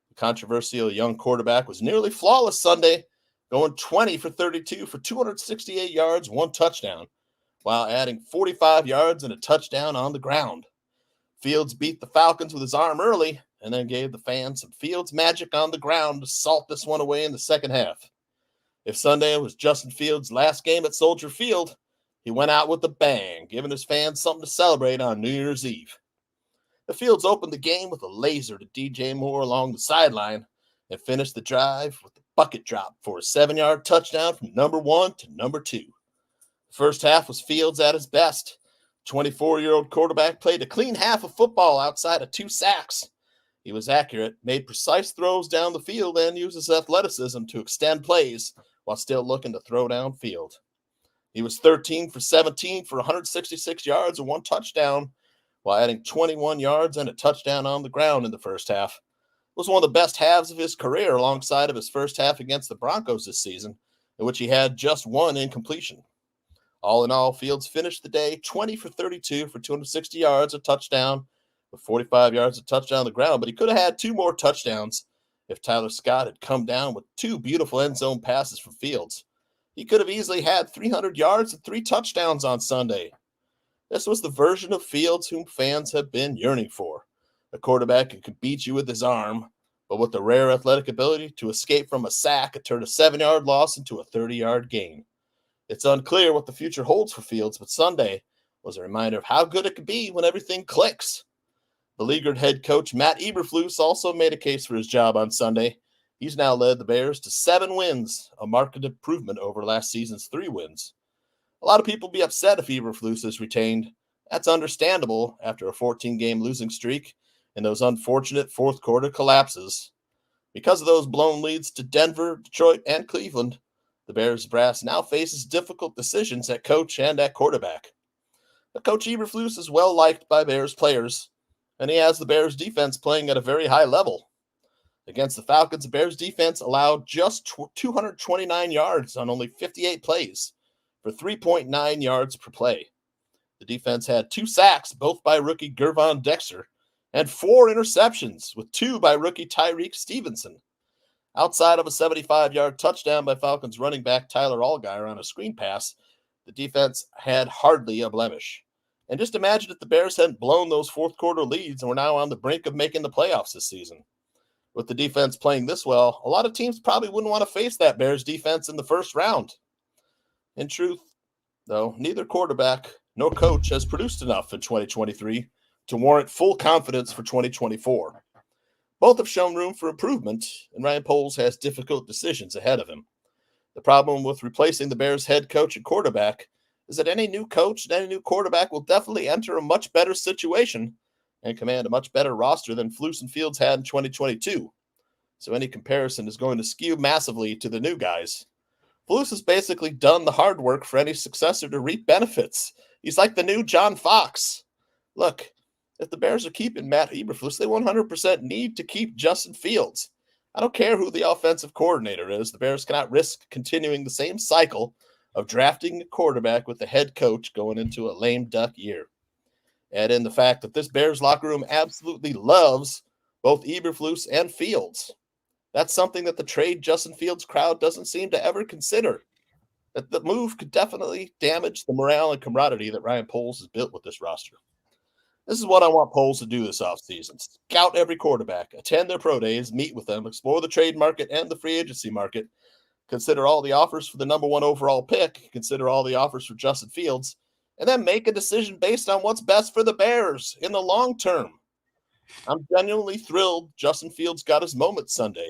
[SPEAKER 4] The controversial young quarterback was nearly flawless Sunday, going 20 for 32 for 268 yards, 1 touchdown, while adding 45 yards and a touchdown on the ground. Fields beat the Falcons with his arm early and then gave the fans some Fields magic on the ground to salt this one away in the second half. If Sunday was Justin Fields' last game at Soldier Field, he went out with a bang, giving his fans something to celebrate on New Year's Eve. The Fields opened the game with a laser to DJ Moore along the sideline and finished the drive with the bucket drop for a 7-yard touchdown from number 1 to number 2. The first half was Fields at his best. 24-year-old quarterback played a clean half of football outside of 2 sacks. He was accurate, made precise throws down the field, and used his athleticism to extend plays while still looking to throw downfield. He was 13 for 17 for 166 yards and 1 touchdown, while adding 21 yards and a touchdown on the ground in the first half. It was one of the best halves of his career alongside of his first half against the Broncos this season, in which he had just 1 incompletion. All in all, Fields finished the day 20 for 32 for 260 yards, a touchdown, with 45 yards of touchdown on the ground, but he could have had 2 more touchdowns if Tyler Scott had come down with 2 beautiful end zone passes from Fields. He could have easily had 300 yards and 3 touchdowns on Sunday. This was the version of Fields whom fans have been yearning for. A quarterback who could beat you with his arm, but with the rare athletic ability to escape from a sack and turn a 7-yard loss into a 30-yard gain. It's unclear what the future holds for Fields, but Sunday was a reminder of how good it could be when everything clicks. Beleaguered head coach Matt Eberflus also made a case for his job on Sunday. He's now led the Bears to 7 wins, a marked improvement over last season's 3 wins. A lot of people will be upset if Eberflus is retained. That's understandable after a 14-game losing streak and those unfortunate fourth-quarter collapses. Because of those blown leads to Denver, Detroit, and Cleveland, the Bears brass now faces difficult decisions at coach and at quarterback. But Coach Eberflus is well-liked by Bears players, and he has the Bears defense playing at a very high level. Against the Falcons, the Bears defense allowed just 229 yards on only 58 plays for 3.9 yards per play. The defense had 2 sacks, both by rookie Gervon Dexter, and 4 interceptions, with 2 by rookie Tyreek Stevenson. Outside of a 75-yard touchdown by Falcons running back Tyler Allgeier on a screen pass, the defense had hardly a blemish. And just imagine if the Bears hadn't blown those fourth-quarter leads and were now on the brink of making the playoffs this season. With the defense playing this well, a lot of teams probably wouldn't want to face that Bears defense in the first round. In truth, though, neither quarterback nor coach has produced enough in 2023 to warrant full confidence for 2024. Both have shown room for improvement, and Ryan Poles has difficult decisions ahead of him. The problem with replacing the Bears head coach and quarterback is that any new coach and any new quarterback will definitely enter a much better situation and command a much better roster than Flus and Fields had in 2022. So any comparison is going to skew massively to the new guys. Flus has basically done the hard work for any successor to reap benefits. He's like the new John Fox. Look, if the Bears are keeping Matt Eberflus, they 100% need to keep Justin Fields. I don't care who the offensive coordinator is. The Bears cannot risk continuing the same cycle of drafting a quarterback with the head coach going into a lame duck year. Add in the fact that this Bears locker room absolutely loves both Eberflus and Fields. That's something that the trade Justin Fields crowd doesn't seem to ever consider. That the move could definitely damage the morale and camaraderie that Ryan Poles has built with this roster. This is what I want Poles to do this offseason. Scout every quarterback, attend their pro days, meet with them, explore the trade market and the free agency market, consider all the offers for the number 1 overall pick, consider all the offers for Justin Fields, and then make a decision based on what's best for the Bears in the long term. I'm genuinely thrilled Justin Fields got his moment Sunday.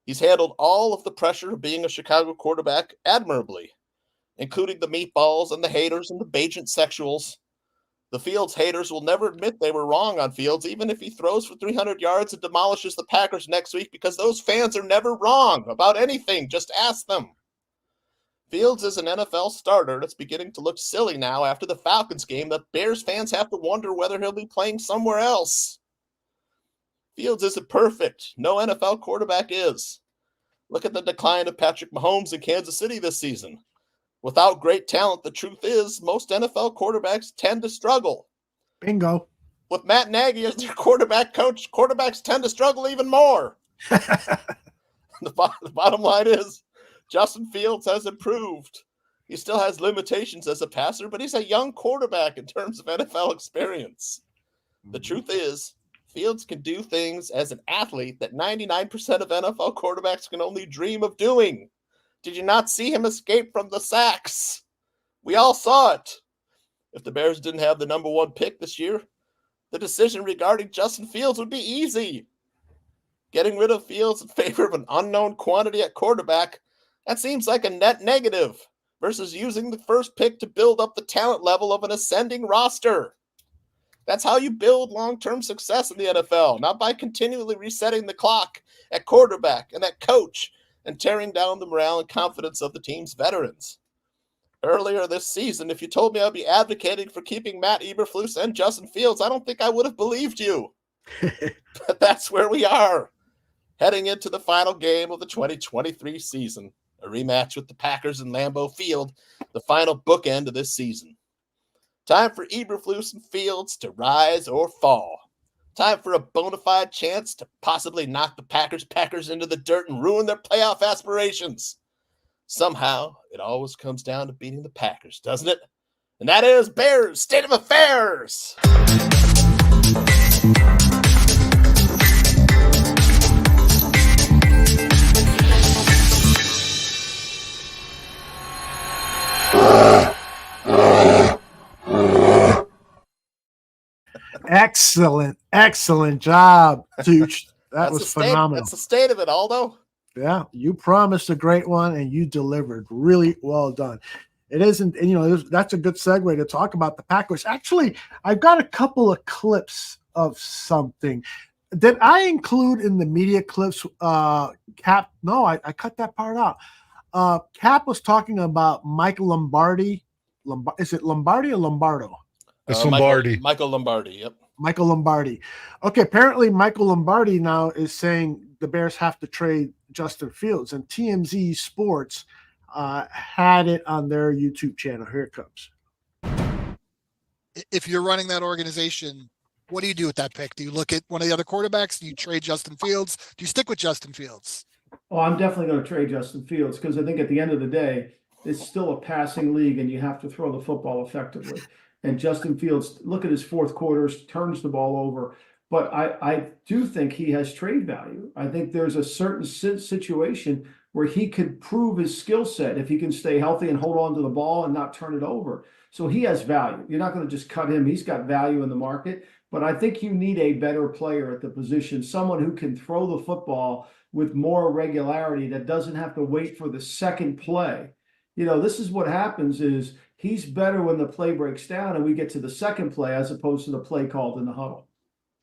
[SPEAKER 4] He's handled all of the pressure of being a Chicago quarterback admirably, including the meatballs and the haters and the Bajent sexuals. The Fields haters will never admit they were wrong on Fields, even if he throws for 300 yards and demolishes the Packers next week, because those fans are never wrong about anything. Just ask them. Fields is an NFL starter that's beginning to look silly now after the Falcons game that Bears fans have to wonder whether he'll be playing somewhere else. Fields isn't perfect. No NFL quarterback is. Look at the decline of Patrick Mahomes in Kansas City this season. Without great talent, the truth is most NFL quarterbacks tend to struggle.
[SPEAKER 3] Bingo.
[SPEAKER 4] With Matt Nagy as their quarterback coach, quarterbacks tend to struggle even more. The bottom line is Justin Fields has improved. He still has limitations as a passer, but he's a young quarterback in terms of NFL experience. The truth is, Fields can do things as an athlete that 99% of NFL quarterbacks can only dream of doing. Did you not see him escape from the sacks? We all saw it. If the Bears didn't have the number 1 pick this year, the decision regarding Justin Fields would be easy. Getting rid of Fields in favor of an unknown quantity at quarterback, that seems like a net negative versus using the first pick to build up the talent level of an ascending roster. That's how you build long-term success in the NFL, not by continually resetting the clock at quarterback and at coach and tearing down the morale and confidence of the team's veterans. Earlier this season, if you told me I'd be advocating for keeping Matt Eberflus and Justin Fields, I don't think I would have believed you. But that's where we are, heading into the final game of the 2023 season, a rematch with the Packers in Lambeau Field, the final bookend of this season. Time for Eberflus and Fields to rise or fall. Time for a bona fide chance to possibly knock the Packers into the dirt and ruin their playoff aspirations. Somehow, it always comes down to beating the Packers, doesn't it? And that is Bears State of Affairs.
[SPEAKER 3] Excellent job, Tooch. That was phenomenal.
[SPEAKER 4] That's the state of it, Aldo.
[SPEAKER 3] Yeah, you promised a great one and you delivered. Really well done. It isn't, and that's a good segue to talk about the Packers. Actually, I've got a couple of clips of something. Did I include in the media clips Cap? No, I cut that part out. Cap was talking about Michael Lombardi. Is it Lombardi or Lombardo?
[SPEAKER 2] It's Lombardi.
[SPEAKER 4] Michael Lombardi, yep.
[SPEAKER 3] Michael Lombardi. Okay, apparently Michael Lombardi now is saying the Bears have to trade Justin Fields, and TMZ Sports had it on their YouTube channel. Here it comes.
[SPEAKER 16] If you're running that organization, what do you do with that pick? Do you look at one of the other quarterbacks? Do you trade Justin Fields? Do you stick with Justin Fields?
[SPEAKER 17] Oh, I'm definitely going to trade Justin Fields because I think at the end of the day, it's still a passing league and you have to throw the football effectively. And Justin Fields, look at his fourth quarters, turns the ball over. But I do think he has trade value. I think there's a certain situation where he could prove his skill set if he can stay healthy and hold on to the ball and not turn it over. So he has value. You're not going to just cut him. He's got value in the market. But I think you need a better player at the position, someone who can throw the football with more regularity that doesn't have to wait for the second play. This is what happens is he's better when the play breaks down and we get to the second play as opposed to the play called in the huddle.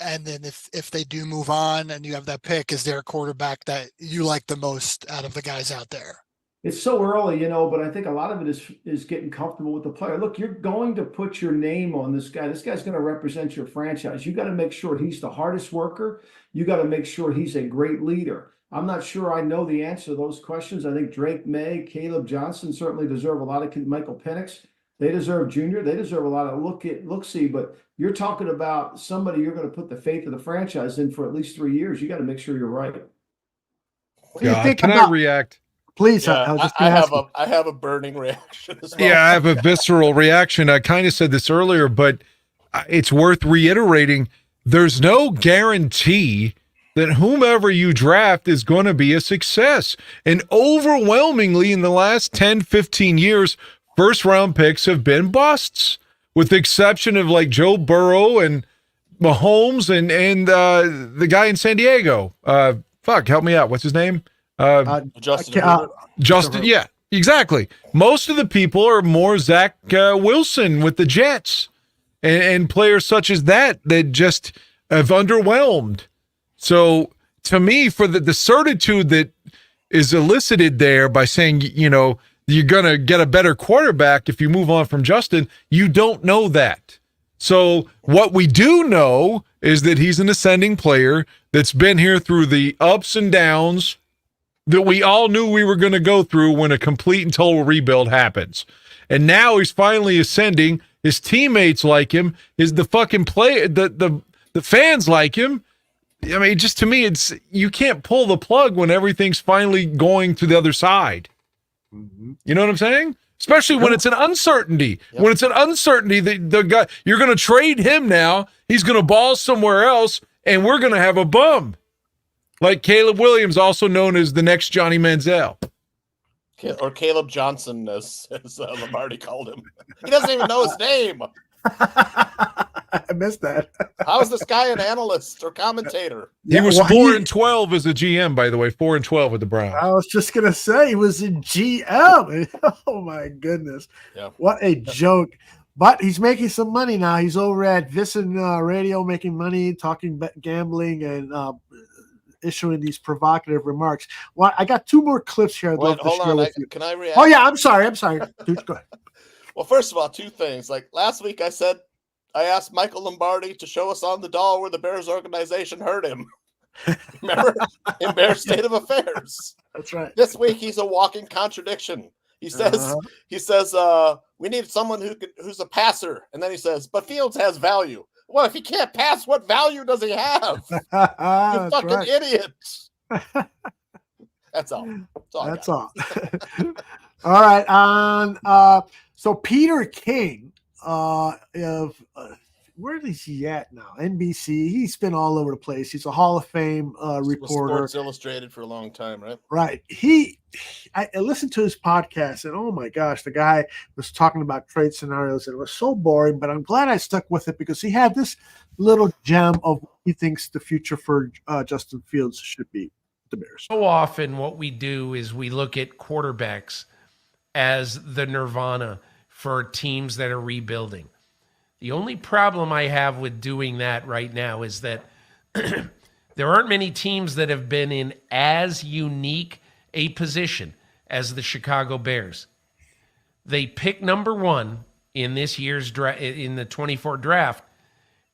[SPEAKER 16] And then if they do move on and you have that pick, is there a quarterback that you like the most out of the guys out there?
[SPEAKER 17] It's so early, but I think a lot of it is getting comfortable with the player. Look, you're going to put your name on this guy. This guy's going to represent your franchise. You got to make sure he's the hardest worker. You got to make sure he's a great leader. I'm not sure I know the answer to those questions. I think Drake May, Caleb Johnson certainly deserve a lot of Michael Penix. They deserve junior. They deserve a lot of look-see, but you're talking about somebody you're going to put the faith of the franchise in for at least 3 years. You got to make sure you're right.
[SPEAKER 2] Can I react?
[SPEAKER 3] Please.
[SPEAKER 4] Yeah, I have a burning reaction as well.
[SPEAKER 2] Yeah, I have a visceral reaction. I kind of said this earlier, but it's worth reiterating. There's no guarantee that whomever you draft is going to be a success. And overwhelmingly in the last 10, 15 years, first-round picks have been busts, with the exception of like Joe Burrow and Mahomes and the guy in San Diego. Help me out. What's his name? Justin. Yeah, exactly. Most of the people are more Zach Wilson with the Jets and players such as that just have underwhelmed. So to me, for the certitude that is elicited there by saying, you're going to get a better quarterback if you move on from Justin, you don't know that. So what we do know is that he's an ascending player that's been here through the ups and downs that we all knew we were going to go through when a complete and total rebuild happens. And now he's finally ascending. His teammates like him. The fucking the fans like him. I mean, just to me, it's you can't pull the plug when everything's finally going to the other side.
[SPEAKER 9] Mm-hmm.
[SPEAKER 2] You know what I'm saying? Especially when it's an uncertainty. Yep. When it's an uncertainty, the guy you're going to trade him now. He's going to ball somewhere else, and we're going to have a bum. Like Caleb Williams, also known as the next Johnny Manziel.
[SPEAKER 4] Or Caleb Johnson, as Lombardi called him. He doesn't even know his name.
[SPEAKER 3] I missed that.
[SPEAKER 4] How is this guy an analyst or commentator?
[SPEAKER 2] He was 4-12 as a GM, by the way. 4-12 with the Browns.
[SPEAKER 3] I was just gonna say he was a GM. Oh my goodness!
[SPEAKER 4] Yeah.
[SPEAKER 3] What a joke! But he's making some money now. He's over at Vision Radio making money, talking gambling, and issuing these provocative remarks. Well, I got two more clips here.
[SPEAKER 4] Wait, hold on. Can I react?
[SPEAKER 3] Oh yeah, I'm sorry. Dude, go ahead.
[SPEAKER 4] Well, first of all, two things. Like last week, I asked Michael Lombardi to show us on the doll where the Bears organization hurt him. Remember, in Bears State of Affairs.
[SPEAKER 3] That's right.
[SPEAKER 4] This week, he's a walking contradiction. He says, we need someone who's a passer, and then he says, but Fields has value. Well, if he can't pass, what value does he have? You fucking idiot. That's all. That's all.
[SPEAKER 3] All right. So Peter King where is he at now? NBC. He's been all over the place. He's a Hall of Fame reporter.
[SPEAKER 4] Sports Illustrated for a long time, right?
[SPEAKER 3] Right. I listened to his podcast, and oh my gosh, the guy was talking about trade scenarios, and it was so boring. But I'm glad I stuck with it because he had this little gem of what he thinks the future for Justin Fields should be. The Bears.
[SPEAKER 18] So often, what we do is we look at quarterbacks as the nirvana for teams that are rebuilding. The only problem I have with doing that right now is that there aren't many teams that have been in as unique a position as the Chicago Bears. They pick number one in this year's in the 24 draft,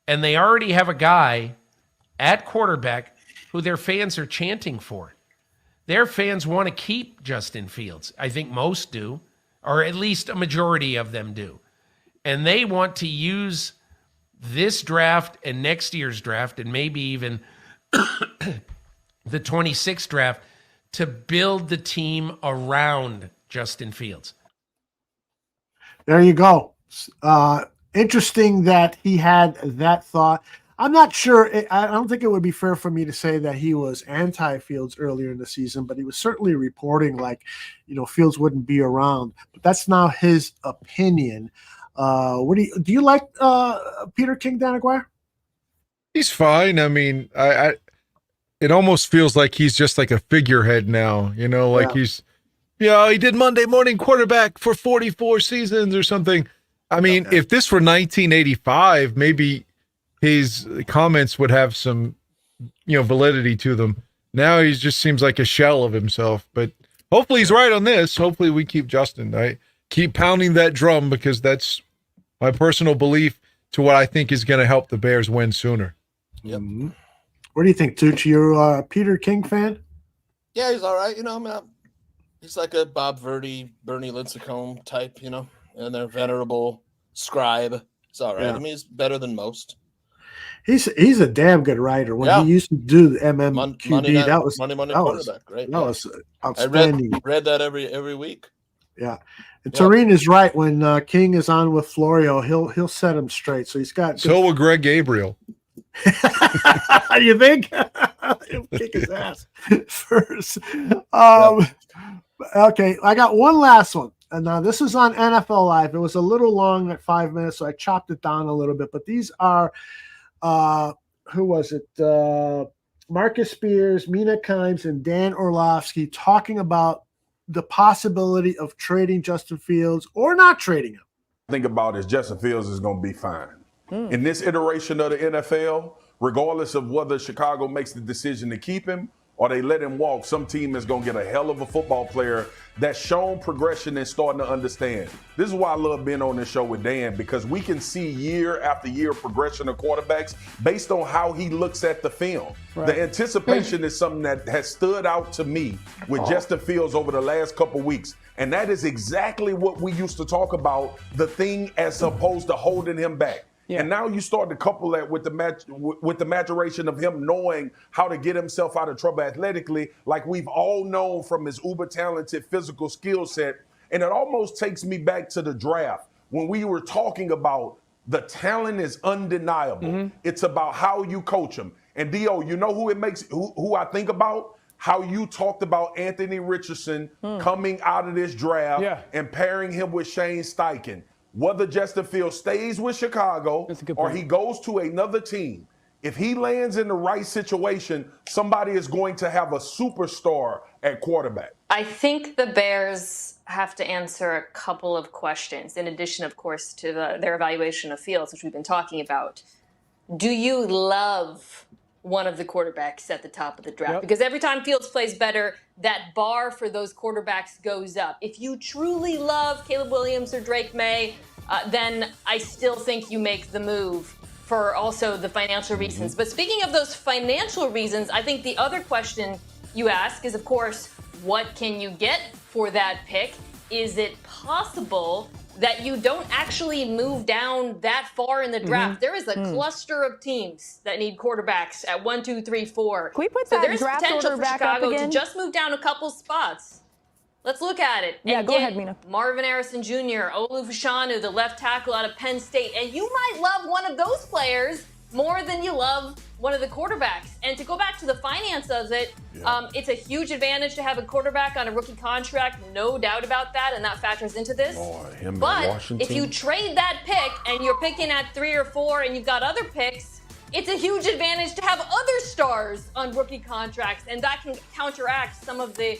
[SPEAKER 18] and they already have a guy at quarterback who their fans are chanting for. Their fans want to keep Justin Fields. I think most do, or at least a majority of them do. And they want to use this draft and next year's draft and maybe even the 26th draft to build the team around Justin Fields.
[SPEAKER 3] There you go. Interesting that he had that thought. I'm not sure. I don't think it would be fair for me to say that he was anti-Fields earlier in the season, but he was certainly reporting like, Fields wouldn't be around. But that's now his opinion. Do you like Peter King, Dan Aguirre?
[SPEAKER 2] He's fine. I mean, it almost feels like he's just like a figurehead now. He did Monday Morning Quarterback for 44 seasons or something. I mean, if this were 1985, maybe his comments would have some, validity to them. Now he just seems like a shell of himself. But hopefully he's right on this. Hopefully we keep Justin. I keep pounding that drum because that's my personal belief to what I think is going to help the Bears win sooner.
[SPEAKER 4] Yep.
[SPEAKER 3] What do you think, Tooch? You're a Peter King fan?
[SPEAKER 4] Yeah, he's all right. He's like a Bob Verdi, Bernie Lincecum type, and their venerable scribe. It's all right.
[SPEAKER 3] Yeah.
[SPEAKER 4] I mean, he's better than most.
[SPEAKER 3] He's a damn good writer. When he used to do the MMQB,
[SPEAKER 4] Monday Quarterback, right?
[SPEAKER 3] That was outstanding.
[SPEAKER 4] I read that every week.
[SPEAKER 3] Yeah. And Tareen is right. When King is on with Florio, he'll set him straight. So he's got.
[SPEAKER 2] So will Greg Gabriel.
[SPEAKER 3] You think? He'll kick his ass first. Okay, I got one last one. And now this is on NFL Live. It was a little long at 5 minutes, so I chopped it down a little bit. But these are, who was it? Marcus Spears, Mina Kimes, and Dan Orlovsky talking about the possibility of trading Justin Fields or not trading him.
[SPEAKER 19] Think about is Justin Fields is going to be fine. In this iteration of the NFL, regardless of whether Chicago makes the decision to keep him or they let him walk, some team is going to get a hell of a football player that's shown progression and starting to understand. This is why I love being on this show with Dan, because we can see year after year progression of quarterbacks based on how he looks at the film.
[SPEAKER 17] Right.
[SPEAKER 19] The anticipation is something that has stood out to me with Justin Fields over the last couple weeks. And that is exactly what we used to talk about, the thing as opposed to holding him back. Yeah. And now you start to couple that with the maturation of him knowing how to get himself out of trouble athletically, like we've all known from his uber talented physical skill set. And it almost takes me back to the draft when we were talking about the talent is undeniable. Mm-hmm. It's about how you coach him. And Dio, you know who I think about? How you talked about Anthony Richardson coming out of this draft and pairing him with Shane Steichen. Whether Justin Fields stays with Chicago or he goes to another team, if he lands in the right situation, somebody is going to have a superstar at quarterback.
[SPEAKER 20] I think the Bears have to answer a couple of questions, in addition, of course, to their evaluation of Fields, which we've been talking about. Do you love one of the quarterbacks at the top of the draft? Because every time Fields plays better, that bar for those quarterbacks goes up. If you truly love Caleb Williams or Drake May, then I still think you make the move for also the financial reasons. But speaking of those financial reasons, I think the other question you ask is, of course, what can you get for that pick? Is it possible that you don't actually move down that far in the draft? There is a cluster of teams that need quarterbacks at 1, 2, 3, 4.
[SPEAKER 21] Can we put
[SPEAKER 20] so
[SPEAKER 21] that
[SPEAKER 20] there's
[SPEAKER 21] draft
[SPEAKER 20] potential
[SPEAKER 21] order
[SPEAKER 20] for
[SPEAKER 21] back up
[SPEAKER 20] Chicago
[SPEAKER 21] again?
[SPEAKER 20] to just move down a couple spots. Let's look at it.
[SPEAKER 21] Yeah,
[SPEAKER 20] and
[SPEAKER 21] go
[SPEAKER 20] get
[SPEAKER 21] ahead, Mina.
[SPEAKER 20] Marvin Harrison Jr., Olu Fashanu, the left tackle out of Penn State. And you might love one of those players more than you love one of the quarterbacks. And to go back to the finance of it, it's a huge advantage to have a quarterback on a rookie contract, no doubt about that, and that factors into this. But if you trade that pick and you're picking at 3 or 4 and you've got other picks, it's a huge advantage to have other stars on rookie contracts, and that can counteract some of the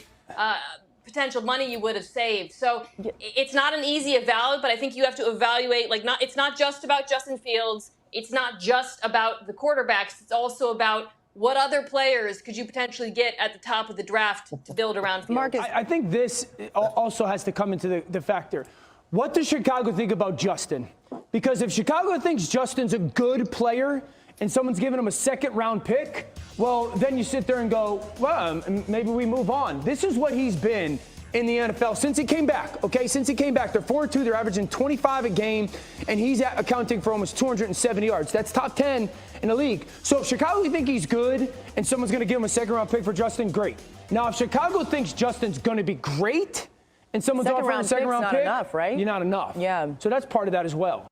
[SPEAKER 20] potential money you would have saved. So it's not an easy evaluate, but I think you have to evaluate, it's not just about Justin Fields. It's not just about the quarterbacks. It's also about what other players could you potentially get at the top of the draft to build around Fields.
[SPEAKER 22] Marcus, I think this also has to come into the factor. What does Chicago think about Justin? Because if Chicago thinks Justin's a good player and someone's giving him a second-round pick, well, then you sit there and go, well, maybe we move on. This is what he's been in the NFL since he came back, okay? Since he came back, they're 4-2, they're averaging 25 a game, and he's accounting for almost 270 yards. That's top 10 in the league. So if Chicago think he's good and someone's going to give him a second-round pick for Justin, great. Now, if Chicago thinks Justin's going to be great and someone's offering a second-round pick,
[SPEAKER 21] not enough, right?
[SPEAKER 22] You're not enough.
[SPEAKER 21] Yeah.
[SPEAKER 22] So that's part of that as well.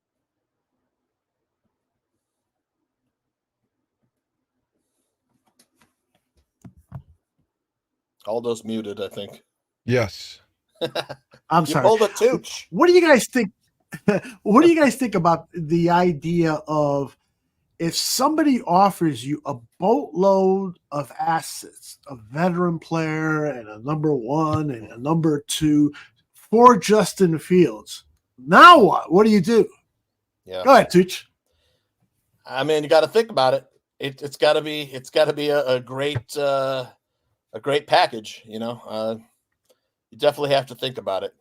[SPEAKER 4] Aldo's muted, I think.
[SPEAKER 2] Yes.
[SPEAKER 3] I'm sorry.
[SPEAKER 4] You pulled a tooch.
[SPEAKER 3] What do you guys think? What do you guys think about the idea of if somebody offers you a boatload of assets, a veteran player and a number 1 and a number 2 for Justin Fields? Now what? What do you do?
[SPEAKER 4] Yeah.
[SPEAKER 3] Go ahead, Tooch.
[SPEAKER 4] I mean, you got to think about it. It's got to be a great package. You know, you definitely have to think about it.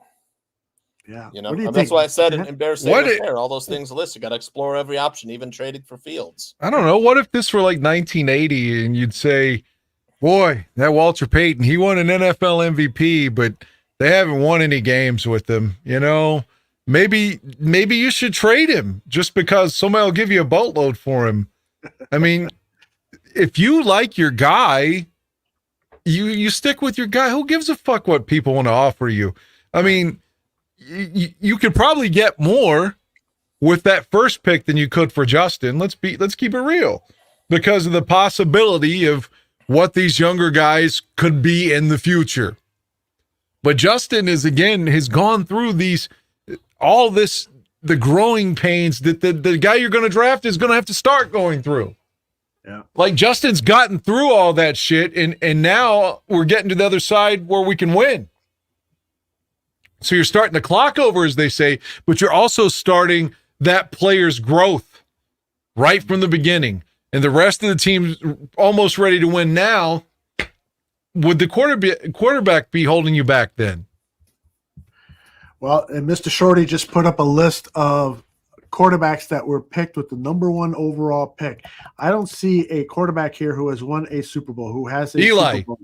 [SPEAKER 3] Yeah.
[SPEAKER 4] You know, that's why I said in Bears all those things listed. Got to explore every option, even trading for Fields.
[SPEAKER 2] I don't know. What if this were like 1980 and you'd say, boy, that Walter Payton, he won an NFL MVP, but they haven't won any games with him. You know, maybe you should trade him just because somebody will give you a boatload for him. I mean, if you like your guy, you stick with your guy. Who gives a fuck what people want to offer you? I mean, you could probably get more with that first pick than you could for Justin. Let's keep it real, because of the possibility of what these younger guys could be in the future. But Justin has gone through the growing pains that the guy you're going to draft is going to have to start going through.
[SPEAKER 3] Yeah.
[SPEAKER 2] Like Justin's gotten through all that shit, and now we're getting to the other side where we can win. So you're starting the clock over, as they say, but you're also starting that player's growth right from the beginning. And the rest of the team's almost ready to win now. would the quarterback be holding you back then?
[SPEAKER 3] Well, and Mr. Shorty just put up a list of quarterbacks that were picked with the number 1 overall pick. I don't see a quarterback here who has won a Super Bowl, who has a
[SPEAKER 2] Eli.
[SPEAKER 3] Super Bowl.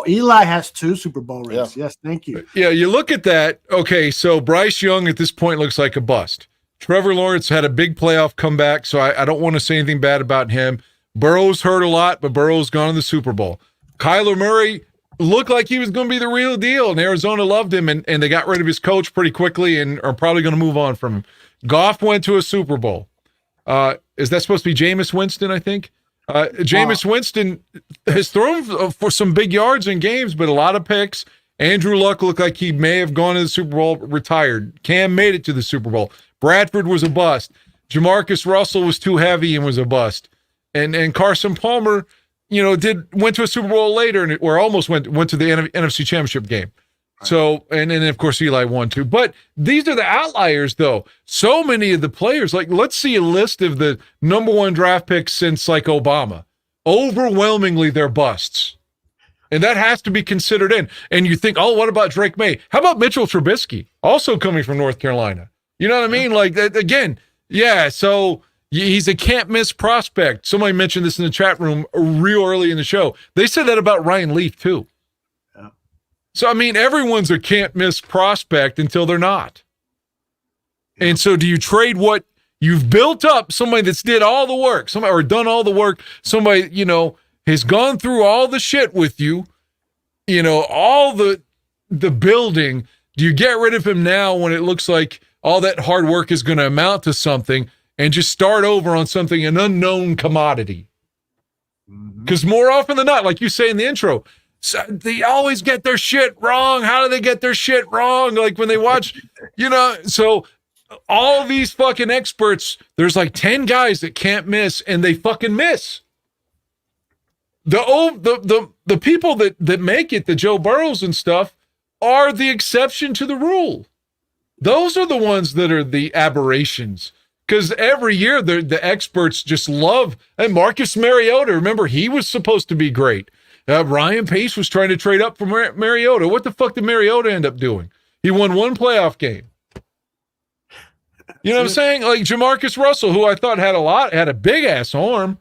[SPEAKER 3] Eli has 2 Super Bowl rings.
[SPEAKER 2] Yeah.
[SPEAKER 3] Yes, thank you.
[SPEAKER 2] Yeah, you look at that. Okay, so Bryce Young at this point looks like a bust. Trevor Lawrence had a big playoff comeback, so I don't want to say anything bad about him. Burrow's hurt a lot, but Burrow's gone to the Super Bowl. Kyler Murray looked like he was going to be the real deal, and Arizona loved him, and they got rid of his coach pretty quickly and are probably going to move on from him. Goff went to a Super Bowl. Is that supposed to be Jameis Winston, I think? Jameis Winston has thrown for some big yards in games, but a lot of picks. Andrew Luck looked like he may have gone to the Super Bowl, retired. Cam made it to the Super Bowl. Bradford was a bust. Jamarcus Russell was too heavy and was a bust. And Carson Palmer, went to a Super Bowl later or almost went to the NFC Championship game. So, and of course Eli won too. But these are the outliers, though. So many of the players, like let's see a list of the number 1 draft picks since like Obama. Overwhelmingly, they're busts. And that has to be considered in. And you think, oh, what about Drake May? How about Mitchell Trubisky, also coming from North Carolina? You know what I mean? Like, again, yeah, so he's a can't-miss prospect. Somebody mentioned this in the chat room real early in the show. They said that about Ryan Leaf, too. Yeah. So, I mean, everyone's a can't-miss prospect until they're not. Yeah. And so do you trade what you've built up, somebody that's did all the work, somebody or done all the work, somebody, has gone through all the shit with you, all the building. Do you get rid of him now when it looks like all that hard work is going to amount to something and just start over on something, an unknown commodity? Because more often than not, like you say in the intro, they always get their shit wrong. How do they get their shit wrong? Like when they watch, so all these fucking experts, there's like 10 guys that can't miss and they fucking miss. The people that make it, the Joe Burrows and stuff, are the exception to the rule. Those are the ones that are the aberrations. Because every year the experts just love. And Marcus Mariota, remember, he was supposed to be great. Ryan Pace was trying to trade up for Mariota. What the fuck did Mariota end up doing? He won 1 playoff game. You know what I'm saying? Like Jamarcus Russell, who I thought had a big ass arm,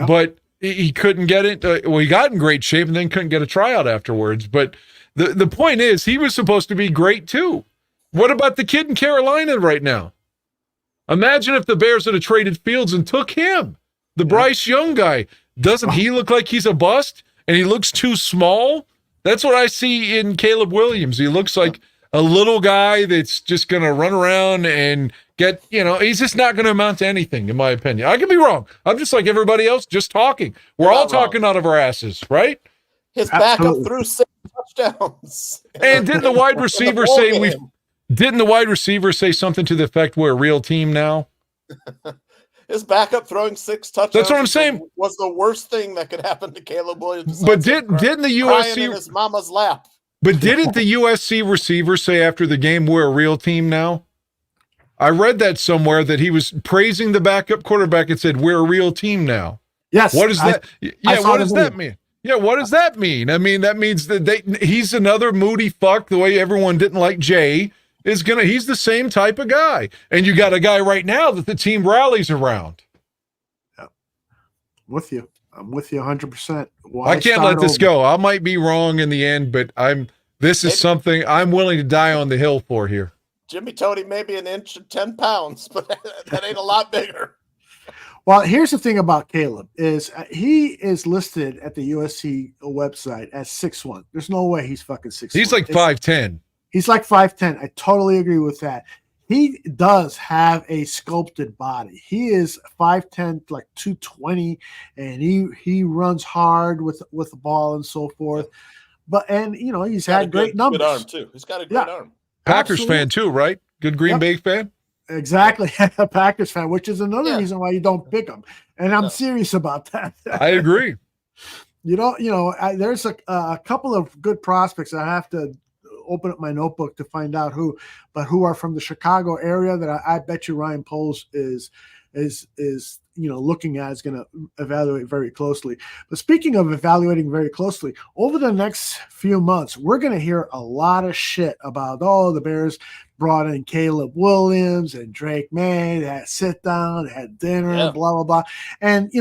[SPEAKER 2] but he couldn't get it. He got in great shape and then couldn't get a tryout afterwards. But the point is, he was supposed to be great too. What about the kid in Carolina right now? Imagine if the Bears had traded Fields and took him, the Bryce Young guy. Doesn't he look like he's a bust and he looks too small? That's what I see in Caleb Williams. He looks like a little guy that's just going to run around and get, he's just not going to amount to anything, in my opinion. I could be wrong. I'm just like everybody else, just talking. We're all talking out of our asses, right?
[SPEAKER 4] His backup threw 6 touchdowns.
[SPEAKER 2] And didn't the wide receiver say Didn't the wide receiver say something to the effect we're a real team now?
[SPEAKER 4] His backup throwing 6 touchdowns.
[SPEAKER 2] That's what I'm saying.
[SPEAKER 4] Was the worst thing that could happen to Caleb Williams.
[SPEAKER 2] But didn't the USC
[SPEAKER 4] in his mama's lap?
[SPEAKER 2] But didn't the USC receiver say after the game we're a real team now? I read that somewhere that he was praising the backup quarterback and said we're a real team now.
[SPEAKER 3] Yes.
[SPEAKER 2] What does that? What does that mean? Yeah, what does that mean? I mean, that means that he's another moody fuck. The way everyone didn't like Jay. He's the same type of guy. And you got a guy right now that the team rallies around.
[SPEAKER 3] Yeah. I'm with you 100%.
[SPEAKER 2] I can't let this go. I might be wrong in the end, but this is something I'm willing to die on the hill for here.
[SPEAKER 4] Jimmy Tony may be an inch and 10 pounds, but that ain't a lot bigger.
[SPEAKER 3] Well, here's the thing about Caleb is he is listed at the USC website as 6'1". There's no way he's fucking 6'1".
[SPEAKER 2] He's like 5'10".
[SPEAKER 3] He's like 5'10". I totally agree with that. He does have a sculpted body. He is 5'10", like 220, and he runs hard with the ball and so forth. But he's had great numbers.
[SPEAKER 4] Good arm too. He's got a great arm.
[SPEAKER 2] Packers fan too, right? Good Green Bay fan.
[SPEAKER 3] Exactly, a Packers fan, which is another reason why you don't pick him. And I'm serious about that.
[SPEAKER 2] I agree.
[SPEAKER 3] There's a couple of good prospects. I have to open up my notebook to find out who are from the Chicago area that I bet you Ryan Poles is is looking at, is going to evaluate very closely. But speaking of evaluating very closely, over the next few months, we're going to hear a lot of shit about, the Bears brought in Caleb Williams and Drake May. They had sit down, they had dinner, blah, blah, blah. And,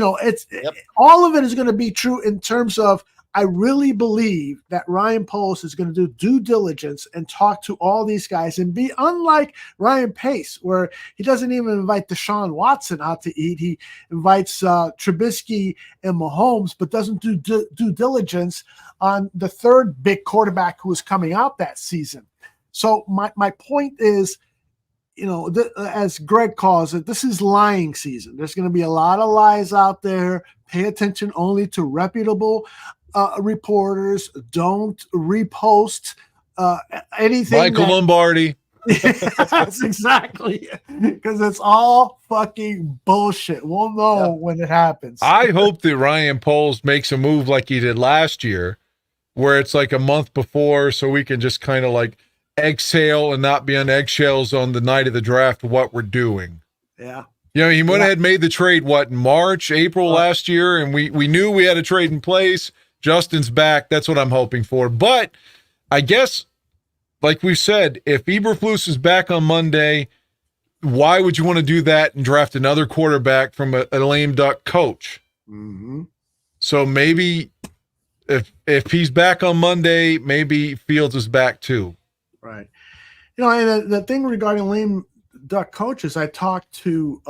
[SPEAKER 3] all of it is going to be true in terms of, I really believe that Ryan Poles is going to do due diligence and talk to all these guys and be unlike Ryan Pace, where he doesn't even invite Deshaun Watson out to eat. He invites Trubisky and Mahomes, but doesn't do due diligence on the third big quarterback who is coming out that season. So my point is, as Greg calls it, this is lying season. There's going to be a lot of lies out there. Pay attention only to reputable reporters. Don't repost anything.
[SPEAKER 2] Michael Lombardi.
[SPEAKER 3] That's exactly, because it's all fucking bullshit. We'll know when it happens.
[SPEAKER 2] I hope that Ryan Poles makes a move like he did last year, where it's like a month before, so we can just kind of like exhale and not be on eggshells on the night of the draft what we're doing.
[SPEAKER 3] Yeah.
[SPEAKER 2] He went ahead and made the trade, in March, April last year, and we knew we had a trade in place. Justin's back. That's what I'm hoping for. But I guess, like we said, if Eberflus is back on Monday, why would you want to do that and draft another quarterback from a lame duck coach?
[SPEAKER 3] Mm-hmm.
[SPEAKER 2] So maybe if he's back on Monday, maybe Fields is back too.
[SPEAKER 3] Right. And the thing regarding lame duck coaches, I talked to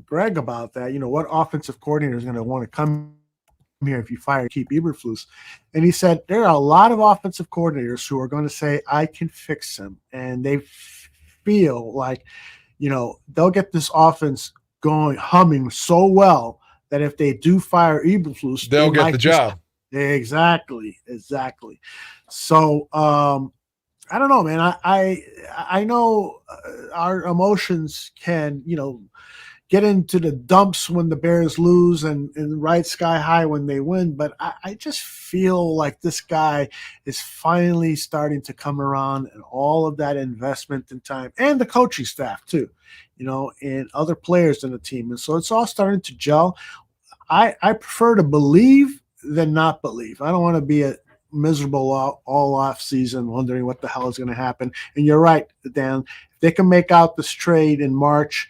[SPEAKER 3] Greg about that. What offensive coordinator is going to want to come here if you keep Eberflus? And he said there are a lot of offensive coordinators who are going to say, I can fix him. And they feel like, they'll get this offense humming so well that if they do fire Eberflus,
[SPEAKER 2] they'll get the job.
[SPEAKER 3] Exactly. So, I don't know, man. I know our emotions can, get into the dumps when the Bears lose and ride sky high when they win. But I just feel like this guy is finally starting to come around, and all of that investment in time, and the coaching staff too, and other players in the team. And so it's all starting to gel. I prefer to believe than not believe. I don't want to be a miserable all off season wondering what the hell is going to happen. And you're right, Dan. If they can make out this trade in March,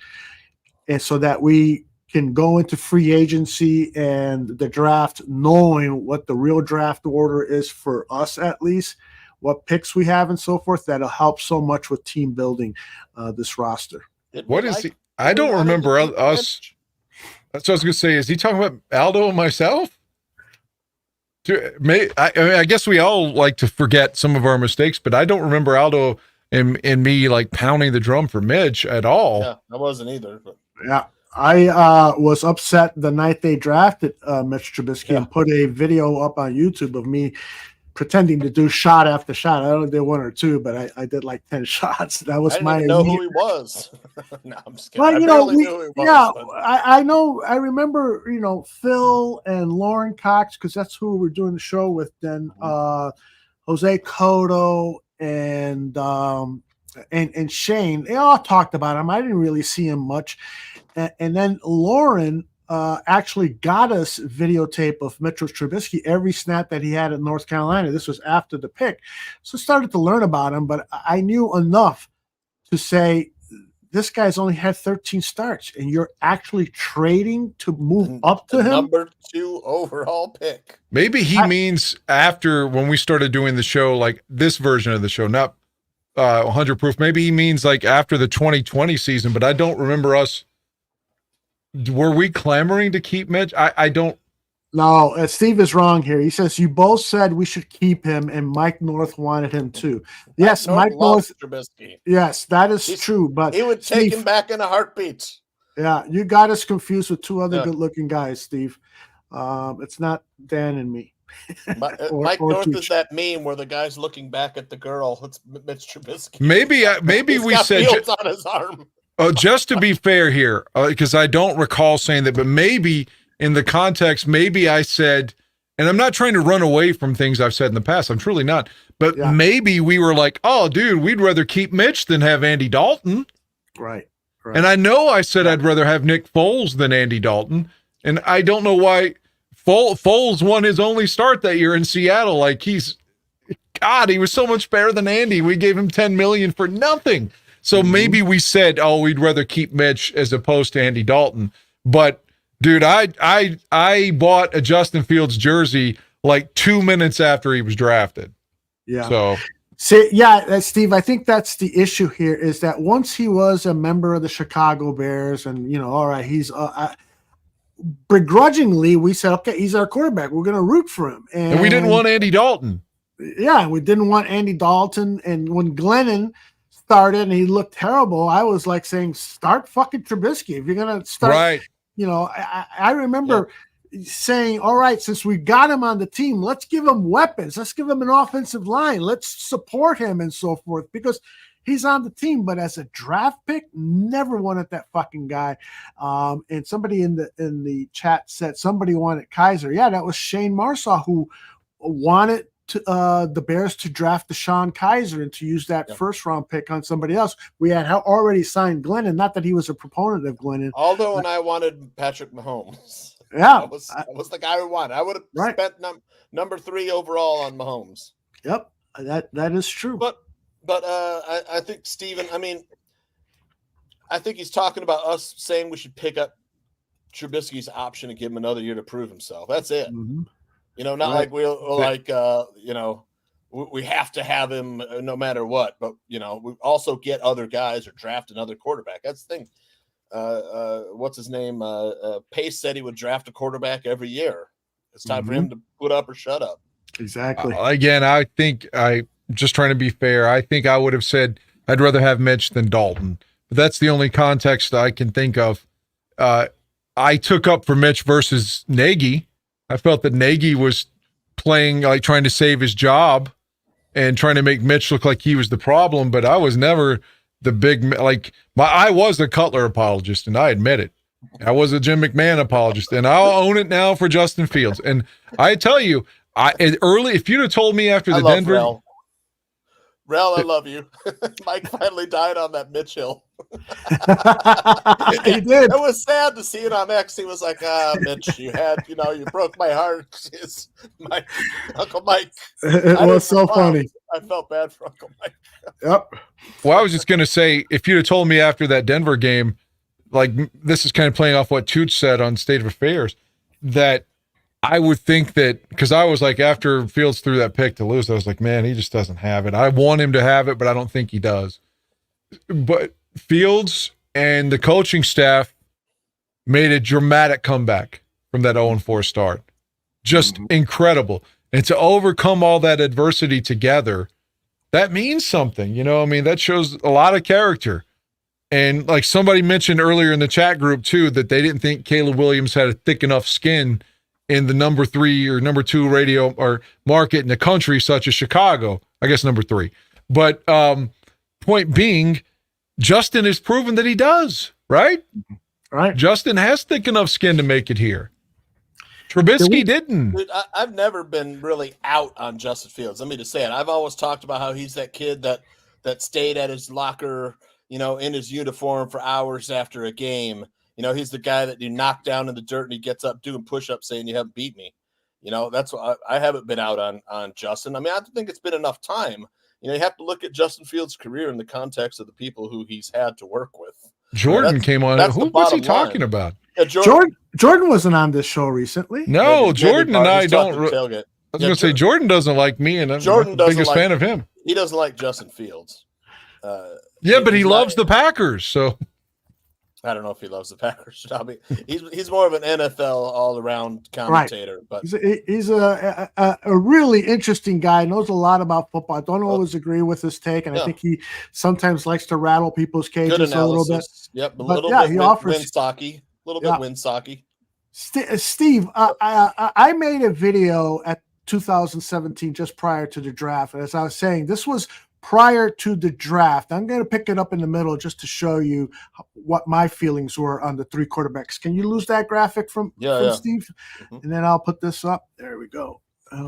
[SPEAKER 3] and so that we can go into free agency and the draft knowing what the real draft order is for us, at least what picks we have and so forth, that'll help so much with team building this roster.
[SPEAKER 2] What is he? I don't remember us. That's what I was going to say. Is he talking about Aldo and myself? I guess we all like to forget some of our mistakes, but I don't remember Aldo and me like pounding the drum for Mitch at all.
[SPEAKER 4] Yeah, I wasn't either. But.
[SPEAKER 3] Yeah, I was upset the night they drafted Mitch Trubisky and put a video up on YouTube of me pretending to do shot after shot. I only did one or two, but I did like 10 shots. That was
[SPEAKER 4] I didn't
[SPEAKER 3] my
[SPEAKER 4] even know who he was. No, I'm just kidding.
[SPEAKER 3] Well,
[SPEAKER 4] I barely knew who he was. But...
[SPEAKER 3] I know. I remember, Phil and Lauren Cox, because that's who we're doing the show with. Then Jose Cotto and Shane. They all talked about him. I didn't really see him much. And then Lauren actually got us videotape of Mitchell Trubisky every snap that he had at North Carolina. This was after the pick. So I started to learn about him, but I knew enough to say, this guy's only had 13 starts, and you're actually trading to move up to him?
[SPEAKER 4] Number 2 overall pick.
[SPEAKER 2] Maybe he means after when we started doing the show, like this version of the show, not 100 proof. Maybe he means like after the 2020 season, but I don't remember us. Were we clamoring to keep Mitch? I don't.
[SPEAKER 3] No, Steve is wrong here. He says you both said we should keep him, and Mike North wanted him too. Yes, Mike North.
[SPEAKER 4] Trubisky.
[SPEAKER 3] Yes, that is true. But
[SPEAKER 4] he would take him back in a heartbeat.
[SPEAKER 3] Yeah, you got us confused with two other good-looking guys, Steve. It's not Dan and me.
[SPEAKER 4] Mike North is that meme where the guy's looking back at the girl. It's Mitch Trubisky.
[SPEAKER 2] Maybe we said
[SPEAKER 4] Fields on his arm.
[SPEAKER 2] Just to be fair here, because I don't recall saying that, but maybe in the context, maybe I said, and I'm not trying to run away from things I've said in the past. I'm truly not. But maybe we were like, oh, dude, we'd rather keep Mitch than have Andy Dalton.
[SPEAKER 3] Right.
[SPEAKER 2] And I know I said I'd rather have Nick Foles than Andy Dalton, and I don't know why Foles won his only start that year in Seattle. Like he was so much better than Andy. We gave him $10 million for nothing. So maybe we said, oh, we'd rather keep Mitch as opposed to Andy Dalton. But dude, I bought a Justin Fields jersey like 2 minutes after he was drafted.
[SPEAKER 3] Yeah.
[SPEAKER 2] So
[SPEAKER 3] Steve, I think that's the issue here is that once he was a member of the Chicago Bears and, all right, he's begrudgingly, we said, okay, he's our quarterback. We're going to root for him.
[SPEAKER 2] And we didn't want Andy Dalton.
[SPEAKER 3] Yeah, we didn't want Andy Dalton. And when Glennon started and he looked terrible, I was like saying, start fucking Trubisky. If you're going to start,
[SPEAKER 2] right.
[SPEAKER 3] I remember saying, all right, since we got him on the team, let's give him weapons. Let's give him an offensive line. Let's support him and so forth because he's on the team. But as a draft pick, never wanted that fucking guy. And somebody in the chat said somebody wanted Kaiser. Yeah, that was Shane Marsaw who wanted the Bears to draft Deshaun Kaiser and to use that first round pick on somebody else. We had already signed Glennon, not that he was a proponent of Glennon.
[SPEAKER 4] Although when I wanted Patrick Mahomes.
[SPEAKER 3] Yeah.
[SPEAKER 4] I was the guy who wanted. I would have spent number 3 overall on Mahomes.
[SPEAKER 3] Yep. That is true.
[SPEAKER 4] But I think Steven, I think he's talking about us saying we should pick up Trubisky's option and give him another year to prove himself. That's it.
[SPEAKER 3] Mm-hmm.
[SPEAKER 4] Not like we have to have him no matter what, but we also get other guys or draft another quarterback. That's the thing. What's his name? Pace said he would draft a quarterback every year. It's time for him to put up or shut up.
[SPEAKER 3] Exactly.
[SPEAKER 2] Again, I think just trying to be fair. I think I would have said I'd rather have Mitch than Dalton, but that's the only context I can think of. I took up for Mitch versus Nagy. I felt that Nagy was playing like trying to save his job and trying to make Mitch look like he was the problem, but I was never the big, I was a Cutler apologist, and I admit it. I was a Jim McMahon apologist, and I'll own it now for Justin Fields. And I tell you, if you'd have told me after the Denver.
[SPEAKER 4] Rel, I love you. Mike finally died on that Mitch Hill.
[SPEAKER 3] He did.
[SPEAKER 4] It was sad to see it on X. He was like, Mitch, you broke my heart. It's Uncle Mike.
[SPEAKER 3] It was so funny.
[SPEAKER 4] I felt bad for Uncle Mike.
[SPEAKER 3] Yep.
[SPEAKER 2] Well, I was just going to say, if you'd have told me after that Denver game, this is kind of playing off what Tooch said on State of Affairs, that I would think that, because I was like, after Fields threw that pick to lose, I was like, man, he just doesn't have it. I want him to have it, but I don't think he does. But Fields and the coaching staff made a dramatic comeback from that 0-4 start. Just incredible. And to overcome all that adversity together, that means something. That shows a lot of character. And like somebody mentioned earlier in the chat group too, that they didn't think Caleb Williams had a thick enough skin in the number 3 or number 2 radio or market in the country, such as Chicago. I guess number 3. But point being, Justin has proven that he does, right?
[SPEAKER 3] Right.
[SPEAKER 2] Justin has thick enough skin to make it here. Trubisky didn't.
[SPEAKER 4] Dude, I've never been really out on Justin Fields. Let me just say it. I've always talked about how he's that kid that stayed at his locker, in his uniform for hours after a game. He's the guy that you knock down in the dirt and he gets up doing push-ups saying you haven't beat me. That's why I haven't been out on Justin. I think it's been enough time. You have to look at Justin Fields' career in the context of the people who he's had to work with.
[SPEAKER 2] Jordan came on. Who was he talking about?
[SPEAKER 4] Yeah,
[SPEAKER 3] Jordan wasn't on this show recently.
[SPEAKER 2] No, Jordan and I don't.
[SPEAKER 4] Tailgate.
[SPEAKER 2] I was going to say, Jordan doesn't like me, and I'm the biggest fan of him.
[SPEAKER 4] He doesn't like Justin Fields.
[SPEAKER 2] Yeah, but he loves the Packers, so.
[SPEAKER 4] I don't know if he loves the Packers. He's more of an NFL all-around commentator.
[SPEAKER 3] Right.
[SPEAKER 4] But
[SPEAKER 3] he's a really interesting guy, knows a lot about football. I don't always agree with his take, and I think he sometimes likes to rattle people's cages a little bit.
[SPEAKER 4] Yep,
[SPEAKER 3] he offers
[SPEAKER 4] windsocky. A little bit windsocky.
[SPEAKER 3] Steve, I made a video at 2017 just prior to the draft. And as I was saying, this was prior to the draft. I'm going to pick it up in the middle just to show you what my feelings were on the 3 quarterbacks. Can you lose that graphic from Steve? Mm-hmm. And then I'll put this up. There we go.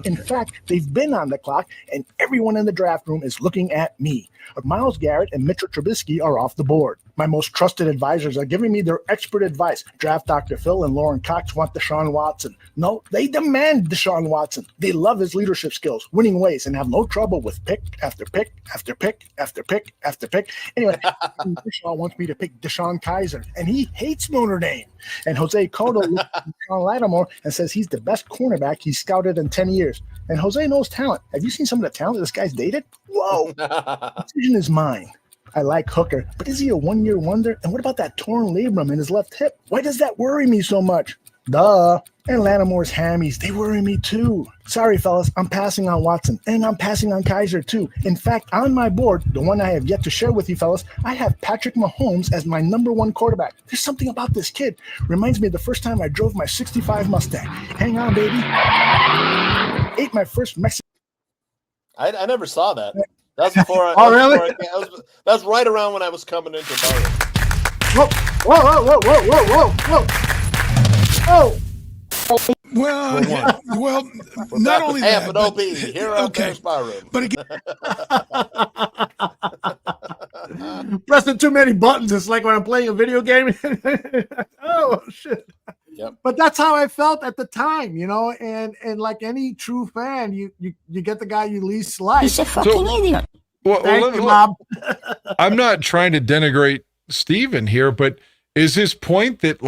[SPEAKER 1] In fact, they've been on the clock, and everyone in the draft room is looking at me. But Myles Garrett and Mitchell Trubisky are off the board. My most trusted advisors are giving me their expert advice. Draft Dr. Phil and Lauren Cox want Deshaun Watson. No, they demand Deshaun Watson. They love his leadership skills, winning ways, and have no trouble with pick after pick after pick after pick after pick. Anyway, Deshaun wants me to pick Deshaun Kaiser, and he hates Notre Dame. And Jose Cotto looks at Sean Lattimore and says he's the best cornerback he's scouted in 10 years. And Jose knows talent. Have you seen some of the talent this guy's dated? Whoa. The decision is mine. I like Hooker, but is he a one-year wonder? And what about that torn labrum in his left hip? Why does that worry me so much? Duh. And Lattimore's hammies, they worry me too. Sorry, fellas, I'm passing on Watson, and I'm passing on Kaiser too. In fact, on my board, the one I have yet to share with you fellas, I have Patrick Mahomes as my #1 quarterback. There's something about this kid. Reminds me of the first time I drove my 65 Mustang. Hang on, baby. Ate my first Mexican.
[SPEAKER 4] I never saw that. That's before.
[SPEAKER 3] Really?
[SPEAKER 4] That's right around when I was coming into Bari.
[SPEAKER 3] Whoa, whoa, whoa, whoa, whoa, whoa, whoa.
[SPEAKER 8] Well, not only that,
[SPEAKER 4] but OB here on Bears Bar Room.
[SPEAKER 8] But again,
[SPEAKER 3] pressing too many buttons. It's like when I'm playing a video game. Oh shit!
[SPEAKER 4] Yep.
[SPEAKER 3] But that's how I felt at the time, and like any true fan, you get the guy you least like.
[SPEAKER 10] He's a fucking idiot.
[SPEAKER 3] Thank you, Bob.
[SPEAKER 2] I'm not trying to denigrate Steven here, but is his point that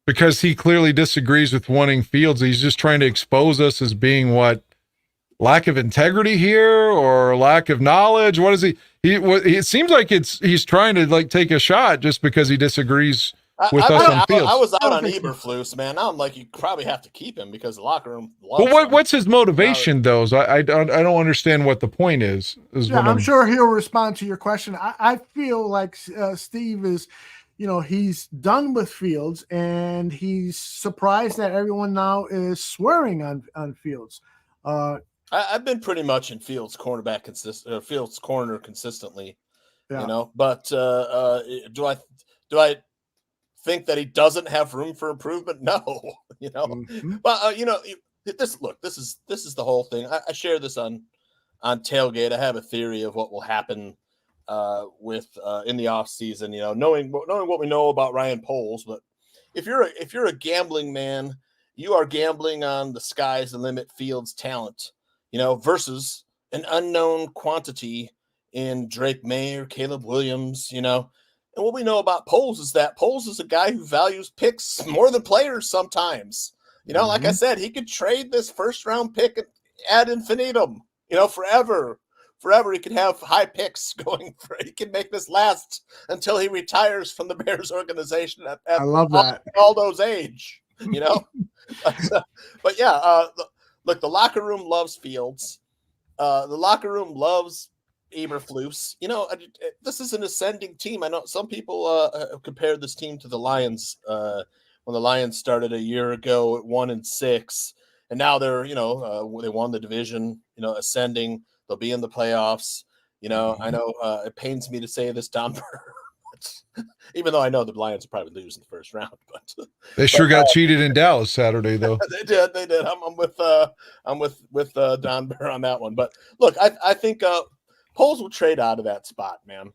[SPEAKER 2] because he clearly disagrees with wanting Fields, he's just trying to expose us as being lack of integrity here or lack of knowledge? What is he? It seems like he's trying to take a shot just because he disagrees with us on Fields.
[SPEAKER 4] I was out on Eberflus, man. Now I'm like, you probably have to keep him because the locker room loves
[SPEAKER 2] But
[SPEAKER 4] him.
[SPEAKER 2] what's his motivation, though? I don't understand what the point is.
[SPEAKER 3] I'm sure he'll respond to your question. I feel like Steve is, he's done with Fields, and he's surprised that everyone now is swearing on Fields.
[SPEAKER 4] I've been pretty much in Fields' corner consistently, But do I think that he doesn't have room for improvement? No,
[SPEAKER 3] Mm-hmm.
[SPEAKER 4] But this is the whole thing. I share this on Tailgate. I have a theory of what will happen with in the off season. Knowing what we know about Ryan Poles, but if you're a gambling man, you are gambling on the sky's the limit Fields talent, versus an unknown quantity in Drake May or Caleb Williams, And what we know about Poles is that Poles is a guy who values picks more than players sometimes. Like I said, he could trade this first round pick ad infinitum, forever. Forever, he could have high picks going for it. He can make this last until he retires from the Bears organization at
[SPEAKER 3] I love that.
[SPEAKER 4] Aldo's age, But yeah, look, the locker room loves Fields. The locker room loves Eberflus. This is an ascending team. I know some people compared this team to the Lions when the Lions started a year ago at 1-6, and now they're they won the division. Ascending. They'll be in the playoffs. I know it pains me to say this, Don Burr, even though I know the Lions will probably lose in the first round. But
[SPEAKER 2] they sure got cheated in Dallas Saturday, though.
[SPEAKER 4] They did. I'm with Don Burr on that one. But look, I think Poles will trade out of that spot, man.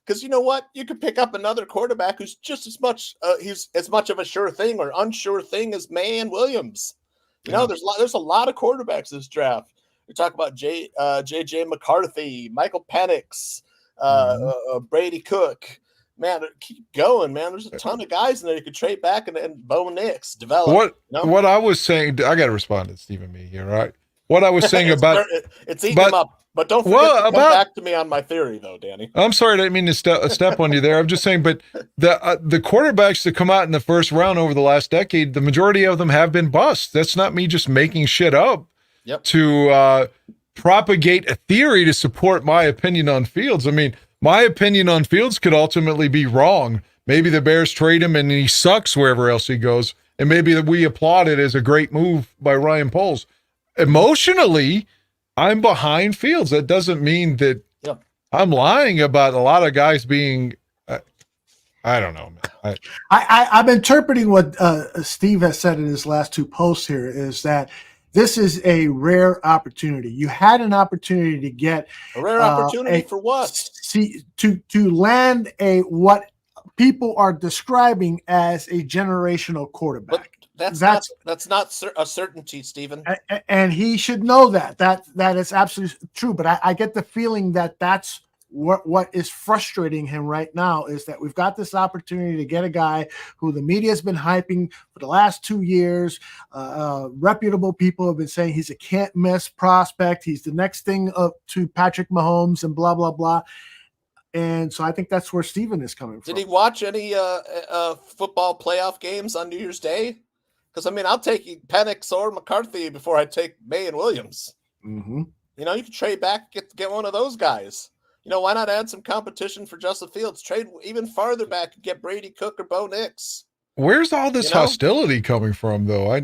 [SPEAKER 4] Because you know what? You could pick up another quarterback who's just as much he's as much of a sure thing or unsure thing as May and Williams. There's a lot of quarterbacks this draft. We talk about J.J. McCarthy, Michael Penix, Brady Cook. Man, keep going, man. There's a ton of guys in there you could trade back and Bo Nix develop.
[SPEAKER 2] What I was saying, I got to respond to Stephen Me here, right? What I was saying about
[SPEAKER 4] it's eating them up. But don't forget to come back to me on my theory, though, Danny.
[SPEAKER 2] I'm sorry, I didn't mean to step on you there. I'm just saying, but the quarterbacks that come out in the first round over the last decade, the majority of them have been busts. That's not me just making shit up to propagate a theory to support my opinion on Fields. I mean, my opinion on Fields could ultimately be wrong. Maybe the Bears trade him and he sucks wherever else he goes, and maybe that we applaud it as a great move by Ryan Poles. Emotionally, I'm behind Fields. That doesn't mean that I'm lying about a lot of guys being. I don't know, man.
[SPEAKER 3] I'm interpreting what Steve has said in his last two posts here is that this is a rare opportunity. You had an opportunity to get
[SPEAKER 4] A rare opportunity for what?
[SPEAKER 3] To land a what people are describing as a generational quarterback.
[SPEAKER 4] That's not a certainty, Stephen.
[SPEAKER 3] And he should know that is absolutely true. But I get the feeling that that's what is frustrating him right now is that we've got this opportunity to get a guy who the media has been hyping for the last 2 years. Reputable people have been saying he's a can't miss prospect. He's the next thing up to Patrick Mahomes and blah, blah, blah. And so I think that's where Steven is coming from.
[SPEAKER 4] Did he watch any football playoff games on New Year's Day? Because, I mean, I'll take Penix or McCarthy before I take May and Williams.
[SPEAKER 3] Mm-hmm.
[SPEAKER 4] You know, you can trade back, get one of those guys. You know, why not add some competition for Justin Fields? Trade even farther back and get Brady Cook or Bo Nix.
[SPEAKER 2] Where's all this hostility coming from, though? I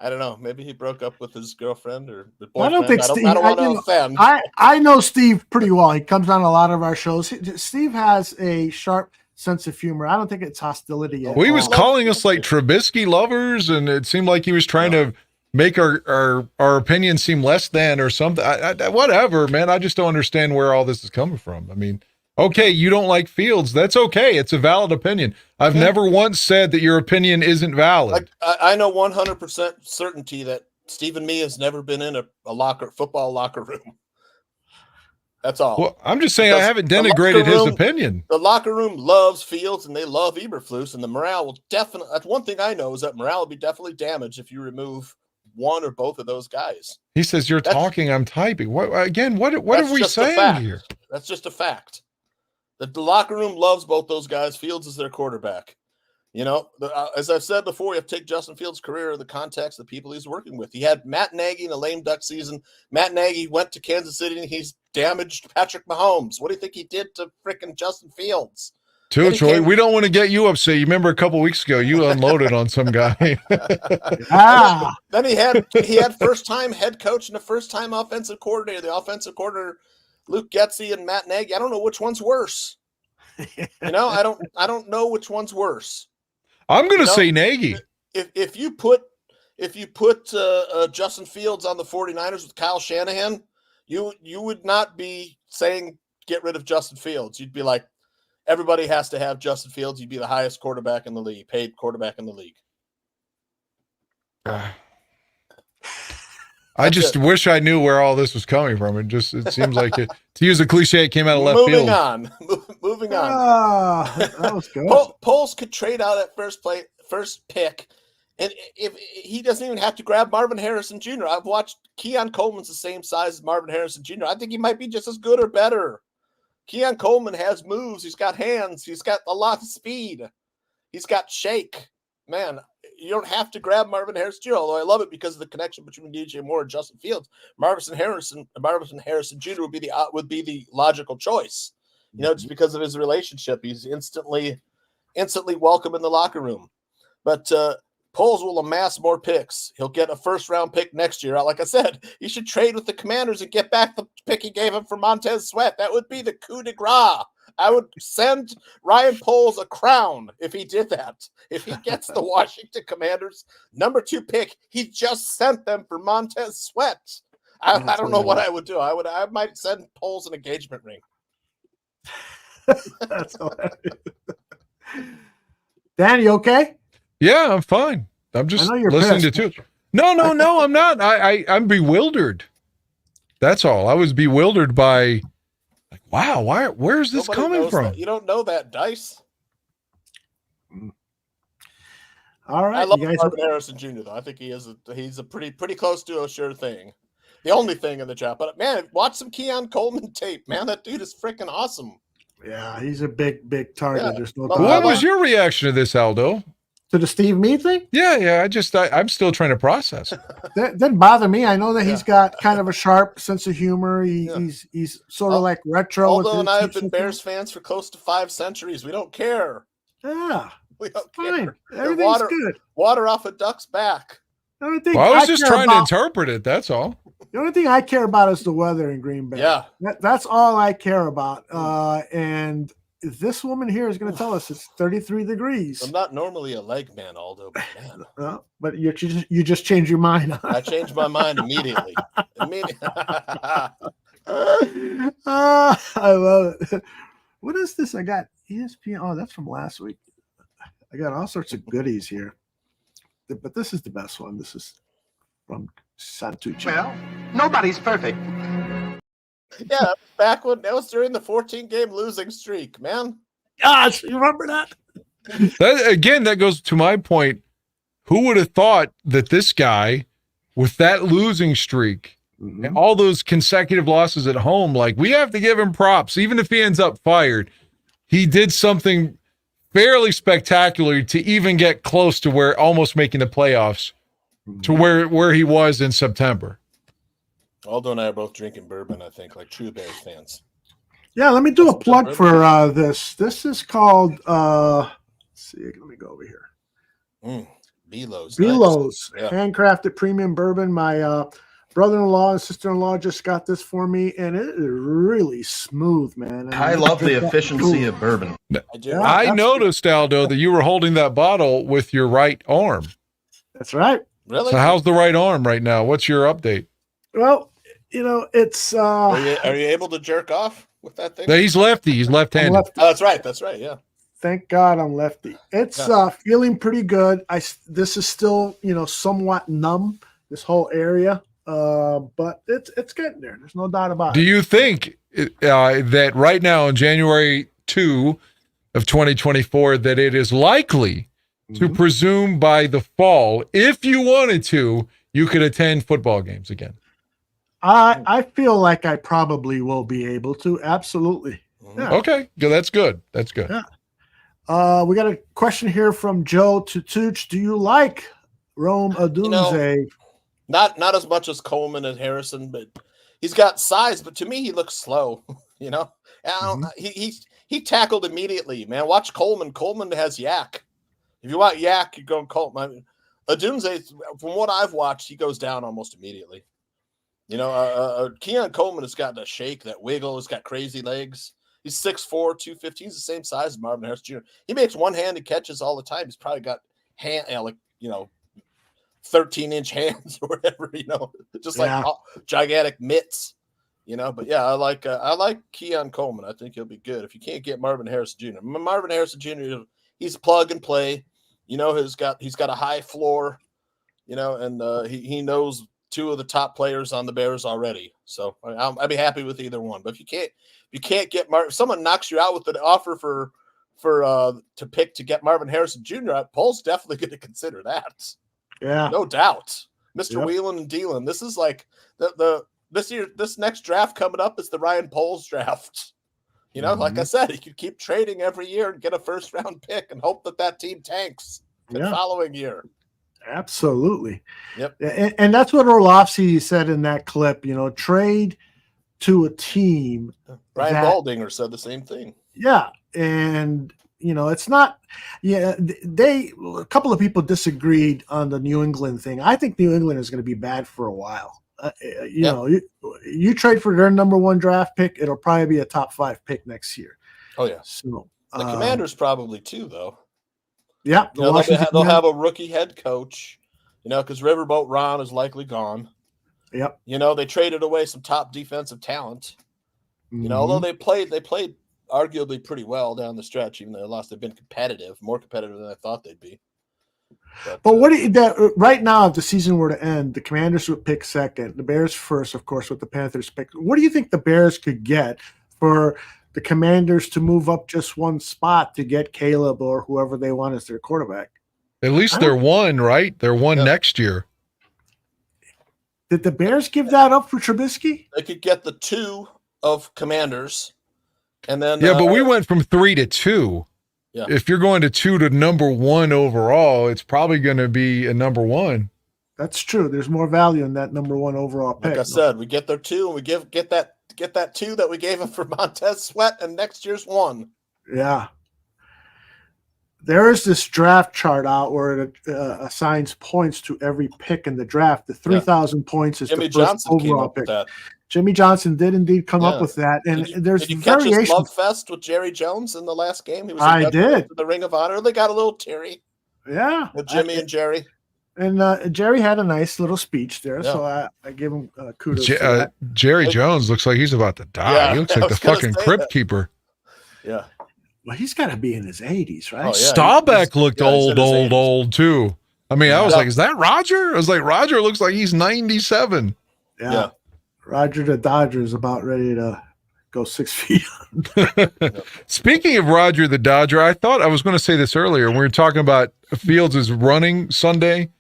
[SPEAKER 4] don't know. Maybe he broke up with his girlfriend or the
[SPEAKER 3] I
[SPEAKER 4] boyfriend.
[SPEAKER 3] don't think Steve.
[SPEAKER 4] I don't want to offend.
[SPEAKER 3] I know Steve pretty well. He comes on a lot of our shows. Steve has a sharp sense of humor. I don't think it's hostility.
[SPEAKER 2] Well, he was calling us like Trubisky lovers, and it seemed like he was trying to make our opinion seem less than or something. Whatever, man. I just don't understand where all this is coming from. I mean, okay, you don't like Fields. That's okay. It's a valid opinion. I've never once said that your opinion isn't valid.
[SPEAKER 4] I know 100% certainty that Stephen Me has never been in a football locker room. That's all.
[SPEAKER 2] Well, I'm just saying I haven't denigrated his opinion.
[SPEAKER 4] The locker room loves Fields and they love Eberflus, and the morale will definitely. That's one thing I know is that morale will be definitely damaged if you remove one or both of those guys.
[SPEAKER 2] He says you're talking, I'm typing. What are we saying here?
[SPEAKER 4] That's just a fact. The locker room loves both those guys. Fields is their quarterback. You know, as I've said before, you have to take Justin Fields' career in the context of the people he's working with. He had Matt Nagy in a lame duck season. Matt Nagy went to Kansas City and he's damaged Patrick Mahomes. What do you think he did to frickin' Justin Fields?
[SPEAKER 2] Troy, we don't want to get you upset. You remember a couple weeks ago, you unloaded on some guy.
[SPEAKER 4] Then he had first-time head coach and a first-time offensive coordinator. The offensive coordinator, Luke Getsy and Matt Nagy. I don't know which one's worse. You know, I don't know which one's worse.
[SPEAKER 2] I'm going to say Nagy.
[SPEAKER 4] If you put Justin Fields on the 49ers with Kyle Shanahan, you would not be saying get rid of Justin Fields. You'd be like, everybody has to have Justin Fields. You'd be the highest quarterback in the league, paid quarterback in the league.
[SPEAKER 2] I just wish I knew where all this was coming from. It seems like it. To use a cliche, it came out of left field.
[SPEAKER 4] Moving on.
[SPEAKER 3] That was good.
[SPEAKER 4] Poles could trade out at first pick, and if he doesn't even have to grab Marvin Harrison Jr. I've watched Keon Coleman's the same size as Marvin Harrison Jr. I think he might be just as good or better. Keon Coleman has moves. He's got hands. He's got a lot of speed. He's got shake. Man, you don't have to grab Marvin Harrison Jr., although I love it because of the connection between DJ Moore and Justin Fields. Marvin Harrison Jr. would be the logical choice. You know, just because of his relationship. He's instantly welcome in the locker room. But Poles will amass more picks. He'll get a first-round pick next year. Like I said, he should trade with the Commanders and get back the pick he gave him for Montez Sweat. That would be the coup de grace. I would send Ryan Poles a crown if he did that. If he gets the Washington Commanders number 2 pick, he just sent them for Montez Sweat. I don't know what I would do. I might send Poles an engagement ring.
[SPEAKER 3] That's hilarious. Dan, you okay?
[SPEAKER 2] Yeah, I'm fine. I'm just listening to it. No, I'm not. I'm bewildered. That's all. I was bewildered by, like, wow, where's this coming from?
[SPEAKER 4] You don't know that, Dice.
[SPEAKER 3] All right.
[SPEAKER 4] I love Marvin Harrison Jr., though. I think he's a pretty close to a sure thing. The only thing in the chat. But, man, watch some Keon Coleman tape. Man, that dude is freaking awesome.
[SPEAKER 3] Yeah, he's a big target.
[SPEAKER 4] Yeah.
[SPEAKER 3] There's no
[SPEAKER 2] What was your reaction to this, Aldo?
[SPEAKER 3] To the Steve Me thing?
[SPEAKER 2] Yeah. I'm still trying to process.
[SPEAKER 3] That didn't bother me. I know that he's got kind of a sharp sense of humor. He's sort of like retro.
[SPEAKER 4] Aldo and I have been Bears fans for close to 5 centuries. We don't care.
[SPEAKER 3] Yeah.
[SPEAKER 4] We don't
[SPEAKER 3] fine.
[SPEAKER 4] care.
[SPEAKER 3] Everything's good.
[SPEAKER 4] Water off a duck's back.
[SPEAKER 3] The only thing
[SPEAKER 2] I was just trying to interpret it. That's all.
[SPEAKER 3] The only thing I care about is the weather in Green Bay.
[SPEAKER 4] Yeah.
[SPEAKER 3] That's all I care about. And this woman here is going to tell us it's 33 degrees.
[SPEAKER 4] I'm not normally a leg man, Aldo, but man.
[SPEAKER 3] But you just changed your mind.
[SPEAKER 4] I changed my mind immediately.
[SPEAKER 3] I love it. What is this? I got ESPN. Oh, that's from last week. I got all sorts of goodies here. But this is the best one. This is from Santucci.
[SPEAKER 5] Well, nobody's perfect.
[SPEAKER 4] Yeah, back when that was during the 14-game losing streak, man.
[SPEAKER 3] Gosh, you remember that?
[SPEAKER 2] That goes to my point. Who would have thought that this guy, with that losing streak, and all those consecutive losses at home, like, we have to give him props. Even if he ends up fired, he did something fairly spectacular to even get close to where almost making the playoffs to where he was in September.
[SPEAKER 4] Aldo and I are both drinking bourbon, I think, like true Bears fans.
[SPEAKER 3] Yeah, let me do a plug for this. This is called, let's see, let me go over here.
[SPEAKER 4] Belo's.
[SPEAKER 3] Belo's,
[SPEAKER 4] Nice. Yeah.
[SPEAKER 3] handcrafted premium bourbon. My brother-in-law and sister-in-law just got this for me, and it is really smooth, man.
[SPEAKER 5] I love the efficiency of bourbon.
[SPEAKER 2] I noticed, Aldo, that you were holding that bottle with your right arm.
[SPEAKER 3] That's right.
[SPEAKER 4] Really?
[SPEAKER 2] So how's the right arm right now? What's your update?
[SPEAKER 3] Well, it's
[SPEAKER 4] Are you able to jerk off with that thing?
[SPEAKER 2] He's lefty. He's left-handed.
[SPEAKER 3] lefty.
[SPEAKER 4] Oh, that's right. That's right. Yeah.
[SPEAKER 3] Thank God I'm lefty. It's feeling pretty good. This is still, somewhat numb, this whole area. But it's getting there. There's no doubt about it.
[SPEAKER 2] Do you think that right now in January 2 of 2024 that it is likely to presume by the fall, if you wanted to, you could attend football games again?
[SPEAKER 3] I feel like I probably will be able to. Absolutely. Yeah.
[SPEAKER 2] Okay. That's good. That's good.
[SPEAKER 3] Yeah. We got a question here from Joe Tutuch. Do you like Rome Odunze?
[SPEAKER 4] Not as much as Coleman and Harrison, but he's got size. But to me, he looks slow. He tackled immediately. Man, watch Coleman. Coleman has yak. If you want yak, you're going Coleman. Odunze, from what I've watched, he goes down almost immediately. Keon Coleman has got a shake, that wiggle. He's got crazy legs. He's 6'4", 215. He's the same size as Marvin Harris Jr. He makes one-handed catches all the time. He's probably got 13-inch hands or whatever, just like gigantic mitts, But yeah, I like Keon Coleman. I think he'll be good. If you can't get Marvin Harrison Jr., Marvin Harrison Jr., he's plug and play. He's got a high floor, and he knows two of the top players on the Bears already. So I'd be happy with either one. But if you can't get Marvin, if someone knocks you out with an offer to pick to get Marvin Harrison Jr., Paul's definitely going to consider that.
[SPEAKER 3] Yeah,
[SPEAKER 4] no doubt, Mr. Wheelan and Dealan. This is like this next draft coming up is the Ryan Poles draft. Like I said, he could keep trading every year and get a first-round pick and hope that team tanks the following year.
[SPEAKER 3] Absolutely.
[SPEAKER 4] Yep.
[SPEAKER 3] And that's what Orlovsky said in that clip. Trade to a team.
[SPEAKER 4] Brian Baldinger said the same thing.
[SPEAKER 3] Yeah, and it's not. Yeah, a couple of people disagreed on the New England thing. I think New England is going to be bad for a while. You trade for their number 1 draft pick, it'll probably be a top 5 pick next year.
[SPEAKER 4] Oh yeah.
[SPEAKER 3] So
[SPEAKER 4] the Commanders probably too, though.
[SPEAKER 3] Yeah,
[SPEAKER 4] they'll have a rookie head coach. Because Riverboat Ron is likely gone.
[SPEAKER 3] Yep.
[SPEAKER 4] They traded away some top defensive talent. Although they played arguably pretty well down the stretch, even though they lost. They've been more competitive than I thought they'd be.
[SPEAKER 3] But what do you, right now, if the season were to end, the Commanders would pick second, the Bears first, of course, with the Panthers pick. What do you think the Bears could get for the Commanders to move up just one spot to get Caleb or whoever they want as their quarterback?
[SPEAKER 2] At least they're one, right? They're one next year.
[SPEAKER 3] Did the Bears give that up for Trubisky?
[SPEAKER 4] They could get the 2 of Commanders, and then
[SPEAKER 2] but we went from 3 to 2.
[SPEAKER 4] Yeah.
[SPEAKER 2] If you're going to 2 to number 1 overall, it's probably going to be a number 1.
[SPEAKER 3] That's true. There's more value in that number 1 overall pick.
[SPEAKER 4] Like I said, we get their 2, and we get that 2 that we gave them for Montez Sweat, and next year's 1.
[SPEAKER 3] Yeah. There is this draft chart out where it assigns points to every pick in the draft. The 3,000 points is
[SPEAKER 4] Jimmy
[SPEAKER 3] the first
[SPEAKER 4] Johnson
[SPEAKER 3] overall pick. Jimmy Johnson did indeed come up with that, and there's
[SPEAKER 4] Did you catch his
[SPEAKER 3] variation.
[SPEAKER 4] love fest with Jerry Jones in the last game? He was
[SPEAKER 3] I
[SPEAKER 4] inducted
[SPEAKER 3] did.
[SPEAKER 4] into the Ring of Honor. They got a little teary.
[SPEAKER 3] Yeah,
[SPEAKER 4] With Jimmy and Jerry.
[SPEAKER 3] And Jerry had a nice little speech there,
[SPEAKER 4] Yeah.
[SPEAKER 3] so I give him kudos for that.
[SPEAKER 2] Jerry Jones looks like he's about to die.
[SPEAKER 4] Yeah,
[SPEAKER 2] He looks
[SPEAKER 4] I
[SPEAKER 2] like the
[SPEAKER 4] was gonna
[SPEAKER 2] fucking
[SPEAKER 4] say
[SPEAKER 2] crypt
[SPEAKER 4] that.
[SPEAKER 2] keeper.
[SPEAKER 4] Yeah.
[SPEAKER 3] Well, he's got to be in his 80s, right?
[SPEAKER 4] Oh, yeah.
[SPEAKER 2] Staubach looked
[SPEAKER 4] he's in
[SPEAKER 2] old,
[SPEAKER 4] his
[SPEAKER 2] old,
[SPEAKER 4] 80s.
[SPEAKER 2] old too. I mean, I was
[SPEAKER 4] Yeah.
[SPEAKER 2] like, is that Roger? I was like, Roger looks like he's 97.
[SPEAKER 3] Yeah. Roger the Dodger is about ready to go 6 feet.
[SPEAKER 2] Speaking of Roger the Dodger, I thought I was going to say this earlier. We were talking about Fields' running Sunday,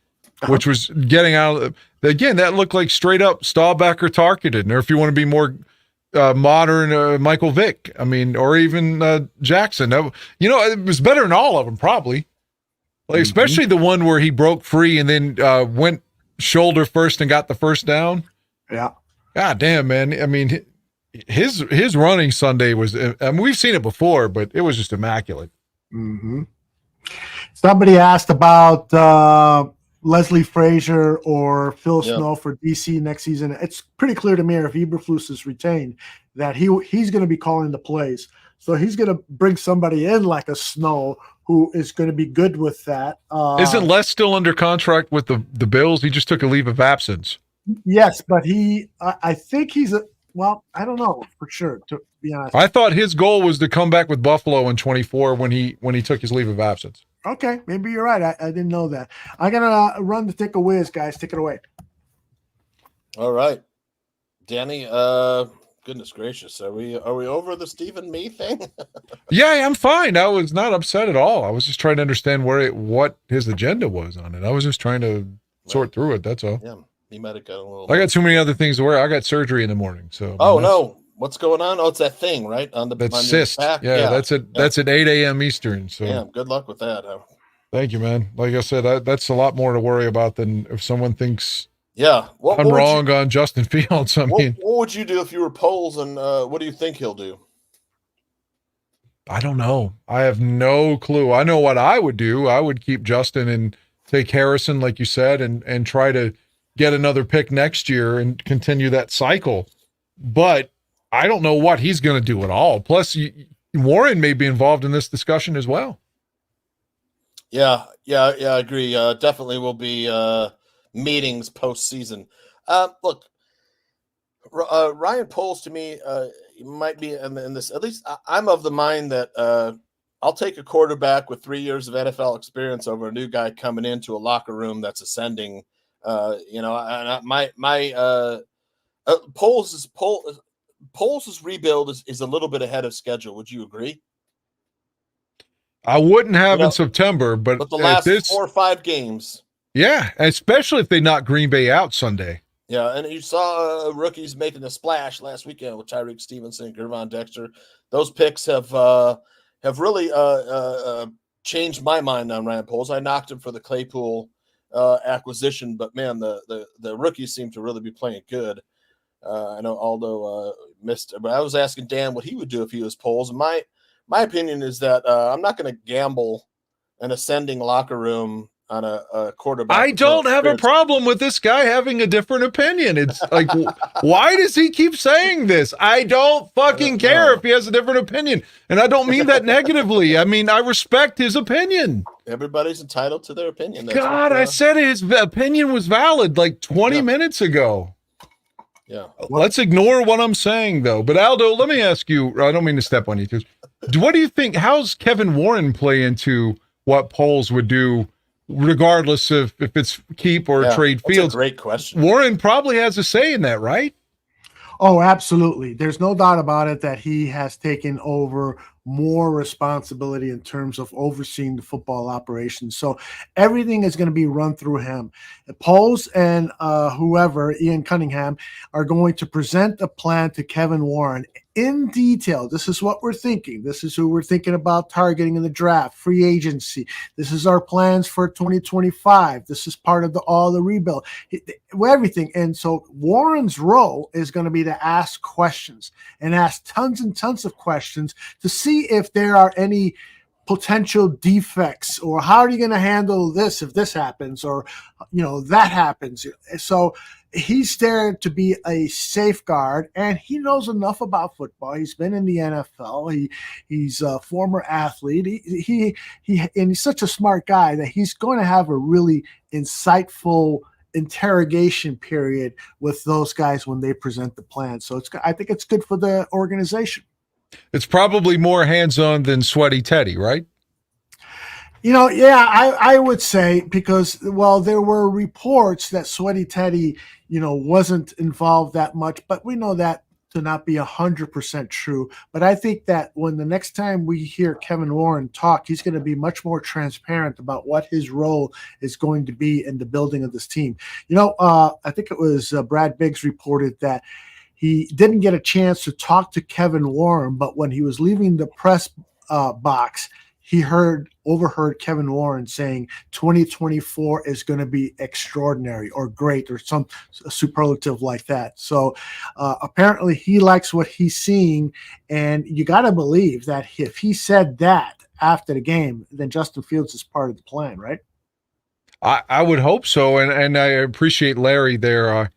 [SPEAKER 2] which was getting out of again, that looked like straight up Staubach or targeted. Or if you want to be more modern, Michael Vick, I mean, or even Jackson. It was better than all of them, probably. Like, especially the one where he broke free and then went shoulder first and got the first down.
[SPEAKER 3] Yeah.
[SPEAKER 2] God damn, man. I mean, his running Sunday was, I mean, we've seen it before, but it was just immaculate.
[SPEAKER 3] Mm-hmm. Somebody asked about Leslie Frazier or Phil Snow for DC next season. It's pretty clear to me if Eberflus is retained that he's going to be calling the plays. So he's going to bring somebody in like a Snow who is going to be good with that.
[SPEAKER 2] Isn't Les still under contract with the Bills? He just took a leave of absence.
[SPEAKER 3] Yes, but I think he's I don't know for sure, to be honest.
[SPEAKER 2] I thought his goal was to come back with Buffalo in 24 when he took his leave of absence.
[SPEAKER 3] Okay, maybe you're right. I didn't know that. I'm gonna run the Thick of Wiz, guys. Take it away.
[SPEAKER 4] All right. Danny, goodness gracious. Are we over the Stephen Me thing?
[SPEAKER 2] Yeah, I'm fine. I was not upset at all. I was just trying to understand what his agenda was on it. I was just trying to sort through it. That's all.
[SPEAKER 4] Yeah, he might have got a little.
[SPEAKER 2] I got too many other things to worry. I got surgery in the morning. So.
[SPEAKER 4] Oh no, what's going on? Oh, it's that thing, right? On the
[SPEAKER 2] That's
[SPEAKER 4] on your
[SPEAKER 2] cyst.
[SPEAKER 4] back?
[SPEAKER 2] Yeah, that's at 8 a.m. Eastern. So.
[SPEAKER 4] Yeah, good luck with that.
[SPEAKER 2] Thank you, man. Like I said, that's a lot more to worry about than if someone thinks.
[SPEAKER 4] Yeah,
[SPEAKER 2] I'm wrong on Justin Fields. I mean,
[SPEAKER 4] what would you do if you were Poles, and what do you think he'll do?
[SPEAKER 2] I don't know. I have no clue. I know what I would do. I would keep Justin and take Harrison, like you said, and try to get another pick next year and continue that cycle. But I don't know what he's going to do at all. Plus, Warren may be involved in this discussion as well.
[SPEAKER 4] Yeah, I agree. Definitely will be meetings postseason. Look, Ryan Poles to me might be in this. At least I'm of the mind that I'll take a quarterback with 3 years of NFL experience over a new guy coming into a locker room that's ascending. Poles' rebuild is a little bit ahead of schedule. Would you agree?
[SPEAKER 2] I wouldn't have in September, but
[SPEAKER 4] the last 4 or 5 games.
[SPEAKER 2] Yeah, especially if they knock Green Bay out Sunday.
[SPEAKER 4] Yeah, and you saw rookies making a splash last weekend with Tyreek Stevenson, Gervon Dexter. Those picks have really changed my mind on Ryan Poles. I knocked him for the Claypool acquisition, but man, the rookies seem to really be playing good. I know Aldo missed, but I was asking Dan what he would do if he was Poles. And my opinion is that I'm not going to gamble an ascending locker room on a quarterback.
[SPEAKER 2] I don't have a problem with this guy having a different opinion. It's like, why does he keep saying this? I don't fucking care if he has a different opinion. And I don't mean that negatively. I mean, I respect his opinion.
[SPEAKER 4] Everybody's entitled to their opinion. That's
[SPEAKER 2] God, I said his opinion was valid like 20 minutes ago.
[SPEAKER 4] Yeah.
[SPEAKER 2] Let's ignore what I'm saying, though. But Aldo, let me ask you, I don't mean to step on you, too. What do you think, how's Kevin Warren play into what Poles would do, regardless of if it's keep or trade Fields?
[SPEAKER 4] That's a great question.
[SPEAKER 2] Warren probably has a say in that, right?
[SPEAKER 3] Oh, absolutely. There's no doubt about it that he has taken over more responsibility in terms of overseeing the football operations. So everything is going to be run through him. Poles and whoever, Ian Cunningham, are going to present a plan to Kevin Warren in detail. This is what we're thinking. This is who we're thinking about targeting in the draft, free agency. This is our plans for 2025. This is part of all the rebuild, everything. And so Warren's role is going to be to ask questions and ask tons and tons of questions to see if there are any potential defects, or how are you going to handle this if this happens, or that happens. So he's there to be a safeguard, and he knows enough about football. He's been in the NFL. He's a former athlete. He and he's such a smart guy that he's going to have a really insightful interrogation period with those guys when they present the plan. So I think it's good for the organization.
[SPEAKER 2] It's probably more hands-on than Sweaty Teddy, right?
[SPEAKER 3] I would say, because, there were reports that Sweaty Teddy, wasn't involved that much, but we know that to not be 100% true. But I think that when the next time we hear Kevin Warren talk, he's going to be much more transparent about what his role is going to be in the building of this team. I think it was Brad Biggs reported that he didn't get a chance to talk to Kevin Warren, but when he was leaving the press box, he overheard Kevin Warren saying 2024 is going to be extraordinary or great or some superlative like that. So apparently he likes what he's seeing, and you got to believe that if he said that after the game, then Justin Fields is part of the plan, right?
[SPEAKER 2] I would hope so, and I appreciate Larry there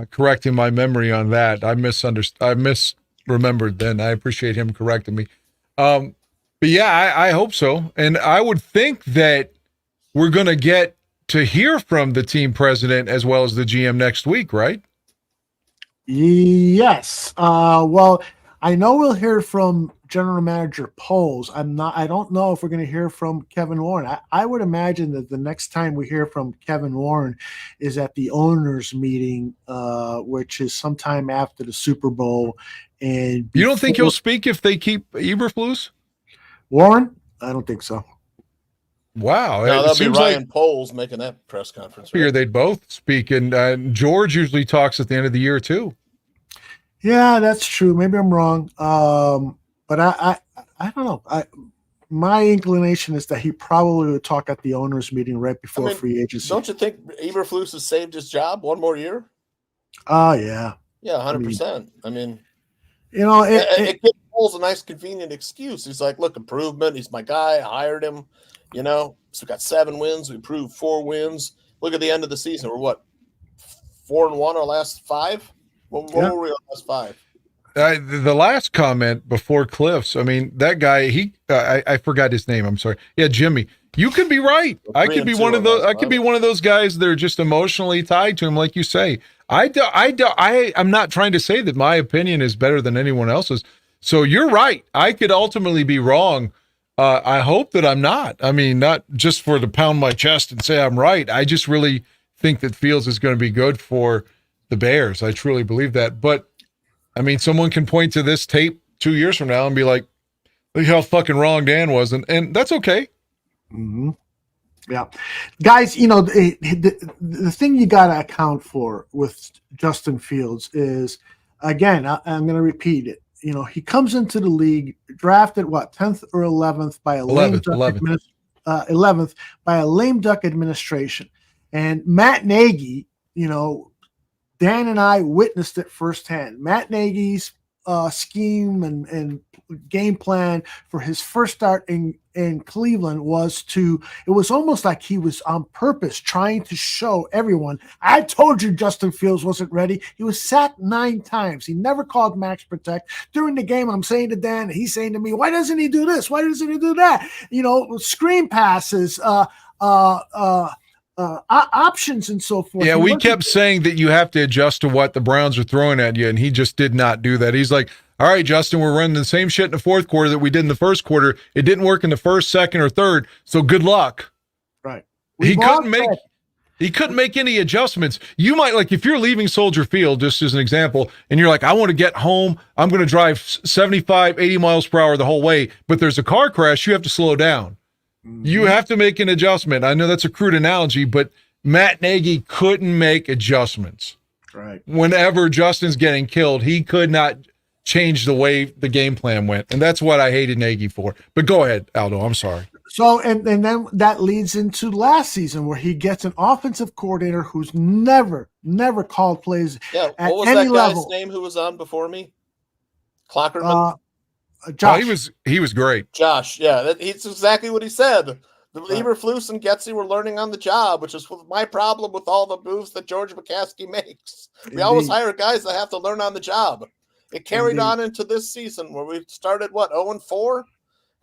[SPEAKER 2] correcting my memory on that. I misremembered then. I appreciate him correcting me. But yeah, I hope so. And I would think that we're going to get to hear from the team president as well as the GM next week, right?
[SPEAKER 3] Yes. I know we'll hear from General Manager Poles. I don't know if we're going to hear from Kevin Warren. I would imagine that the next time we hear from Kevin Warren is at the owners meeting, which is sometime after the Super Bowl. And
[SPEAKER 2] you don't think he'll speak if they keep Eberflus?
[SPEAKER 3] Warren? I don't think so.
[SPEAKER 2] Wow.
[SPEAKER 4] No, that'll be Ryan Poles making that press conference.
[SPEAKER 2] I figure they'd both speak, and George usually talks at the end of the year too.
[SPEAKER 3] Yeah, that's true. Maybe I'm wrong. But I don't know. My inclination is that he probably would talk at the owners meeting right before free agency.
[SPEAKER 4] Don't you think Eberflus has saved his job one more year?
[SPEAKER 3] Oh, yeah.
[SPEAKER 4] Yeah, 100%.
[SPEAKER 3] It
[SPEAKER 4] gives Poles a nice convenient excuse. He's like, look, improvement. He's my guy. I hired him. So we got 7 wins. We improved 4 wins. Look at the end of the season. We're what? 4-1 our last 5? What were we on last 5?
[SPEAKER 2] The last comment before Cliff's, that guy, I forgot his name. I'm sorry. Yeah, Jimmy. You could be right. I could be one of those. I could be one of those guys that are just emotionally tied to him, like you say. I'm not trying to say that my opinion is better than anyone else's. So you're right. I could ultimately be wrong. I hope that I'm not. Not just for to pound my chest and say I'm right. I just really think that Fields is going to be good for the Bears. I truly believe that. But someone can point to this tape 2 years from now and be like, look how fucking wrong Dan was. And that's okay.
[SPEAKER 3] Mm-hmm. Yeah. Guys, the thing you got to account for with Justin Fields is, again, I'm going to repeat it. He comes into the league drafted 10th or 11th by a lame duck 11th by a lame duck administration. And Matt Nagy, Dan and I witnessed it firsthand. Matt Nagy's scheme and game plan for his first start in Cleveland it was almost like he was on purpose trying to show everyone, I told you Justin Fields wasn't ready. He was sacked 9 times. He never called max protect. During the game, I'm saying to Dan, he's saying to me, why doesn't he do this? Why doesn't he do that? Screen passes, options and so forth.
[SPEAKER 2] Yeah, we kept saying that you have to adjust to what the Browns are throwing at you, and he just did not do that. He's like, all right, Justin, we're running the same shit in the fourth quarter that we did in the first quarter. It didn't work in the first, second, or third, so good luck.
[SPEAKER 3] Right.
[SPEAKER 2] He couldn't make any adjustments. You might, like, if you're leaving Soldier Field, just as an example, and you're like, I want to get home, I'm going to drive 75, 80 miles per hour the whole way, but there's a car crash, you have to slow down. You have to make an adjustment. I know that's a crude analogy, but Matt Nagy couldn't make adjustments.
[SPEAKER 3] Right.
[SPEAKER 2] Whenever Justin's getting killed, he could not change the way the game plan went. And that's what I hated Nagy for. But go ahead, Aldo. I'm sorry.
[SPEAKER 3] So, and then that leads into last season where he gets an offensive coordinator who's never called plays
[SPEAKER 4] at
[SPEAKER 3] any
[SPEAKER 4] what was that guy's
[SPEAKER 3] level.
[SPEAKER 4] name who was on before me? Clockerman?
[SPEAKER 1] Josh.
[SPEAKER 2] He was great.
[SPEAKER 4] Josh, yeah, it's exactly what he said. The Eberflus and Getsy were learning on the job, which is my problem with all the moves that George McCaskey makes. We always hire guys that have to learn on the job. It carried on into this season where we started, 0-4?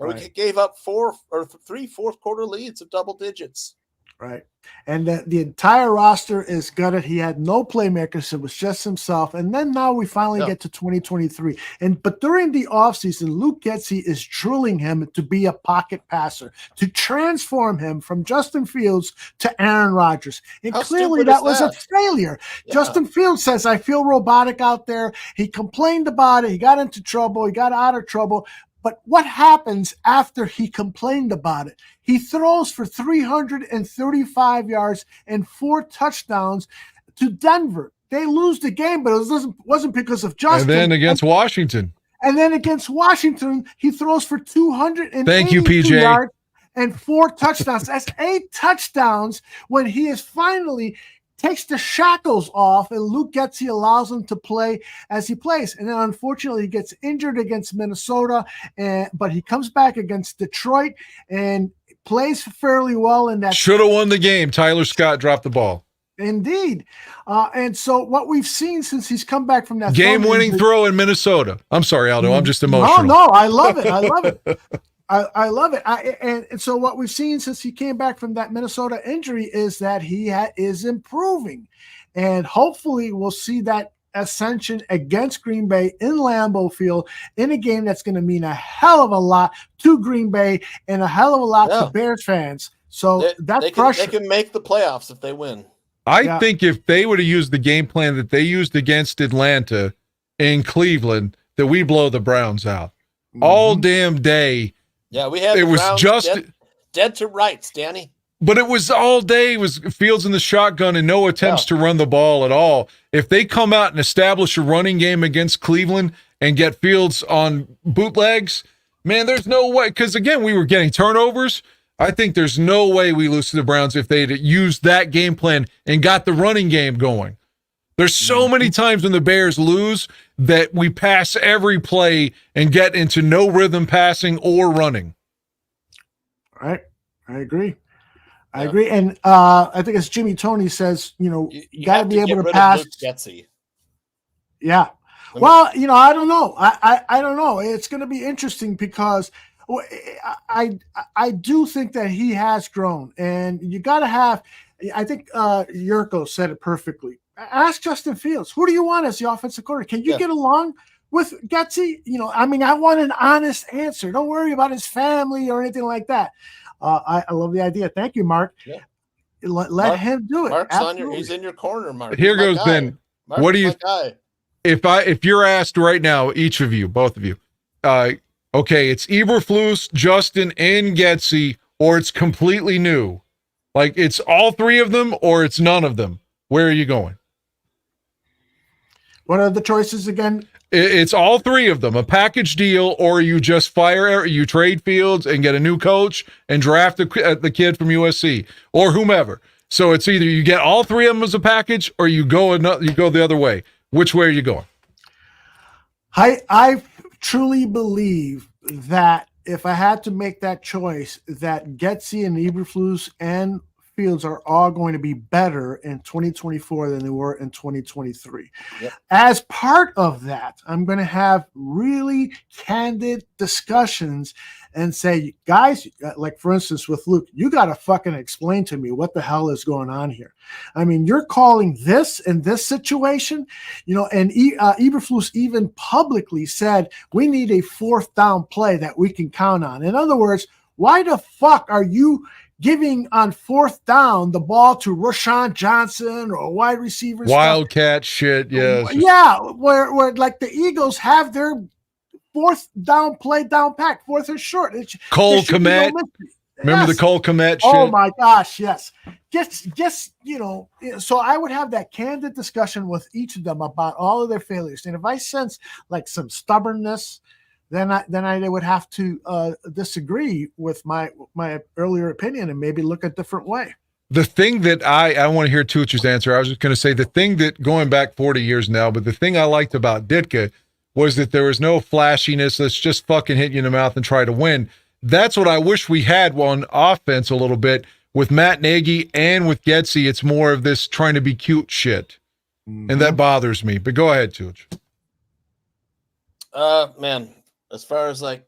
[SPEAKER 4] And we gave up 3 fourth-quarter leads of double digits.
[SPEAKER 1] Right. And the entire roster is gutted. He had no playmakers. It was just himself. And then now we finally get to 2023. But during the offseason, Luke Getsy is drilling him to be a pocket passer, to transform him from Justin Fields to Aaron Rodgers. And clearly that was a failure. Yeah. Justin Fields says, I feel robotic out there. He complained about it. He got into trouble. He got out of trouble. But what happens after he complained about it? He throws for 335 yards and 4 touchdowns to Denver. They lose the game, but it wasn't because of Justin.
[SPEAKER 2] And then against Washington.
[SPEAKER 1] And then against Washington, he throws for 282
[SPEAKER 2] Thank you, PJ.
[SPEAKER 1] yards and 4 touchdowns. That's 8 touchdowns when he is finally takes the shackles off, and Luke Getsy allows him to play as he plays. And then, unfortunately, he gets injured against Minnesota, but he comes back against Detroit and plays fairly well in that.
[SPEAKER 2] Should have won the game. Tyler Scott dropped the ball.
[SPEAKER 1] Indeed. And so what we've seen since he's come back from that
[SPEAKER 2] game-winning throw in Minnesota. I'm sorry, Aldo. I'm just emotional.
[SPEAKER 1] No, I love it. I love it. I love it. And so what we've seen since he came back from that Minnesota injury is that he is improving. And hopefully we'll see that ascension against Green Bay in Lambeau Field in a game that's going to mean a hell of a lot to Green Bay and a hell of a lot to Bears fans. So that's pressure.
[SPEAKER 4] They can make the playoffs if they win.
[SPEAKER 2] I think if they would have used the game plan that they used against Atlanta in Cleveland, that we blow the Browns out. All damn day.
[SPEAKER 4] Yeah, we had
[SPEAKER 2] it was just
[SPEAKER 4] dead to rights, Danny.
[SPEAKER 2] But it was all day. It was Fields in the shotgun and no attempts to run the ball at all. If they come out and establish a running game against Cleveland and get Fields on bootlegs, man, there's no way. Because, again, we were getting turnovers. I think there's no way we lose to the Browns if they'd used that game plan and got the running game going. There's so many times when the Bears lose that we pass every play and get into no rhythm passing or running.
[SPEAKER 1] All right. I agree. I agree. And I think as Jimmy Toney says, you got to be able to pass. Yeah. Well, I don't know. I don't know. It's going to be interesting because I do think that he has grown, and you got to have. I think Yurko said it perfectly. Ask Justin Fields, who do you want as the offensive coordinator? Can you get along with Getsy? I want an honest answer. Don't worry about his family or anything like that. I love the idea. Thank you, Mark. Yeah. Let him do it.
[SPEAKER 4] Mark's he's in your corner, Mark.
[SPEAKER 2] Here goes Ben.
[SPEAKER 4] Mark's
[SPEAKER 2] what do you if you're asked right now, each of you, both of you, okay, it's Eberflus, Justin, and Getsy, or it's completely new. Like it's all 3 of them or it's none of them. Where are you going?
[SPEAKER 1] What are the choices again?
[SPEAKER 2] It's all 3 of them, a package deal, or you just you trade Fields and get a new coach and draft the kid from USC or whomever. So it's either you get all 3 of them as a package or you go the other way. Which way are you going?
[SPEAKER 1] I truly believe that if I had to make that choice, that Getsy and Eberflus and Fields are all going to be better in 2024 than they were in 2023. Yep. As part of that, I'm going to have really candid discussions and say, guys, like for instance with Luke, you got to fucking explain to me what the hell is going on here. I mean, you're calling this in this situation, and Eberflus even publicly said we need a 4th down play that we can count on. In other words, why the fuck are you giving on 4th down the ball to Rashawn Johnson or wide receivers?
[SPEAKER 2] Wildcat shit, yes.
[SPEAKER 1] Yeah, where like the Eagles have their 4th down play down pack, 4th or short.
[SPEAKER 2] Cole Kmet. Remember the Cole Kmet shit?
[SPEAKER 1] Oh my gosh, yes. So I would have that candid discussion with each of them about all of their failures. And if I sense like some stubbornness, then I would have to disagree with my earlier opinion and maybe look a different way.
[SPEAKER 2] The thing that I want to hear Tooch's answer, I was just going to say the thing that going back 40 years now, but the thing I liked about Ditka was that there was no flashiness. Let's just fucking hit you in the mouth and try to win. That's what I wish we had on offense a little bit. With Matt Nagy and with Getsy, it's more of this trying to be cute shit. And that bothers me. But go ahead, Tooch.
[SPEAKER 4] Man, as far as like,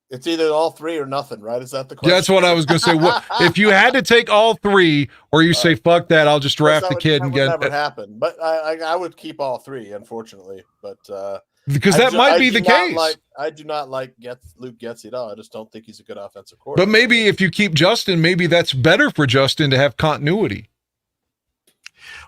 [SPEAKER 4] it's either all three or nothing, right? Is that the question?
[SPEAKER 2] Yeah, that's what I was going to say. What, if you had to take all three, or you say, fuck that, I'll just draft the kid and get
[SPEAKER 4] That would never happen. But I would keep all three, unfortunately. But
[SPEAKER 2] because that might be the case.
[SPEAKER 4] I do not like Luke Getsy at all. I just don't think he's a good offensive coordinator.
[SPEAKER 2] But maybe if you keep Justin, maybe that's better for Justin to have continuity.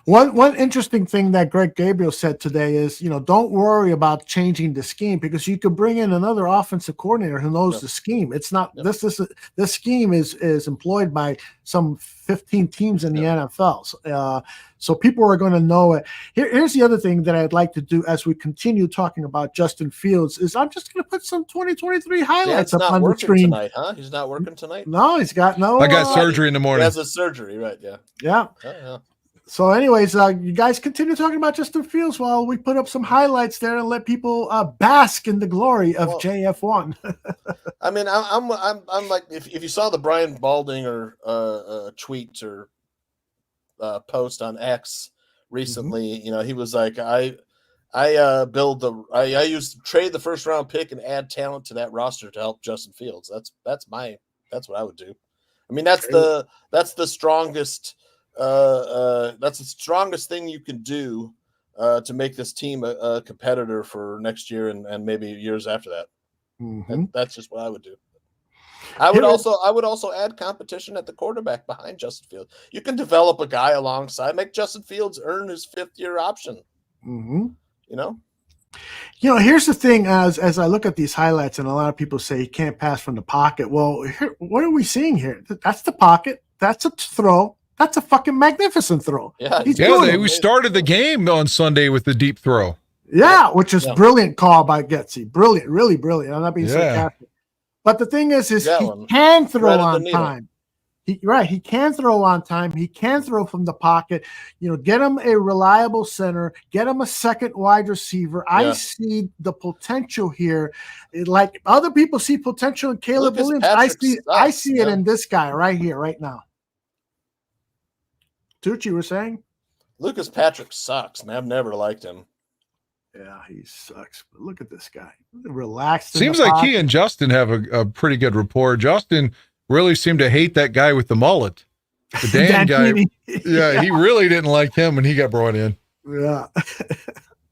[SPEAKER 3] One interesting thing that Greg Gabriel said today is, don't worry about changing the scheme because you could bring in another offensive coordinator who knows the scheme. It's not this scheme is employed by some 15 teams in the NFL. So people are going to know it. Here's the other thing that I'd like to do as we continue talking about Justin Fields is I'm just going to put some 2023 highlights up on the screen.
[SPEAKER 4] Tonight, huh? He's not working tonight?
[SPEAKER 3] No, he's got no.
[SPEAKER 2] I got surgery in the morning.
[SPEAKER 4] He has a surgery, right? Yeah.
[SPEAKER 3] Yeah.
[SPEAKER 4] Yeah.
[SPEAKER 3] So anyways, you guys continue talking about Justin Fields while we put up some highlights there and let people bask in the glory of JF1.
[SPEAKER 4] I mean, I'm like, if you saw the Brian Baldinger tweet or post on X recently, he was like, I trade the first round pick and add talent to that roster to help Justin Fields. That's what I would do. I mean, that's the strongest. That's the strongest thing you can do to make this team a competitor for next year and maybe years after that. That's just what I would do. I would also add competition at the quarterback behind Justin Fields. You can develop a guy alongside, make Justin Fields earn his 5th-year option.
[SPEAKER 3] Here's the thing. As I look at these highlights, and a lot of people say he can't pass from the pocket. Well, what are we seeing here? That's the pocket. That's a throw. That's a fucking magnificent throw.
[SPEAKER 4] Yeah,
[SPEAKER 2] we started the game on Sunday with the deep throw.
[SPEAKER 3] Yeah, which is brilliant call by Getsy. Brilliant, really brilliant. I'm not being sarcastic. But the thing is he can throw on time. He can throw on time. He can throw from the pocket. Get him a reliable center. Get him a second wide receiver. Yeah. I see the potential here. Like other people see potential in Caleb Williams. I see it in this guy right here, right now. Tucci was saying?
[SPEAKER 4] Lucas Patrick sucks, man. I've never liked him.
[SPEAKER 3] Yeah, he sucks. But look at this guy. Relaxed.
[SPEAKER 2] Seems like he and Justin have a pretty good rapport. Justin really seemed to hate that guy with the mullet. The Dan guy. Yeah, he really didn't like him when he got brought in.
[SPEAKER 3] Yeah.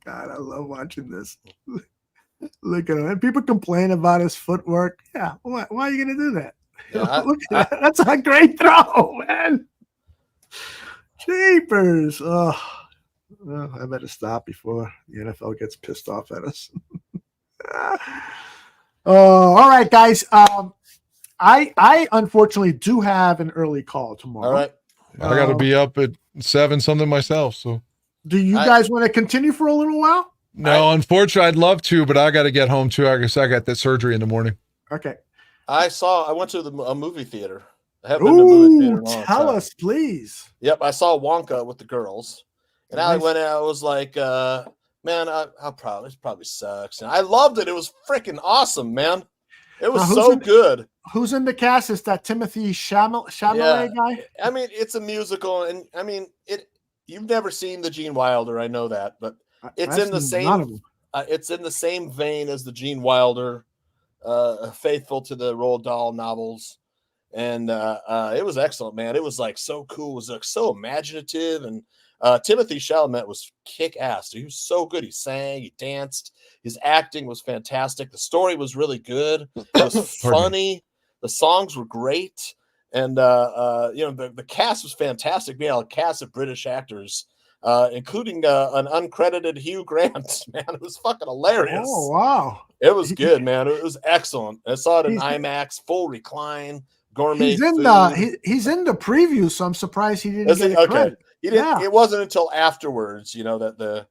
[SPEAKER 3] God, I love watching this. Look at him. And people complain about his footwork. Yeah, why are you going to do that? Yeah, look at that. That's a great throw, man. Jeepers. Oh, well, I better stop before the NFL gets pissed off at us. All right, guys. I unfortunately do have an early call tomorrow.
[SPEAKER 4] All right.
[SPEAKER 2] I got to be up at 7 something myself. So,
[SPEAKER 3] do you guys want to continue for a little while?
[SPEAKER 2] No, unfortunately, I'd love to, but I got to get home too. I guess I got that surgery in the morning.
[SPEAKER 3] Okay.
[SPEAKER 4] I went to a movie theater. I haven't been to a movie theater in a long
[SPEAKER 3] tell
[SPEAKER 4] time.
[SPEAKER 3] us, please.
[SPEAKER 4] Yep, I saw Wonka with the girls, and I went in. I was like, man, this probably sucks. And I loved it. It was freaking awesome, man. It was so good.
[SPEAKER 3] Who's in the cast? Is that Timothy Chalamet guy?
[SPEAKER 4] I mean, it's a musical, and I mean you've never seen the Gene Wilder. I know that, but it's in the same. It's in the same vein as the Gene Wilder, faithful to the Roald Dahl novels. And it was excellent, man. It was like so cool. It was like so imaginative. And Timothy Chalamet was kick ass. He was so good. He sang, he danced. His acting was fantastic. The story was really good. It was funny. The songs were great. And, the cast was fantastic. We had a cast of British actors, including an uncredited Hugh Grant. Man, it was fucking hilarious.
[SPEAKER 3] Oh, wow.
[SPEAKER 4] It was good, man. It was excellent. I saw it in IMAX, full recline. Gourmet
[SPEAKER 3] he's in
[SPEAKER 4] food.
[SPEAKER 3] He's in the preview, so I'm surprised he didn't get credit.
[SPEAKER 4] He didn't. Yeah. It wasn't until afterwards, that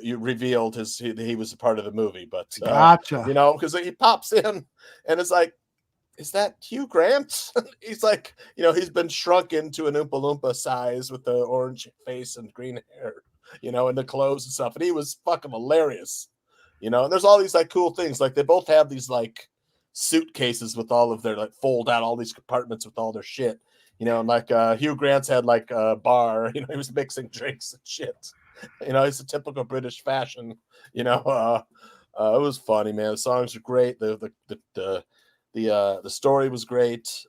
[SPEAKER 4] he revealed he was a part of the movie. But
[SPEAKER 3] gotcha.
[SPEAKER 4] Because he pops in and it's like, is that Hugh Grant? He's like, he's been shrunk into an Oompa Loompa size with the orange face and green hair. you know, in the clothes and stuff. And he was fucking hilarious, you know. And there's all these like cool things. Like they both have these like suitcases with all of their like fold out all these compartments with all their shit, you know. And like Hugh Grant's had like a bar, you know, he was mixing drinks and shit. You know, it's a typical British fashion, you know. It was funny, man. The songs are great. The story was great.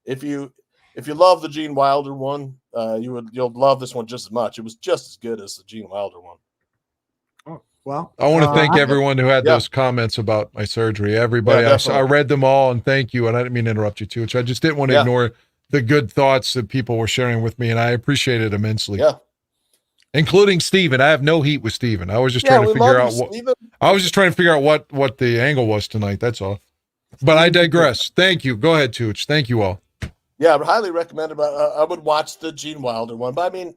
[SPEAKER 4] If you love the Gene Wilder one, you'll love this one just as much. It was just as good as the Gene Wilder one.
[SPEAKER 3] Oh, well,
[SPEAKER 2] I want to thank everyone who had those comments about my surgery. Everybody, I read them all, and thank you. And I didn't mean to interrupt you too much. I just didn't want to ignore the good thoughts that people were sharing with me, and I appreciate it immensely.
[SPEAKER 4] Yeah.
[SPEAKER 2] Including Steven. I have no heat with Steven. I was just trying to figure out what the angle was tonight. That's all. But I digress. Thank you. Go ahead, Tooch. Thank you all.
[SPEAKER 4] Yeah, I would highly recommend it. I would watch the Gene Wilder one. But I mean,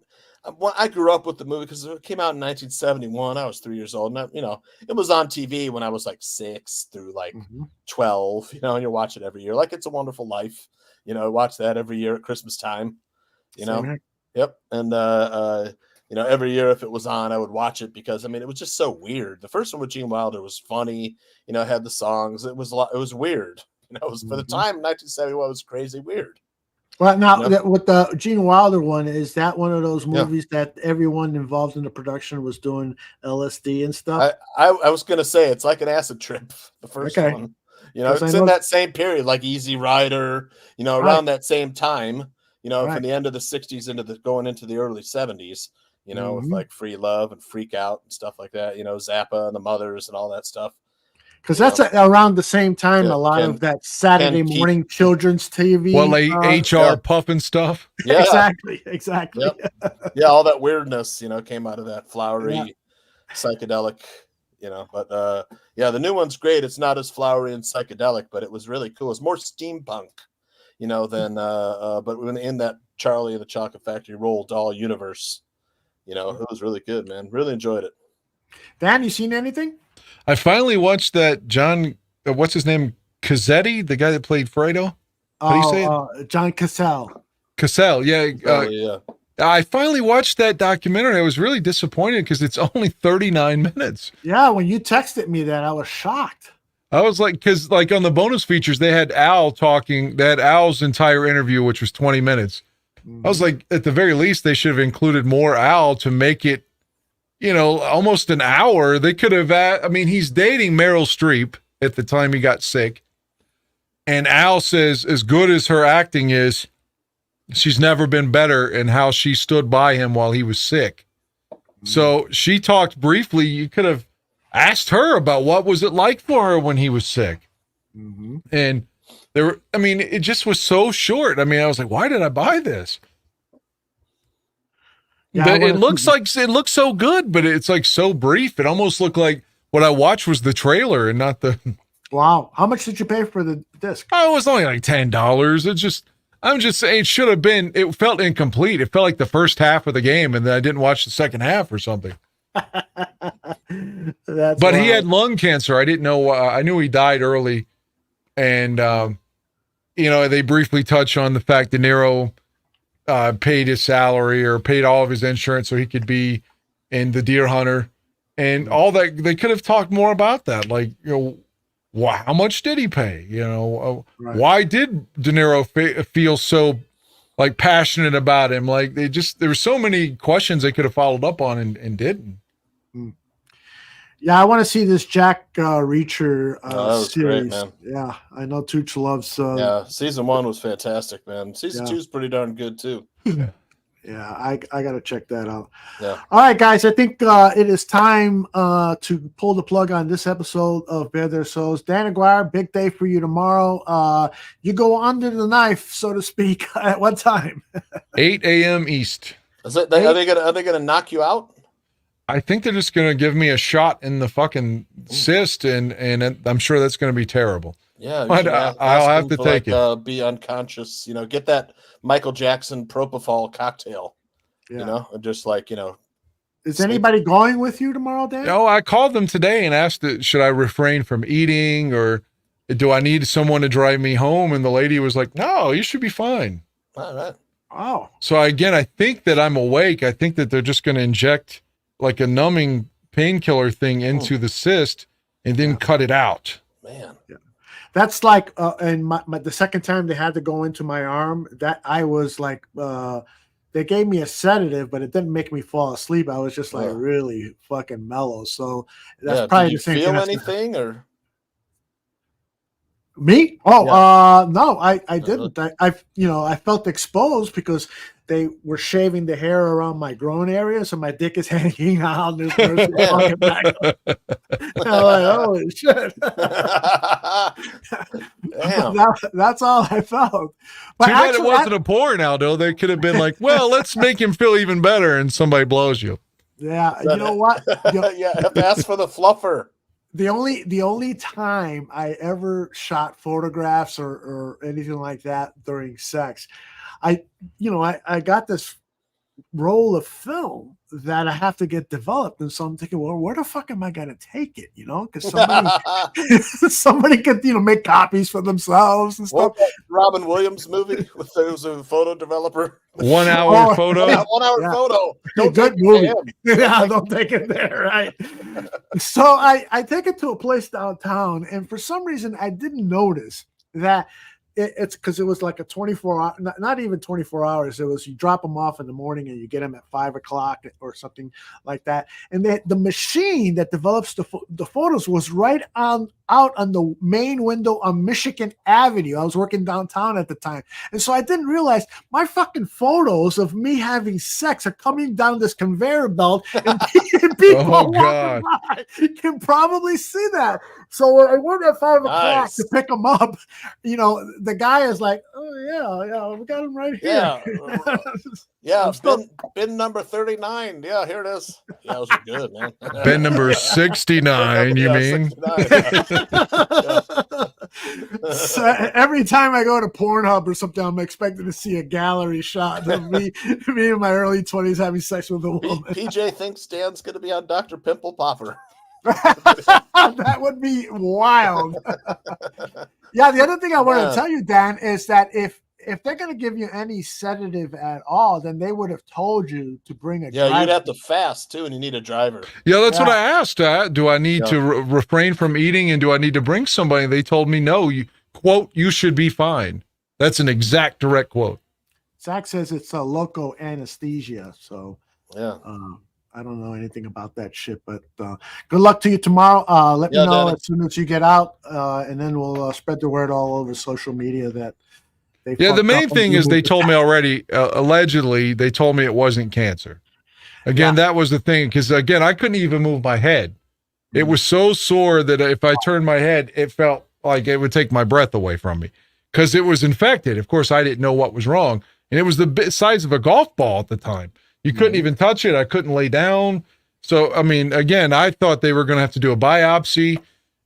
[SPEAKER 4] I grew up with the movie because it came out in 1971. I was 3 years old. And, it was on TV when I was like 6 through like 12, and you watch it every year. Like It's a Wonderful Life. Watch that every year at Christmas time. Yep. And, every year if it was on, I would watch it because, it was just so weird. The first one with Gene Wilder was funny. It had the songs. It was weird. It was for the time, 1971 was crazy weird.
[SPEAKER 3] Well, now with the Gene Wilder one, is that one of those movies that everyone involved in the production was doing LSD and stuff?
[SPEAKER 4] I was going to say it's like an acid trip, the first one. It's in that same period, like Easy Rider, around that same time, from the end of the 60s going into the early 70s. With like Free Love and Freak Out and stuff like that, Zappa and the Mothers and all that stuff.
[SPEAKER 3] Because that's around the same time a lot of that Saturday morning children's TV.
[SPEAKER 2] Well, HR Puffin stuff.
[SPEAKER 4] Yeah.
[SPEAKER 3] Exactly.
[SPEAKER 4] Yep. Yeah, all that weirdness, came out of that flowery, psychedelic, But the new one's great. It's not as flowery and psychedelic, but it was really cool. It's more steampunk, than but when in that Charlie and the Chocolate Factory Roald Doll universe. It was really good, man. Really enjoyed it.
[SPEAKER 3] Dan, you seen anything?
[SPEAKER 2] I finally watched that John, what's his name? Cazzetti, the guy that played Fredo? How do you say it?
[SPEAKER 3] John Cassell.
[SPEAKER 2] Cassell, yeah. I finally watched that documentary. I was really disappointed because it's only 39 minutes.
[SPEAKER 3] Yeah, when you texted me that, I was shocked.
[SPEAKER 2] I was like, because like on the bonus features, they had Al talking. They had Al's entire interview, which was 20 minutes. I was like, at the very least, they should have included more Al to make it, almost an hour. They could have, he's dating Meryl Streep at the time he got sick. And Al says, as good as her acting is, she's never been better in how she stood by him while he was sick. So she talked briefly. You could have asked her about what was it like for her when he was sick. And there were, it just was so short. I was like, why did I buy this? Yeah, it looks so good, but it's like so brief. It almost looked like what I watched was the trailer and not the.
[SPEAKER 3] Wow. How much did you pay for the disc?
[SPEAKER 2] Oh, it was only like $10. I'm just saying it should have been, it felt incomplete. It felt like the first half of the game and then I didn't watch the second half or something. But he had lung cancer. I didn't know. I knew he died early. And, they briefly touch on the fact De Niro paid his salary or paid all of his insurance so he could be in The Deer Hunter and all that. They could have talked more about that. Like, how much did he pay? Why did De Niro feel so like passionate about him? Like there were so many questions they could have followed up on and didn't.
[SPEAKER 3] Yeah, I want to see this Jack Reacher
[SPEAKER 4] Great,
[SPEAKER 3] series.
[SPEAKER 4] man.
[SPEAKER 3] Yeah, I know Tooch loves.
[SPEAKER 4] Season 1 was fantastic, man. Season 2 is pretty darn good too.
[SPEAKER 3] Yeah, I got to check that out.
[SPEAKER 4] Yeah.
[SPEAKER 3] All right, guys, I think it is time to pull the plug on this episode of Bare Their Souls. Dan Aguirre, big day for you tomorrow. You go under the knife, so to speak. At what time?
[SPEAKER 2] 8 a.m. East.
[SPEAKER 4] Are they gonna knock you out?
[SPEAKER 2] I think they're just going to give me a shot in the fucking cyst, and I'm sure that's going to be terrible.
[SPEAKER 4] Yeah,
[SPEAKER 2] but I'll have to take it.
[SPEAKER 4] Be unconscious, get that Michael Jackson propofol cocktail, and just like,
[SPEAKER 3] Is anybody going with you tomorrow, Dan?
[SPEAKER 2] No, I called them today and asked, should I refrain from eating or do I need someone to drive me home? And the lady was like, no, you should be fine.
[SPEAKER 4] All right.
[SPEAKER 3] Oh.
[SPEAKER 2] So again, I think that I'm awake. I think that they're just going to inject like a numbing painkiller thing into the cyst and then cut it out.
[SPEAKER 4] Man.
[SPEAKER 3] Yeah. That's like, and the second time they had to go into my arm, that I was like, they gave me a sedative, but it didn't make me fall asleep. I was just like really fucking mellow. So that's probably the same thing.
[SPEAKER 4] Did you feel anything or?
[SPEAKER 3] Me? Oh, no, I didn't. I felt exposed because they were shaving the hair around my groin area, so my dick is hanging out. And there's fucking back up. I'm like, holy shit! That's all I felt. But
[SPEAKER 2] too bad it wasn't a porn, Aldo. They could have been like, well, let's make him feel even better, and somebody blows you.
[SPEAKER 3] Yeah, you know what?
[SPEAKER 4] Ask for the fluffer.
[SPEAKER 3] The only time I ever shot photographs or anything like that during sex, I got this roll of film that I have to get developed, and so I'm thinking, well, where the fuck am I gonna take it? Because somebody could make copies for themselves and stuff.
[SPEAKER 4] Robin Williams movie with there was a photo developer.
[SPEAKER 2] 1 hour photo.
[SPEAKER 4] Yeah, 1 hour photo.
[SPEAKER 3] Don't take it there. Yeah, don't take it there, right? So I take it to a place downtown, and for some reason I didn't notice that it's because it was like a 24-hour, not even 24 hours. It was you drop them off in the morning and you get them at 5 o'clock or something like that. And the machine that develops the photos was right out on the main window on Michigan Avenue. I was working downtown at the time. And so I didn't realize my fucking photos of me having sex are coming down this conveyor belt and people walking by can probably see that. So when I went at 5 o'clock to pick them up, the guy is like, oh, yeah, we got him right here.
[SPEAKER 4] Yeah, bin number 39. Yeah, here it is. Yeah, those are good, man.
[SPEAKER 2] Bin number 69, you mean?
[SPEAKER 4] 69,
[SPEAKER 3] So every time I go to Pornhub or something, I'm expecting to see a gallery shot of me in my early 20s having sex with a woman.
[SPEAKER 4] PJ thinks Dan's going to be on Dr. Pimple Popper.
[SPEAKER 3] That would be wild. Yeah, the other thing I want to tell you, Dan, is that if they're going to give you any sedative at all, then they would have told you to bring a driver.
[SPEAKER 4] Yeah, you'd have to fast, too, and you need a driver.
[SPEAKER 2] Yeah, that's what I asked. Do I need to refrain from eating, and do I need to bring somebody? They told me, no, you should be fine. That's an exact direct quote.
[SPEAKER 3] Zach says it's a local anesthesia, so
[SPEAKER 4] yeah.
[SPEAKER 3] I don't know anything about that shit, but good luck to you tomorrow. Let me know as soon as you get out, and then we'll spread the word all over social media that they
[SPEAKER 2] the main thing is they told me already, allegedly, they told me it wasn't cancer. Again, that was the thing, because, again, I couldn't even move my head. It was so sore that if I turned my head, it felt like it would take my breath away from me because it was infected. Of course, I didn't know what was wrong, and it was the size of a golf ball at the time. You couldn't even touch it. I couldn't lay down. So, I mean, again, I thought they were going to have to do a biopsy.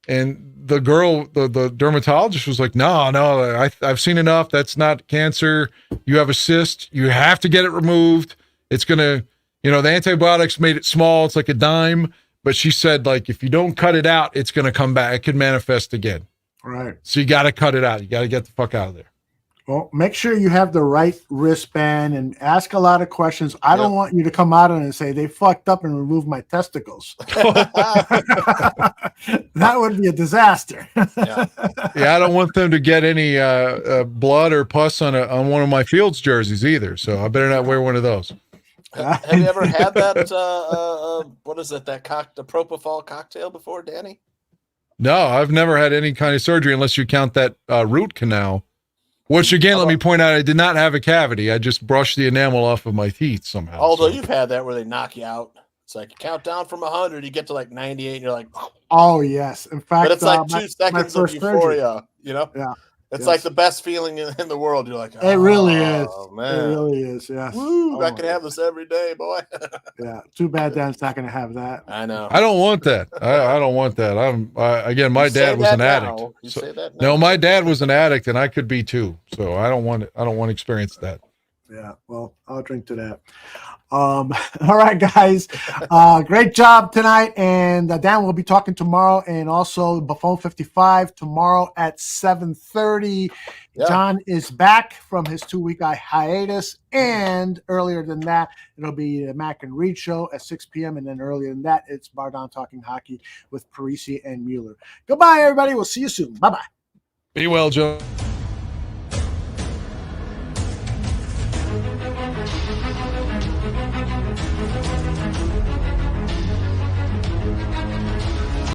[SPEAKER 2] And the girl, the dermatologist was like, no, I've seen enough. That's not cancer. You have a cyst. You have to get it removed. It's going to, the antibiotics made it small. It's like a dime. But she said, like, if you don't cut it out, it's going to come back. It could manifest again.
[SPEAKER 3] Right.
[SPEAKER 2] So you got to cut it out. You got to get the fuck out of there.
[SPEAKER 3] Well, make sure you have the right wristband and ask a lot of questions. I don't want you to come out and say they fucked up and removed my testicles. That would be a disaster.
[SPEAKER 2] I don't want them to get any blood or pus on one of my Fields jerseys either. So I better not wear one of those.
[SPEAKER 4] Have you ever had that? What is it? The propofol cocktail before, Danny?
[SPEAKER 2] No, I've never had any kind of surgery unless you count that root canal. Which, again, let me point out, I did not have a cavity. I just brushed the enamel off of my teeth somehow.
[SPEAKER 4] Although you've had that where they knock you out. It's like you count down from 100, you get to like 98, and you're like,
[SPEAKER 3] oh, yes. In fact,
[SPEAKER 4] but it's like 2 seconds of euphoria,
[SPEAKER 3] Yeah.
[SPEAKER 4] It's like the best feeling in the world. You're like,
[SPEAKER 3] it really is.
[SPEAKER 4] Man.
[SPEAKER 3] It really is, yes.
[SPEAKER 4] Woo, I could have this every day, boy.
[SPEAKER 3] Yeah. Too bad Dan's not going to have that.
[SPEAKER 4] I know.
[SPEAKER 2] I don't want that. I don't want that. Again, my dad was an addict.
[SPEAKER 4] You say that now.
[SPEAKER 2] No, my dad was an addict, and I could be too. So I don't want it. I don't want to experience that.
[SPEAKER 3] Yeah. Well, I'll drink to that. All right, guys. Great job tonight. And Dan will be talking tomorrow, and also Buffon 55 tomorrow at 7:30 John is back from his 2-week hiatus, and earlier than that, it'll be the Mac and Reed show at 6 p.m., and then earlier than that, it's Bar Down Talking Hockey with Parisi and Mueller. Goodbye, everybody. We'll see you soon. Bye-bye.
[SPEAKER 2] Be well, Joe.